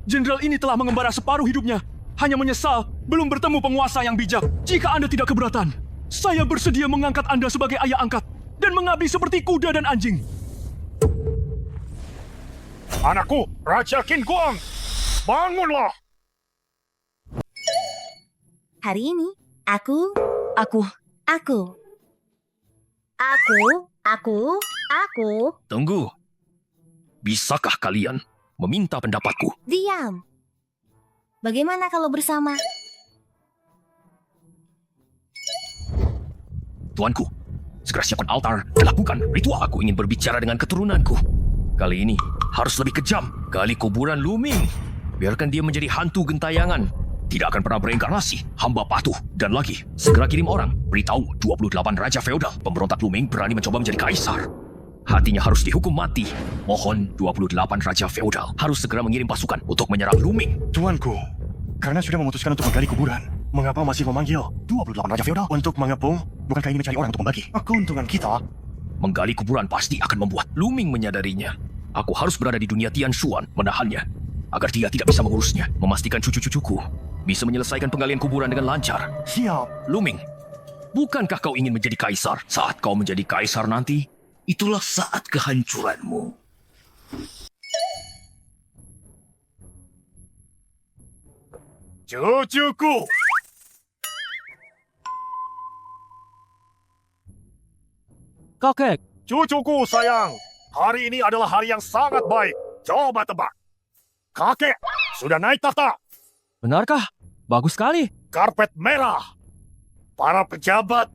Jenderal ini telah mengembara separuh hidupnya, hanya menyesal belum bertemu penguasa yang bijak. Jika Anda tidak keberatan, saya bersedia mengangkat Anda sebagai ayah angkat dan mengabdi seperti kuda dan anjing. Anakku, Raja Qin Guang! Bangunlah! Hari ini, aku, Tunggu. Bisakah kalian meminta pendapatku? diam. Bagaimana kalau bersama? Tuanku, segera siapkan altar dan lakukan ritual. Aku ingin berbicara dengan keturunanku. Kali ini harus lebih kejam. Gali kuburan Luming. Biarkan dia menjadi hantu gentayangan. Tidak akan pernah bereinkarnasi. Hamba patuh. Dan lagi, segera kirim orang. Beritahu 28 Raja Feodal. Pemberontak Luming berani mencoba menjadi kaisar. Hatinya harus dihukum mati. Mohon 28 Raja Feodal harus segera mengirim pasukan untuk menyerang Luming. Tuanku, karena sudah memutuskan untuk menggali kuburan, mengapa masih memanggil 28 Raja Feodal untuk mengepung? Bukankah ini mencari orang untuk membagi keuntungan kita? Menggali kuburan pasti akan membuat Luming menyadarinya. Aku harus berada di dunia Tian Xuan, menahannya, agar dia tidak bisa mengurusnya, memastikan cucu-cucuku bisa menyelesaikan penggalian kuburan dengan lancar. Siap. Luming, bukankah kau ingin menjadi kaisar? Saat kau menjadi kaisar nanti, itulah saat kehancuranmu. Cucuku! Kakek, Cucuku sayang, hari ini adalah hari yang sangat baik. Coba tebak. Kakek sudah naik tahta. benarkah? Bagus sekali. Karpet merah. Para pejabat.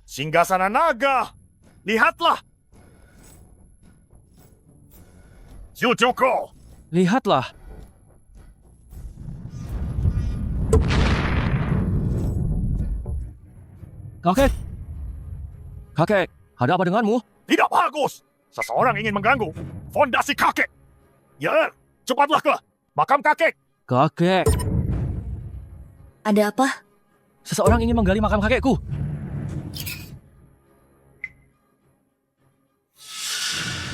Singgasana naga. Lihatlah. Cucuku. Lihatlah. Kakek, ada apa denganmu? Tidak bagus. Seseorang ingin mengganggu fondasi kakek. Ya, cepatlah ke makam kakek. Kakek, Ada apa? seseorang ingin menggali makam kakekku.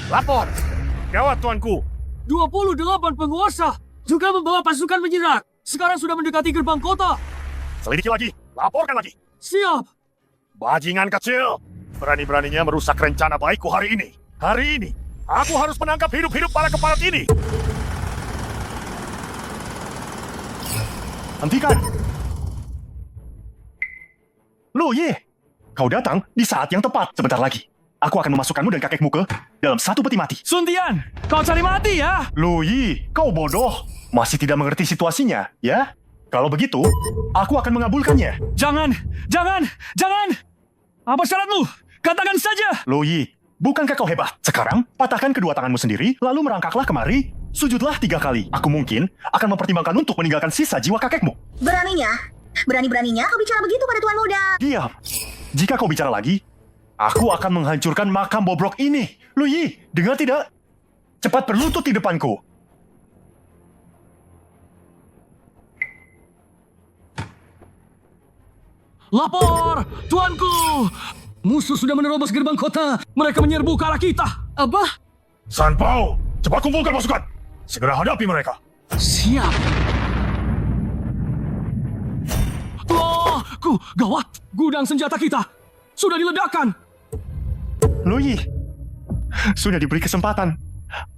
Lapor. Gawat tuanku. 28 penguasa juga membawa pasukan menyerang. Sekarang sudah mendekati gerbang kota. Selidiki lagi. Laporkan lagi. Siap. Bajingan kecil. Berani-beraninya merusak rencana baikku hari ini. Hari ini, aku harus menangkap hidup-hidup para keparat ini. Hentikan! Lu Ye, kau datang di saat yang tepat. Sebentar lagi, aku akan memasukkanmu dan kakekmu ke dalam satu peti mati. Sun Tian, kau cari mati ya? Lu Yi, kau bodoh. Masih tidak mengerti situasinya, ya? Kalau begitu, aku akan mengabulkannya. Jangan! Apa syaratmu? Katakan saja! Lu Yi, bukankah kau hebat? Sekarang, patahkan kedua tanganmu sendiri, lalu merangkaklah kemari. Sujudlah 3 kali. Aku mungkin akan mempertimbangkan untuk meninggalkan sisa jiwa kakekmu. Berani-beraninya kau bicara begitu pada tuan muda. Diam. Jika kau bicara lagi, aku akan menghancurkan makam bobrok ini. Lu Yi, dengar tidak? Cepat berlutut di depanku. Lapor, tuanku! Musuh sudah menerobos gerbang kota. Mereka menyerbu ke arah kita. Apa? San Pao, cepat kumpulkan pasukan. Segera hadapi mereka. Siap. Wah, gawat! Gudang senjata kita sudah diledakkan. Lui, sudah diberi kesempatan.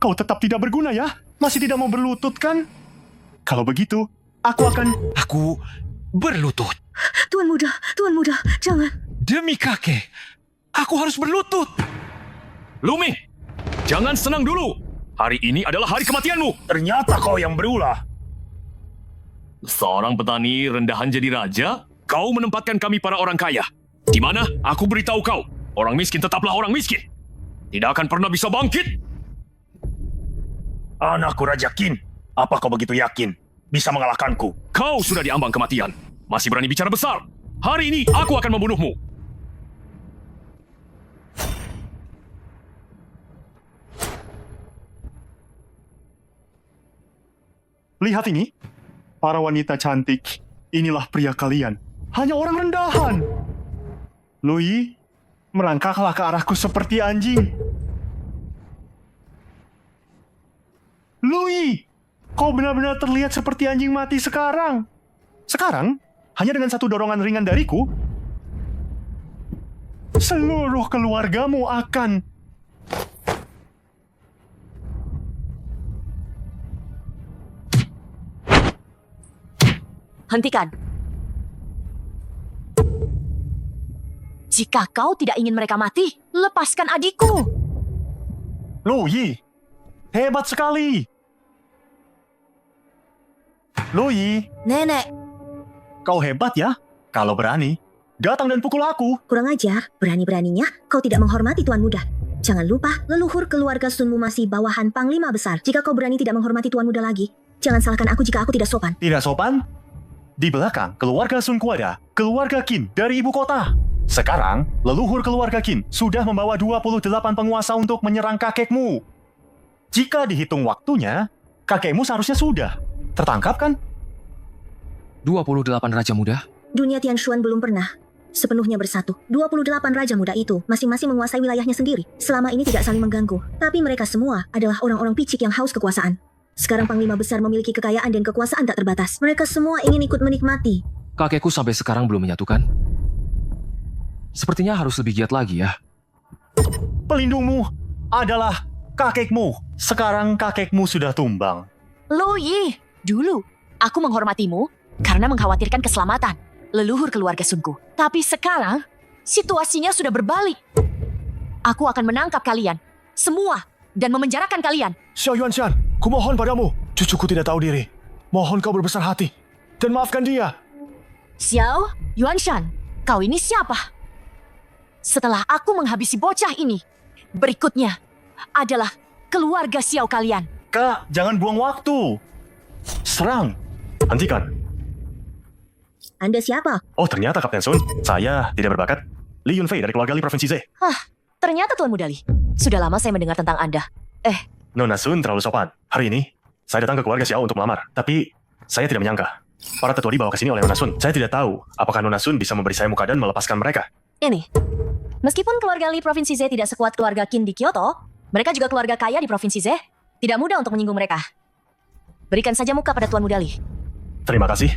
Kau tetap tidak berguna ya? Masih tidak mau berlutut kan? Kalau begitu, aku akan... Aku berlutut. Tuan muda, jangan. Demi kakek, aku harus berlutut. Lumi, jangan senang dulu. Hari ini adalah hari kematianmu. Ternyata kau yang berulah. Seorang petani rendahan jadi raja, kau menempatkan kami para orang kaya. Di mana aku beritahu kau, orang miskin tetaplah orang miskin. Tidak akan pernah bisa bangkit. Anakku Raja Qin, apa kau begitu yakin bisa mengalahkanku? Kau sudah diambang kematian. Masih berani bicara besar. Hari ini aku akan membunuhmu. Lihat ini. Para wanita cantik. Inilah pria kalian. Hanya orang rendahan. Lui, merangkaklah ke arahku seperti anjing. Lui, kau benar-benar terlihat seperti anjing mati sekarang. Sekarang, hanya dengan satu dorongan ringan dariku, seluruh keluargamu akan... Hentikan. Jika kau tidak ingin mereka mati, lepaskan adikku. Lui, hebat sekali. Lui, Nenek, kau hebat ya? Kalau berani, datang dan pukul aku. kurang ajar. Berani-beraninya kau tidak menghormati Tuan Muda. Jangan lupa, leluhur keluarga Sunmu masih bawahan Panglima Besar. Jika kau berani tidak menghormati Tuan Muda lagi, jangan salahkan aku jika aku tidak sopan. Tidak sopan? Di belakang, keluarga Sun Quada, keluarga Qin dari ibu kota. Sekarang, leluhur keluarga Qin sudah membawa 28 penguasa untuk menyerang kakekmu. Jika dihitung waktunya, kakekmu seharusnya sudah tertangkap kan? 28 Raja Muda? Dunia Tianshuan belum pernah sepenuhnya bersatu. 28 Raja Muda itu masing-masing menguasai wilayahnya sendiri. Selama ini tidak saling mengganggu. Tapi mereka semua adalah orang-orang picik yang haus kekuasaan. Sekarang Panglima Besar memiliki kekayaan dan kekuasaan tak terbatas. Mereka semua ingin ikut menikmati. Kakekku sampai sekarang belum menyatukan. Sepertinya harus lebih giat lagi ya. Pelindungmu adalah kakekmu. Sekarang kakekmu sudah tumbang. Lui, dulu aku menghormatimu karena mengkhawatirkan keselamatan leluhur keluarga Sunku. Tapi sekarang, situasinya sudah berbalik. Aku akan menangkap kalian, semua, dan memenjarakan kalian. Xiao Yuanshan, kumohon padamu. Cucuku tidak tahu diri. Mohon kau berbesar hati dan maafkan dia. Xiao Yuanshan, kau ini siapa? Setelah aku menghabisi bocah ini, berikutnya adalah keluarga Xiao kalian. Kak, jangan buang waktu. Serang. Hentikan. Anda siapa? Oh, ternyata Kapten Sun. Saya tidak berbakat. Li Yunfei dari keluarga Li Provinsi Z. Ternyata Tuan Muda Li. Sudah lama saya mendengar tentang Anda. Nona Sun terlalu sopan. Hari ini, saya datang ke keluarga Xiao untuk melamar. Tapi, saya tidak menyangka. Para tetua dibawa ke sini oleh Nona Sun. Saya tidak tahu apakah Nona Sun bisa memberi saya muka dan melepaskan mereka. Ini, meskipun keluarga Li Provinsi Z tidak sekuat keluarga Qin di Kyoto, mereka juga keluarga kaya di Provinsi Z. Tidak mudah untuk menyinggung mereka. Berikan saja muka pada Tuan Muda Li. Terima kasih.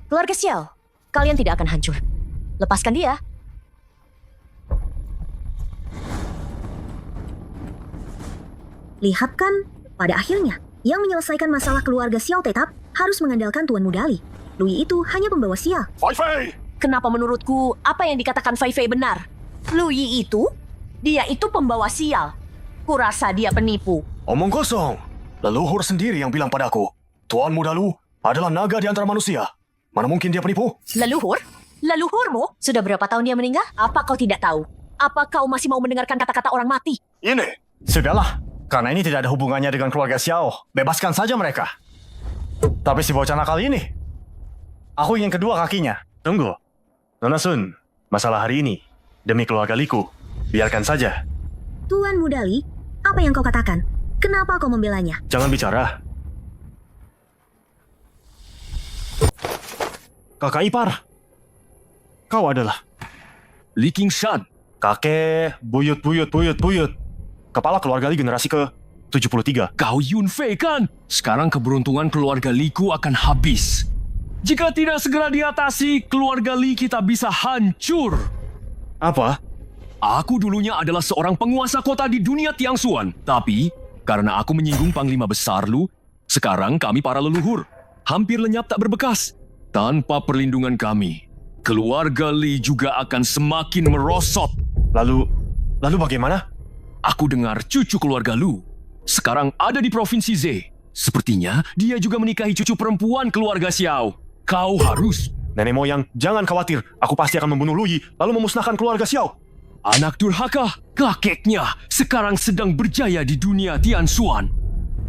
Keluarga Xiao, kalian tidak akan hancur. Lepaskan dia. Lihat kan, pada akhirnya, yang menyelesaikan masalah keluarga Xiao tetap harus mengandalkan Tuan Muda Li. Lui itu hanya pembawa sial. Fei Fei! Kenapa menurutku apa yang dikatakan Fei Fei benar? Lui itu, dia itu pembawa sial. Kurasa dia penipu. Omong kosong. Leluhur sendiri yang bilang padaku, Tuan Muda Lu adalah naga di antara manusia. Mana mungkin dia penipu? Leluhur? Leluhurmu? Sudah berapa tahun dia meninggal? Apa kau tidak tahu? Apa kau masih mau mendengarkan kata-kata orang mati? Ini, Sudahlah. Karena ini tidak ada hubungannya dengan keluarga Xiao. Bebaskan saja mereka. Tapi si bocah nakal ini, aku ingin kedua kakinya. Tunggu. Nona Sun, masalah hari ini, demi keluarga Liku, biarkan saja. Tuan Muda Li, apa yang kau katakan? Kenapa kau membelanya? Jangan bicara. Kakak ipar, kau adalah Li Qingshan. kakek buyut. Kepala keluarga Li generasi ke-73. Kau Yunfei kan? Sekarang keberuntungan keluarga Liku akan habis. Jika tidak segera diatasi, keluarga Li kita bisa hancur. Apa? Aku dulunya adalah seorang penguasa kota di dunia Tiangsuan. Tapi, karena aku menyinggung Panglima Besar Lu, sekarang kami para leluhur hampir lenyap tak berbekas. Tanpa perlindungan kami, keluarga Li juga akan semakin merosot. Lalu bagaimana? Aku dengar cucu keluarga Lu sekarang ada di Provinsi Z. Sepertinya dia juga menikahi cucu perempuan keluarga Xiao. Kau harus... Nenek moyang, jangan khawatir. Aku pasti akan membunuh Lu Yi, lalu memusnahkan keluarga Xiao. Anak durhaka, kakeknya sekarang sedang berjaya di dunia Tianxuan.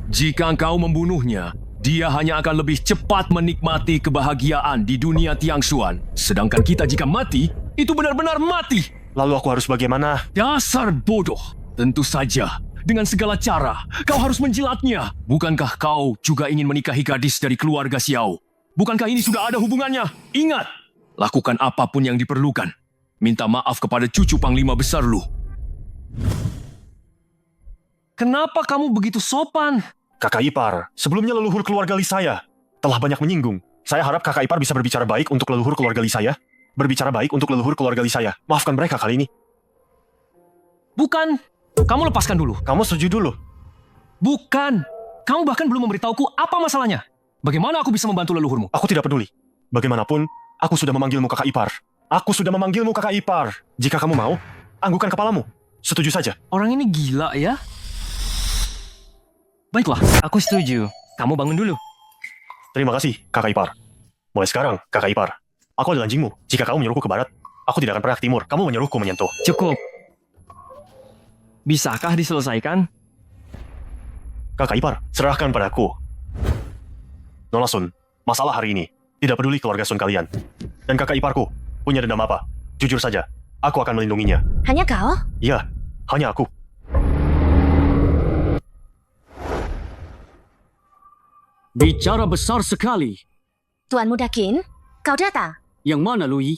Jika engkau membunuhnya, dia hanya akan lebih cepat menikmati kebahagiaan di dunia Tianxuan. Sedangkan kita jika mati, itu benar-benar mati. Lalu aku harus bagaimana? Dasar bodoh. Tentu saja, dengan segala cara, kau harus menjilatnya. Bukankah kau juga ingin menikahi gadis dari keluarga Xiao? Bukankah ini sudah ada hubungannya? Ingat, lakukan apapun yang diperlukan. Minta maaf kepada cucu Panglima Besar Lu. Kenapa kamu begitu sopan? Kakak ipar, sebelumnya leluhur keluarga Li saya telah banyak menyinggung. Saya harap kakak ipar bisa berbicara baik untuk leluhur keluarga Li saya. Berbicara baik untuk leluhur keluarga Li saya. Maafkan mereka kali ini. Bukan. Kamu lepaskan dulu. Kamu setuju dulu. Bukan. Kamu bahkan belum memberitahuku apa masalahnya. Bagaimana aku bisa membantu leluhurmu? Aku tidak peduli. Bagaimanapun, aku sudah memanggilmu kakak ipar. Aku sudah memanggilmu kakak ipar. Jika kamu mau, anggukan kepalamu. Setuju saja. Orang ini gila ya. Baiklah, aku setuju. Kamu bangun dulu. Terima kasih, kakak ipar. Mulai sekarang, kakak ipar, aku adalah anjingmu. Jika kamu menyuruhku ke barat, aku tidak akan pernah ke timur. Kamu menyuruhku menyentuh. Cukup. Bisakah diselesaikan? Kakak ipar, serahkan padaku. Nona Sun, masalah hari ini tidak peduli keluarga Sun kalian. Dan kakak iparku punya dendam apa? Jujur saja, aku akan melindunginya. Hanya kau? Iya, hanya aku. Bicara besar sekali. Tuan Muda Qin, kau datang? Yang mana, Lu Yi?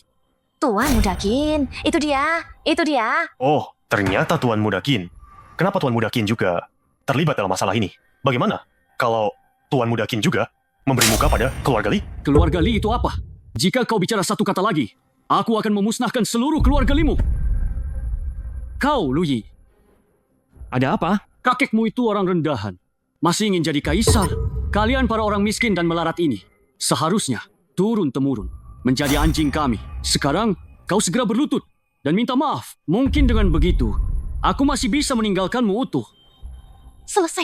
Tuan Muda Qin, itu dia, itu dia. Oh, ternyata Tuan Muda Qin. Kenapa Tuan Muda Qin juga terlibat dalam masalah ini? Bagaimana kalau Tuan Muda Qin juga memberi muka pada keluarga Li? Keluarga Li itu apa? Jika kau bicara satu kata lagi, aku akan memusnahkan seluruh keluarga Limu. Kau, Lu Yi. Ada apa? Kakekmu itu orang rendahan. Masih ingin jadi kaisar. Kalian para orang miskin dan melarat ini seharusnya turun-temurun menjadi anjing kami. Sekarang kau segera berlutut dan minta maaf. Mungkin dengan begitu, aku masih bisa meninggalkanmu utuh. Selesai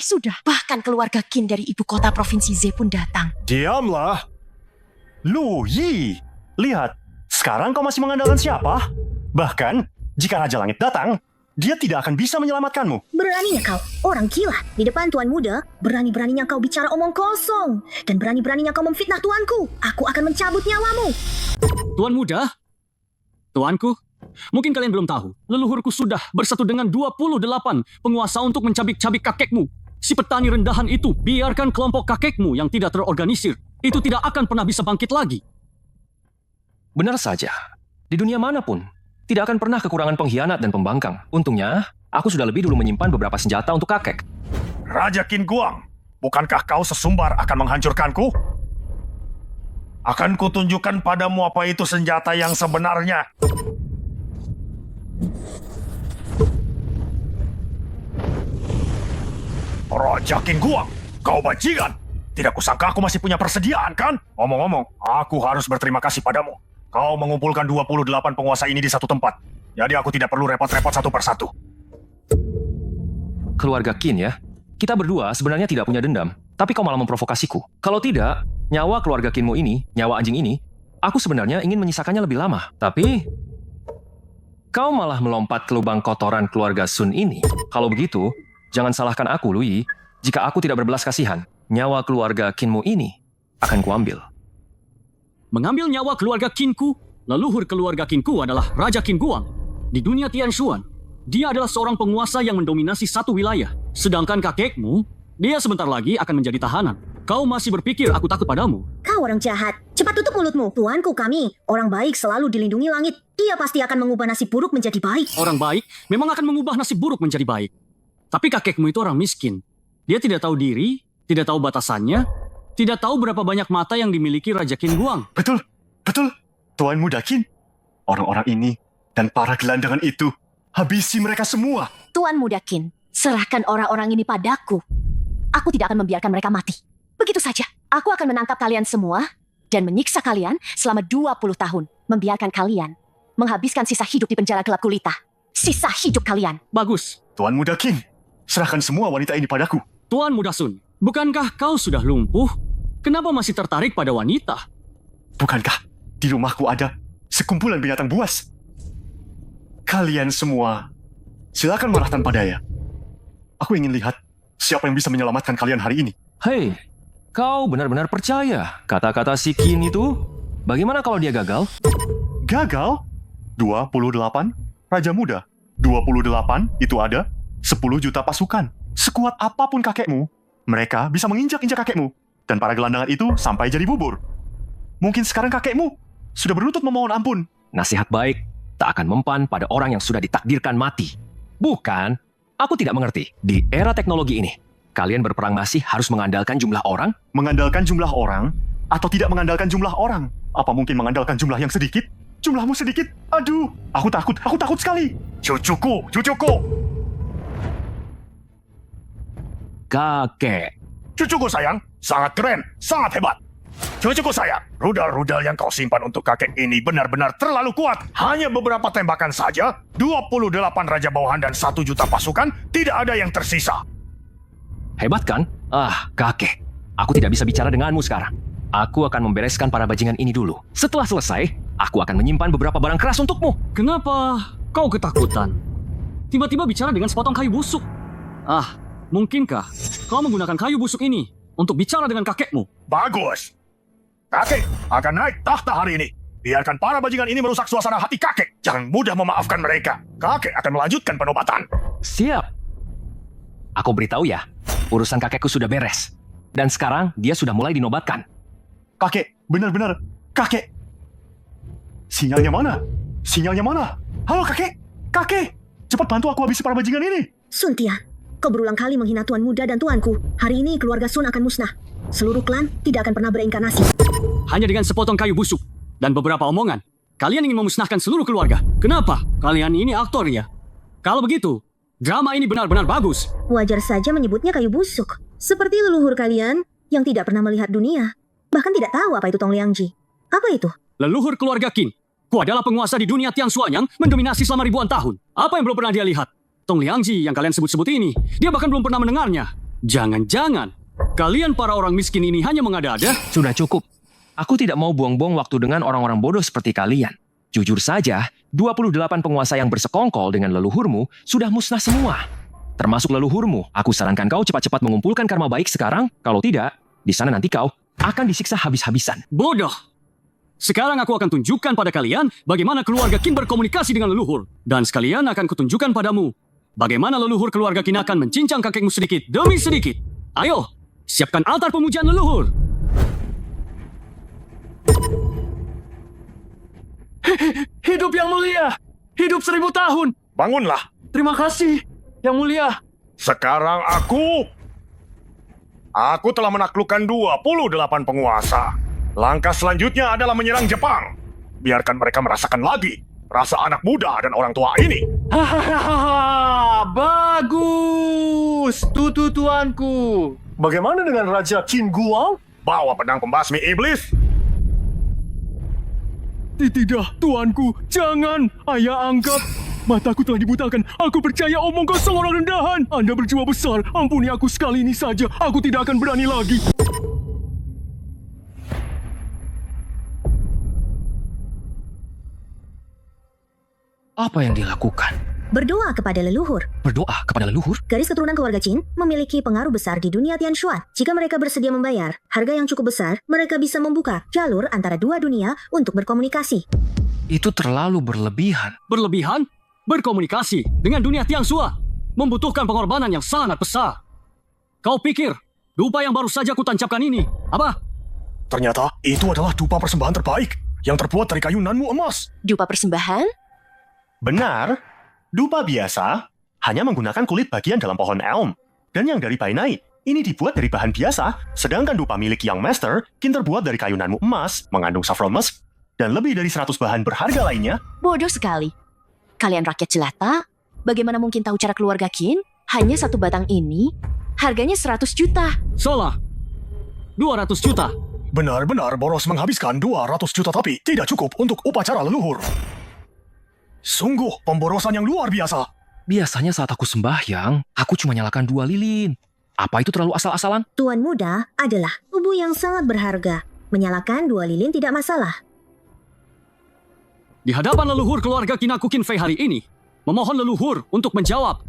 sudah. Bahkan keluarga Qin dari ibu kota Provinsi Z pun datang. Diamlah. Lu Yi, lihat. Sekarang kau masih mengandalkan siapa? Bahkan, jika Raja Langit datang, dia tidak akan bisa menyelamatkanmu. Beraninya kau, orang gila, di depan Tuan Muda, berani-beraninya kau bicara omong kosong. Dan berani-beraninya kau memfitnah tuanku. Aku akan mencabut nyawamu. Tuan Muda? Tuanku? Mungkin kalian belum tahu, leluhurku sudah bersatu dengan 28 penguasa untuk mencabik-cabik kakekmu. Si petani rendahan itu, biarkan kelompok kakekmu yang tidak terorganisir. Itu tidak akan pernah bisa bangkit lagi. Benar saja. Di dunia manapun, tidak akan pernah kekurangan pengkhianat dan pembangkang. Untungnya, aku sudah lebih dulu menyimpan beberapa senjata untuk kakek. Raja Qin Guang, bukankah kau sesumbar akan menghancurkanku? Akan kutunjukkan padamu apa itu senjata yang sebenarnya. Raja Qin Guang, kau bajingan. Tidak kusangka aku masih punya persediaan, kan? Ngomong-ngomong, aku harus berterima kasih padamu. Kau mengumpulkan 28 penguasa ini di satu tempat. Jadi aku tidak perlu repot-repot satu persatu. Keluarga Qin ya? Kita berdua sebenarnya tidak punya dendam. Tapi kau malah memprovokasiku. Kalau tidak, nyawa keluarga Qinmu ini, nyawa anjing ini, aku sebenarnya ingin menyisakannya lebih lama. Tapi, kau malah melompat ke lubang kotoran keluarga Sun ini. Kalau begitu, jangan salahkan aku, Lu Yi. Jika aku tidak berbelas kasihan, nyawa keluarga Qinmu ini akan kuambil. Mengambil nyawa keluarga Qinku, leluhur keluarga Qinku adalah Raja Qin Guang. Di dunia Tianxuan, dia adalah seorang penguasa yang mendominasi satu wilayah. Sedangkan kakekmu, dia sebentar lagi akan menjadi tahanan. Kau masih berpikir aku takut padamu? Kau orang jahat. Cepat tutup mulutmu. Tuanku kami, orang baik selalu dilindungi langit. Dia pasti akan mengubah nasib buruk menjadi baik. Orang baik memang akan mengubah nasib buruk menjadi baik. Tapi kakekmu itu orang miskin. Dia tidak tahu diri, tidak tahu batasannya, tidak tahu berapa banyak mata yang dimiliki Raja Qin Guang. Betul, betul. Tuan Muda Qin. Orang-orang ini Dan para gelandangan itu, habisi mereka semua. Tuan Muda Qin, serahkan orang-orang ini padaku. Aku tidak akan membiarkan mereka mati. Begitu saja. Aku akan menangkap kalian semua dan menyiksa kalian selama 20 tahun. Membiarkan kalian menghabiskan sisa hidup di penjara gelap gulita. Sisa hidup kalian. Bagus. Tuan Muda Qin, serahkan semua wanita ini padaku. Tuan Muda Sun, bukankah kau sudah lumpuh? Kenapa masih tertarik pada wanita? Bukankah di rumahku ada sekumpulan binatang buas? Kalian semua, silakan marah tanpa daya. Aku ingin lihat siapa yang bisa menyelamatkan kalian hari ini. Hei, kau benar-benar percaya kata-kata si Qin itu? Bagaimana kalau dia gagal? Gagal? 28? Raja Muda? 28 itu ada 10 juta pasukan. Sekuat apapun kakekmu, mereka bisa menginjak-injak kakekmu. Dan para gelandangan itu sampai jadi bubur. Mungkin sekarang kakekmu sudah berlutut memohon ampun. Nasihat baik tak akan mempan pada orang yang sudah ditakdirkan mati. Bukan, aku tidak mengerti. Di era teknologi ini, kalian berperang masih harus mengandalkan jumlah orang? Mengandalkan jumlah orang atau tidak mengandalkan jumlah orang? Apa mungkin mengandalkan jumlah yang sedikit? Jumlahmu sedikit? Aduh, aku takut sekali. Cucuku. Kakek. Cucuku sayang, sangat keren, sangat hebat. Cucuku sayang, rudal-rudal yang kau simpan untuk kakek ini benar-benar terlalu kuat. Hanya beberapa tembakan saja, 28 raja bawahan dan 1 juta pasukan, tidak ada yang tersisa. Hebat kan? Kakek. Aku tidak bisa bicara denganmu sekarang. Aku akan membereskan para bajingan ini dulu. Setelah selesai, aku akan menyimpan beberapa barang keras untukmu. Kenapa kau ketakutan? Tiba-tiba bicara dengan sepotong kayu busuk. Mungkinkah kau menggunakan kayu busuk ini untuk bicara dengan kakekmu? Bagus. Kakek akan naik tahta hari ini. Biarkan para bajingan ini merusak suasana hati kakek. Jangan mudah memaafkan mereka. Kakek akan melanjutkan penobatan. Siap. Aku beritahu ya, urusan kakekku sudah beres. Dan sekarang dia sudah mulai dinobatkan. Kakek, benar-benar. Kakek. Sinyalnya mana? Halo kakek. Kakek, cepat bantu aku habisi para bajingan ini. Sun Tia, kau berulang kali menghina Tuan Muda dan tuanku. Hari ini keluarga Sun akan musnah. Seluruh klan tidak akan pernah bereinkarnasi. Hanya dengan sepotong kayu busuk dan beberapa omongan, kalian ingin memusnahkan seluruh keluarga. Kenapa? Kalian ini aktor ya? Kalau begitu, drama ini benar-benar bagus. Wajar saja menyebutnya kayu busuk. Seperti leluhur kalian yang tidak pernah melihat dunia. Bahkan tidak tahu apa itu Tong Liangji. Apa itu? Leluhur keluarga Qin. Ku adalah penguasa di dunia Tian Xuanyang mendominasi selama ribuan tahun. Apa yang belum pernah dia lihat? Tong Liangji yang kalian sebut-sebut ini, dia bahkan belum pernah mendengarnya. Jangan-jangan kalian para orang miskin ini hanya mengada-ada? Sudah cukup. Aku tidak mau buang-buang waktu dengan orang-orang bodoh seperti kalian. Jujur saja, 28 penguasa yang bersekongkol dengan leluhurmu sudah musnah semua. Termasuk leluhurmu. Aku sarankan kau cepat-cepat mengumpulkan karma baik sekarang. Kalau tidak, di sana nanti kau akan disiksa habis-habisan. Bodoh. Sekarang aku akan tunjukkan pada kalian bagaimana keluarga Qin berkomunikasi dengan leluhur. Dan sekalian akan kutunjukkan padamu bagaimana leluhur keluarga Qin akan mencincang kakekmu sedikit demi sedikit. Ayo, siapkan altar pemujaan leluhur. Hidup yang mulia! Hidup 1000 tahun! Bangunlah. Terima kasih, yang mulia. Sekarang aku telah menaklukkan 28 penguasa. Langkah selanjutnya adalah menyerang Jepang. Biarkan mereka merasakan lagi rasa anak muda dan orang tua ini. Hahaha, bagus, tuanku. Bagaimana dengan Raja Qin Guang? Bawa pedang pembasmi iblis. Tidak, tuanku, jangan. Ayah angkat. Mataku telah dibutakan. Aku percaya omong kosong orang rendahan. Anda berjiwa besar. Ampuni aku sekali ini saja. Aku tidak akan berani lagi. Apa yang dilakukan? Berdoa kepada leluhur. Berdoa kepada leluhur? Garis keturunan keluarga Qin memiliki pengaruh besar di dunia Tianshuan. Jika mereka bersedia membayar harga yang cukup besar, mereka bisa membuka jalur antara dua dunia untuk berkomunikasi. Itu terlalu berlebihan. Berlebihan? Berkomunikasi dengan dunia Tianxua membutuhkan pengorbanan yang sangat besar. Kau pikir dupa yang baru saja kutancapkan ini apa? Ternyata itu adalah dupa persembahan terbaik yang terbuat dari kayu nanmu emas. Dupa persembahan? Benar. Dupa biasa hanya menggunakan kulit bagian dalam pohon elm. Dan yang dari Bainai, ini dibuat dari bahan biasa. Sedangkan dupa milik Young Master, Qin terbuat dari kayu nanmu emas, mengandung saffron musk, dan lebih dari 100 bahan berharga lainnya. Bodoh sekali. Kalian rakyat jelata, bagaimana mungkin tahu cara keluarga Qin? Hanya satu batang ini, harganya 100 juta. Salah. 200 juta. Benar-benar boros menghabiskan 200 juta tapi tidak cukup untuk upacara leluhur. Sungguh pemborosan yang luar biasa. Biasanya saat aku sembahyang, aku cuma nyalakan 2 lilin. Apa itu terlalu asal-asalan? Tuan muda adalah tubuh yang sangat berharga. Menyalakan 2 lilin tidak masalah. Di hadapan leluhur keluarga Kinaku Qin Fei hari ini, memohon leluhur untuk menjawab.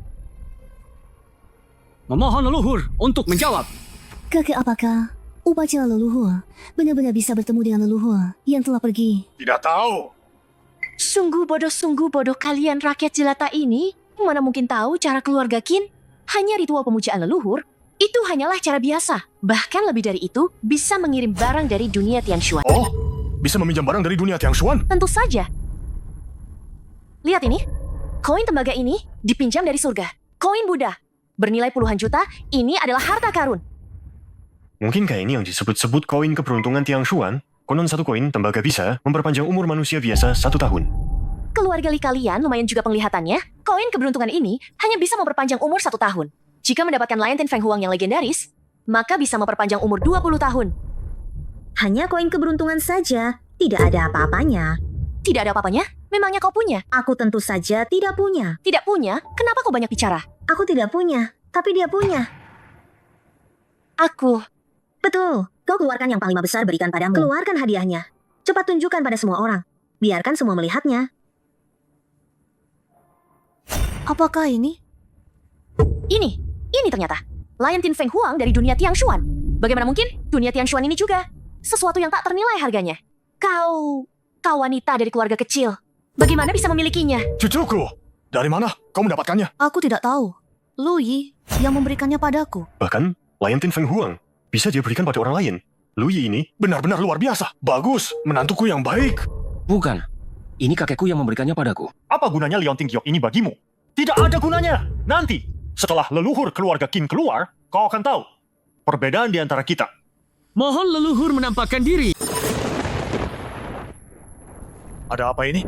Memohon leluhur untuk menjawab. Kakek, apakah upacara leluhur benar-benar bisa bertemu dengan leluhur yang telah pergi? Tidak tahu. Sungguh bodoh kalian rakyat jelata ini. Mana mungkin tahu cara keluarga Qin? Hanya ritual pemujaan leluhur, itu hanyalah cara biasa. Bahkan lebih dari itu, bisa mengirim barang dari dunia Tianshuan. Oh, bisa meminjam barang dari dunia Tianshuan? Tentu saja. Lihat ini. Koin tembaga ini dipinjam dari surga. Koin Buddha. Bernilai puluhan juta, ini adalah harta karun. Mungkinkah ini yang disebut-sebut koin keberuntungan Tianshuan? Konon satu koin tembaga bisa memperpanjang umur manusia biasa 1 tahun. Keluarga Li kalian lumayan juga penglihatannya. Koin keberuntungan ini hanya bisa memperpanjang umur 1 tahun. Jika mendapatkan Liontin Feng Huang yang legendaris, maka bisa memperpanjang umur 20 tahun. Hanya koin keberuntungan saja, tidak ada apa-apanya. Tidak ada apa-apanya? Memangnya kau punya? Aku tentu saja tidak punya. Tidak punya? Kenapa kau banyak bicara? Aku tidak punya, tapi dia punya. Aku. Betul, kau keluarkan yang paling besar berikan padamu. Keluarkan hadiahnya. Cepat tunjukkan pada semua orang. Biarkan semua melihatnya. Apakah ini? Ini ternyata Liontin Feng Huang dari dunia Tianshuan. Bagaimana mungkin dunia Tianshuan ini juga sesuatu yang tak ternilai harganya? Kau wanita dari keluarga kecil. Bagaimana bisa memilikinya? Cucuku, dari mana kau mendapatkannya? Aku tidak tahu. Lu Yi yang memberikannya padaku. Bahkan, Liontin Feng Huang bisa dia berikan pada orang lain. Lu Yi ini Benar-benar luar biasa. Bagus, menantuku yang baik. Bukan. Ini kakekku yang memberikannya padaku. apa gunanya Liontin Giok ini bagimu? Tidak ada gunanya. Nanti, setelah leluhur keluarga Qin keluar, kau akan tahu perbedaan di antara kita. Mohon leluhur menampakkan diri. Ada apa ini?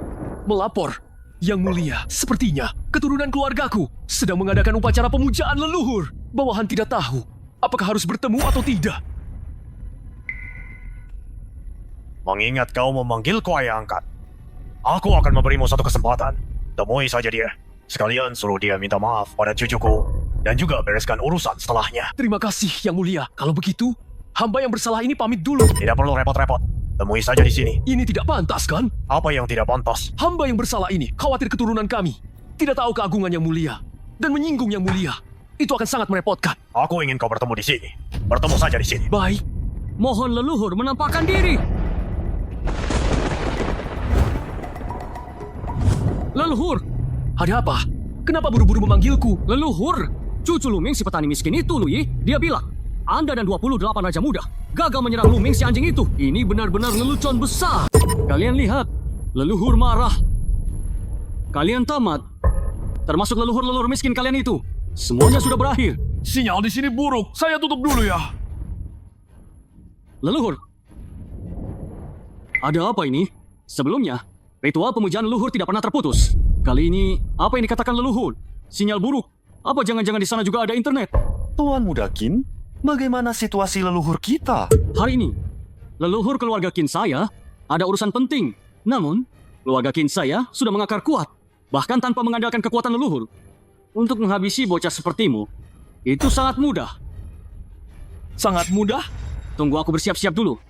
Melapor. Yang mulia, sepertinya keturunan keluargaku sedang mengadakan upacara pemujaan leluhur. Bawahan tidak tahu apakah harus bertemu atau tidak. Mengingat kau memanggilku ayah angkat, aku akan memberimu satu kesempatan. Temui saja dia. Sekalian suruh dia minta maaf pada cucuku dan juga bereskan urusan setelahnya. Terima kasih, Yang Mulia. Kalau begitu, hamba yang bersalah ini pamit dulu. Tidak perlu repot-repot. Temui saja di sini. Ini tidak pantas, kan? Apa yang tidak pantas? Hamba yang bersalah ini khawatir keturunan kami tidak tahu keagungan Yang Mulia dan menyinggung Yang Mulia. Itu akan sangat merepotkan. Aku ingin kau bertemu di sini. Bertemu saja di sini. Baik. Mohon leluhur menampakkan diri. Leluhur, Ada apa? Kenapa buru-buru memanggilku? leluhur. Cucu Luming si petani miskin itu, Lui, dia bilang, Anda dan 28 Raja Muda gagal menyerang Luming si anjing itu. Ini benar-benar lelucon besar. Kalian lihat, leluhur marah. Kalian tamat. Termasuk leluhur-leluhur miskin kalian itu. Semuanya sudah berakhir. Sinyal di sini buruk. Saya tutup dulu ya. Leluhur. Ada apa ini? Sebelumnya, ritual pemujaan leluhur tidak pernah terputus. Kali ini, apa yang dikatakan leluhur? Sinyal buruk. Apa jangan-jangan di sana juga ada internet? Tuan Muda Qin, bagaimana situasi leluhur kita? Hari ini, leluhur keluarga Qin saya ada urusan penting. Namun, keluarga Qin saya sudah mengakar kuat. Bahkan tanpa mengandalkan kekuatan leluhur. Untuk menghabisi bocah sepertimu, itu sangat mudah. Sangat mudah? Tunggu aku bersiap-siap dulu.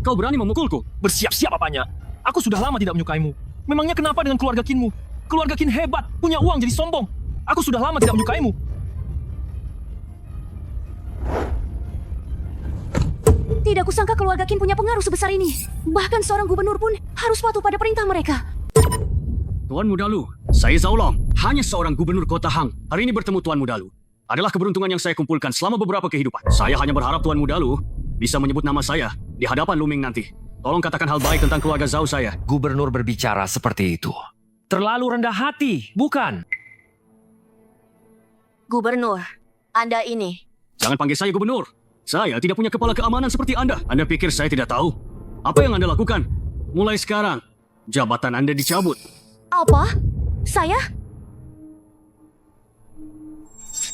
Kau berani memukulku? Bersiap-siap apanya? Aku sudah lama tidak menyukaimu. Memangnya kenapa dengan keluarga Qinmu? Keluarga Qin hebat, punya uang jadi sombong. Aku sudah lama tidak menyukaimu. Tidak kusangka keluarga Qin punya pengaruh sebesar ini. Bahkan seorang gubernur pun harus patuh pada perintah mereka. Tuan Mudalu, saya Zaolong, hanya seorang gubernur kota Hang. Hari ini bertemu Tuan Mudalu. Adalah keberuntungan yang saya kumpulkan selama beberapa kehidupan. Saya hanya berharap Tuan Mudalu bisa menyebut nama saya di hadapan Luming nanti. Tolong katakan hal baik tentang keluarga Zhao saya. Gubernur berbicara seperti itu. Terlalu rendah hati, bukan? Gubernur, Anda ini. Jangan panggil saya gubernur. Saya tidak punya kepala keamanan seperti Anda. Anda pikir saya tidak tahu? Apa yang Anda lakukan? Mulai sekarang, Jabatan Anda dicabut. Apa? Saya?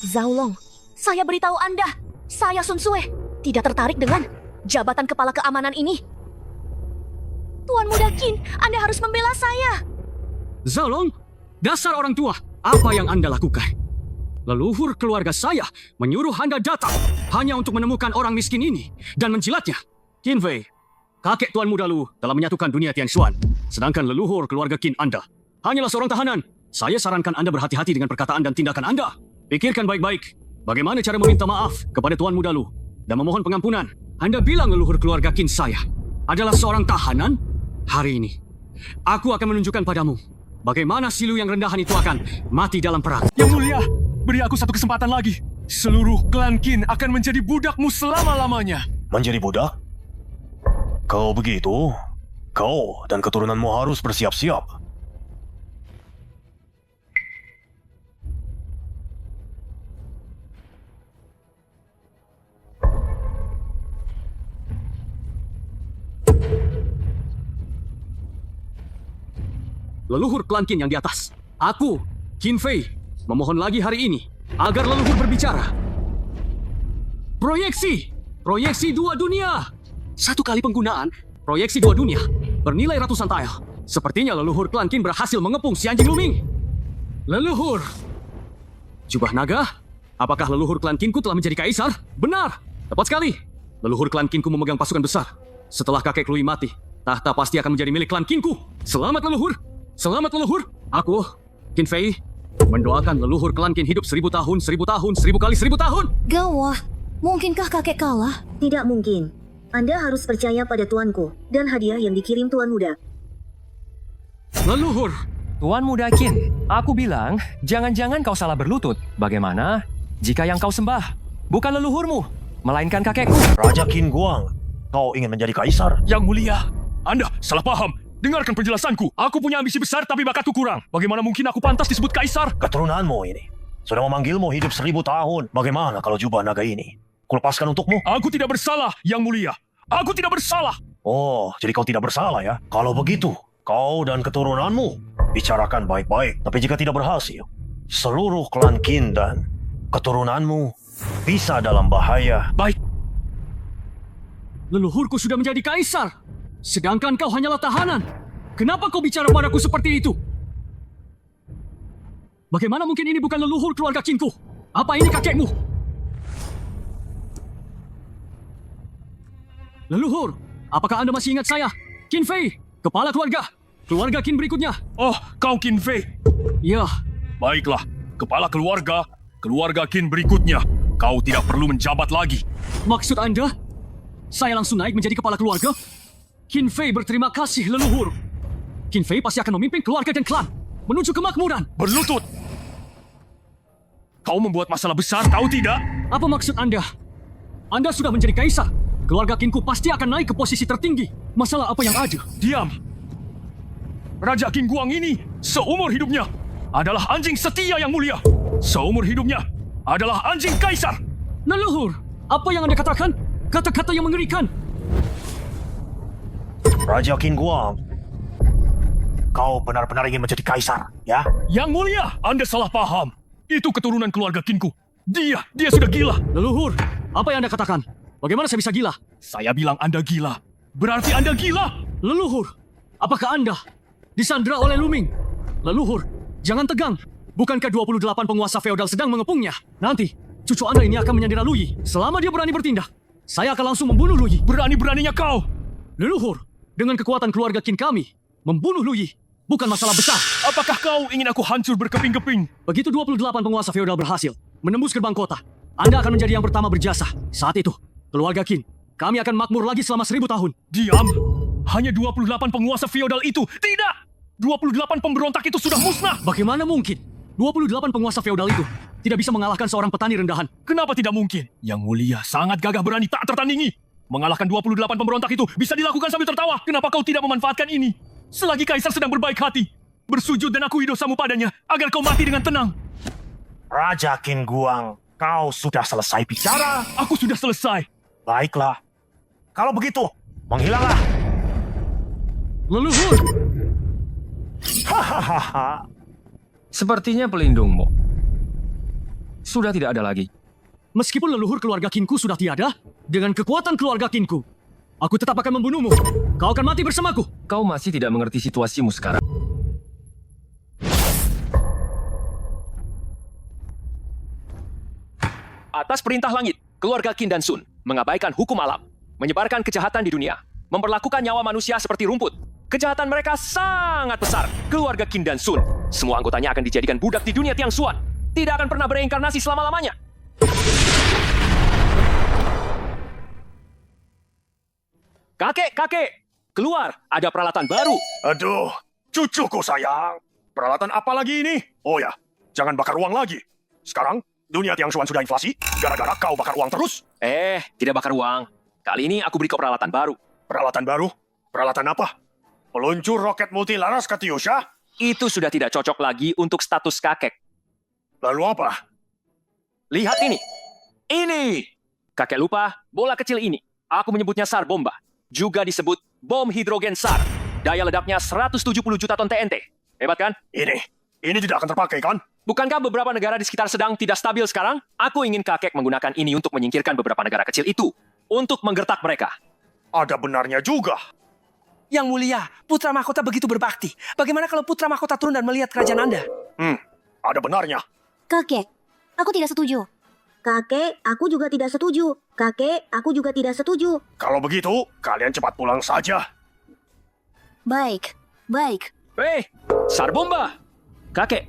Zaulong, saya beritahu Anda, saya Sun Sue tidak tertarik dengan jabatan kepala keamanan ini. Tuan Muda Qin, Anda harus membela saya. Zaulong, dasar orang tua, apa yang Anda lakukan? Leluhur keluarga saya menyuruh Anda datang hanya untuk menemukan orang miskin ini dan menjilatnya. Qin Fei, kakek Tuan Muda Lu telah menyatukan dunia Tianshuan, sedangkan leluhur keluarga Qin Anda hanyalah seorang tahanan. Saya sarankan Anda berhati-hati dengan perkataan dan tindakan Anda. Pikirkan baik-baik bagaimana cara meminta maaf kepada Tuan Muda Lu dan memohon pengampunan. Anda bilang leluhur keluarga Qin saya adalah seorang tahanan? Hari ini, aku akan menunjukkan padamu bagaimana silu yang rendahan itu akan mati dalam perang. Yang mulia, beri aku satu kesempatan lagi. Seluruh klan Qin akan menjadi budakmu selama-lamanya. Menjadi budak? Kalau begitu, kau dan keturunanmu harus bersiap-siap. Leluhur klan Qin yang di atas, aku, Qin Fei, memohon lagi hari ini agar leluhur berbicara. Proyeksi! Proyeksi 2 dunia! 1 kali penggunaan proyeksi 2 dunia bernilai ratusan tael. Sepertinya leluhur klan Qin berhasil mengepung si anjing luming. Leluhur! Jubah naga? Apakah leluhur klan Qinku telah menjadi kaisar? Benar! Tepat sekali! Leluhur klan Qinku memegang pasukan besar. Setelah kakek Lui mati, tahta pasti akan menjadi milik klan Qinku. Selamat leluhur! Selamat leluhur! Aku, Qin Fei, mendoakan leluhur klan Qin hidup 1000 tahun, 1000 tahun, 1000 kali 1000 tahun! Gawah, mungkinkah kakek kalah? Tidak mungkin. Anda harus percaya pada tuanku dan hadiah yang dikirim Tuan Muda. Leluhur! Tuan Muda Qin, aku bilang, jangan-jangan kau salah berlutut. Bagaimana jika yang kau sembah bukan leluhurmu, melainkan kakekku? Raja Qin Guang, kau ingin menjadi kaisar? Yang mulia, Anda salah paham. Dengarkan penjelasanku. Aku punya ambisi besar tapi bakatku kurang. Bagaimana mungkin aku pantas disebut kaisar? Keturunanmu ini sudah memanggilmu hidup 1000 tahun. Bagaimana kalau jubah naga ini kulepaskan untukmu? Aku tidak bersalah, Yang Mulia. Aku tidak bersalah. Oh, jadi kau tidak bersalah ya? Kalau begitu, kau dan keturunanmu bicarakan baik-baik. Tapi jika tidak berhasil, seluruh klan Qin dan keturunanmu bisa dalam bahaya. Baik. Leluhurku sudah menjadi kaisar, sedangkan kau hanyalah tahanan. Kenapa kau bicara padaku seperti itu? Bagaimana mungkin ini bukan leluhur keluarga Qinku? Apa ini kakekmu? Leluhur, apakah Anda masih ingat saya? Qin Fei, kepala keluarga. Keluarga Qin berikutnya. Oh, kau Qin Fei. Ya, Baiklah, kepala keluarga Qin berikutnya. Kau tidak perlu menjabat lagi. maksud Anda? Saya langsung naik menjadi kepala keluarga? Qin Fei berterima kasih leluhur. Qin Fei pasti akan memimpin keluarga dan klan menuju kemakmuran. Berlutut. Kau membuat masalah besar, tahu tidak? Apa maksud Anda? Anda sudah menjadi kaisar. Keluarga Qinku pasti akan naik ke posisi tertinggi. Masalah apa yang ada? Diam. Raja Qin Guang ini seumur hidupnya adalah anjing setia Yang Mulia. Seumur hidupnya adalah anjing kaisar. Leluhur, apa yang Anda katakan? Kata-kata yang mengerikan. Raja Qin Guang, kau benar-benar ingin menjadi kaisar, ya? Yang Mulia, Anda salah paham. Itu keturunan keluarga Qinku. Dia sudah gila. Leluhur, apa yang Anda katakan? Bagaimana saya bisa gila? Saya bilang Anda gila. Berarti Anda gila. Leluhur, apakah Anda disandra oleh Luming? Leluhur, jangan tegang. Bukankah 28 penguasa feodal sedang mengepungnya? Nanti, cucu Anda ini akan menyandera Luyi. Selama dia berani bertindak, saya akan langsung membunuh Luyi. Berani-beraninya kau. Leluhur, dengan kekuatan keluarga Qin kami, membunuh Luyi bukan masalah besar. Apakah kau ingin aku hancur berkeping-keping? Begitu 28 penguasa feodal berhasil menembus gerbang kota, Anda akan menjadi yang pertama berjasa. Saat itu, keluarga Qin, kami akan makmur lagi selama 1000 tahun. Diam. Hanya 28 penguasa feodal itu. Tidak. 28 pemberontak itu sudah musnah. Bagaimana mungkin 28 penguasa feodal itu tidak bisa mengalahkan seorang petani rendahan? Kenapa tidak mungkin? Yang Mulia sangat gagah berani tak tertandingi. Mengalahkan 28 pemberontak itu bisa dilakukan sambil tertawa. Kenapa kau tidak memanfaatkan ini? Selagi kaisar sedang berbaik hati, bersujud dan akui dosamu padanya agar kau mati dengan tenang. Raja Qin Guang, kau sudah selesai bicara? Aku sudah selesai. Baiklah. Kalau begitu, menghilanglah. Leluhur, Hahaha. Sepertinya pelindungmu sudah tidak ada lagi. Meskipun leluhur keluarga Kinku sudah tiada, dengan kekuatan keluarga Kinku, aku tetap akan membunuhmu. Kau akan mati bersamaku. Kau masih tidak mengerti situasimu sekarang. Atas perintah langit, keluarga Qin dan Sun mengabaikan hukum alam, menyebarkan kejahatan di dunia, memperlakukan nyawa manusia seperti rumput. Kejahatan mereka sangat besar. Keluarga Qin dan Sun, semua anggotanya akan dijadikan budak di dunia Tiang Xuan. Tidak akan pernah bereinkarnasi selama-lamanya. Kakek, keluar, ada peralatan baru. Aduh, cucuku sayang. Peralatan apa lagi ini? Oh ya, jangan bakar uang lagi. Sekarang, dunia Tiang Xuan sudah inflasi, gara-gara kau bakar uang terus. Tidak bakar uang. Kali ini aku beri kau peralatan baru. Peralatan baru? Peralatan apa? Peluncur roket multilaras Katyusha? Itu sudah tidak cocok lagi untuk status kakek. Lalu apa? Lihat ini. Ini. Kakek lupa, bola kecil ini. Aku menyebutnya SAR bomba. Juga disebut bom hidrogen SAR. Daya ledaknya 170 juta ton TNT. Hebat kan? Ini tidak akan terpakai kan? Bukankah beberapa negara di sekitar sedang tidak stabil sekarang? Aku ingin kakek menggunakan ini untuk menyingkirkan beberapa negara kecil itu. Untuk menggertak mereka. Ada benarnya juga. Yang mulia, putra mahkota begitu berbakti. Bagaimana kalau putra mahkota turun dan melihat kerajaan Anda? Ada benarnya. Kakek, aku tidak setuju. Kakek, aku juga tidak setuju. Kakek, aku juga tidak setuju. Kalau begitu, kalian cepat pulang saja. Baik. SAR bomba! Kakek.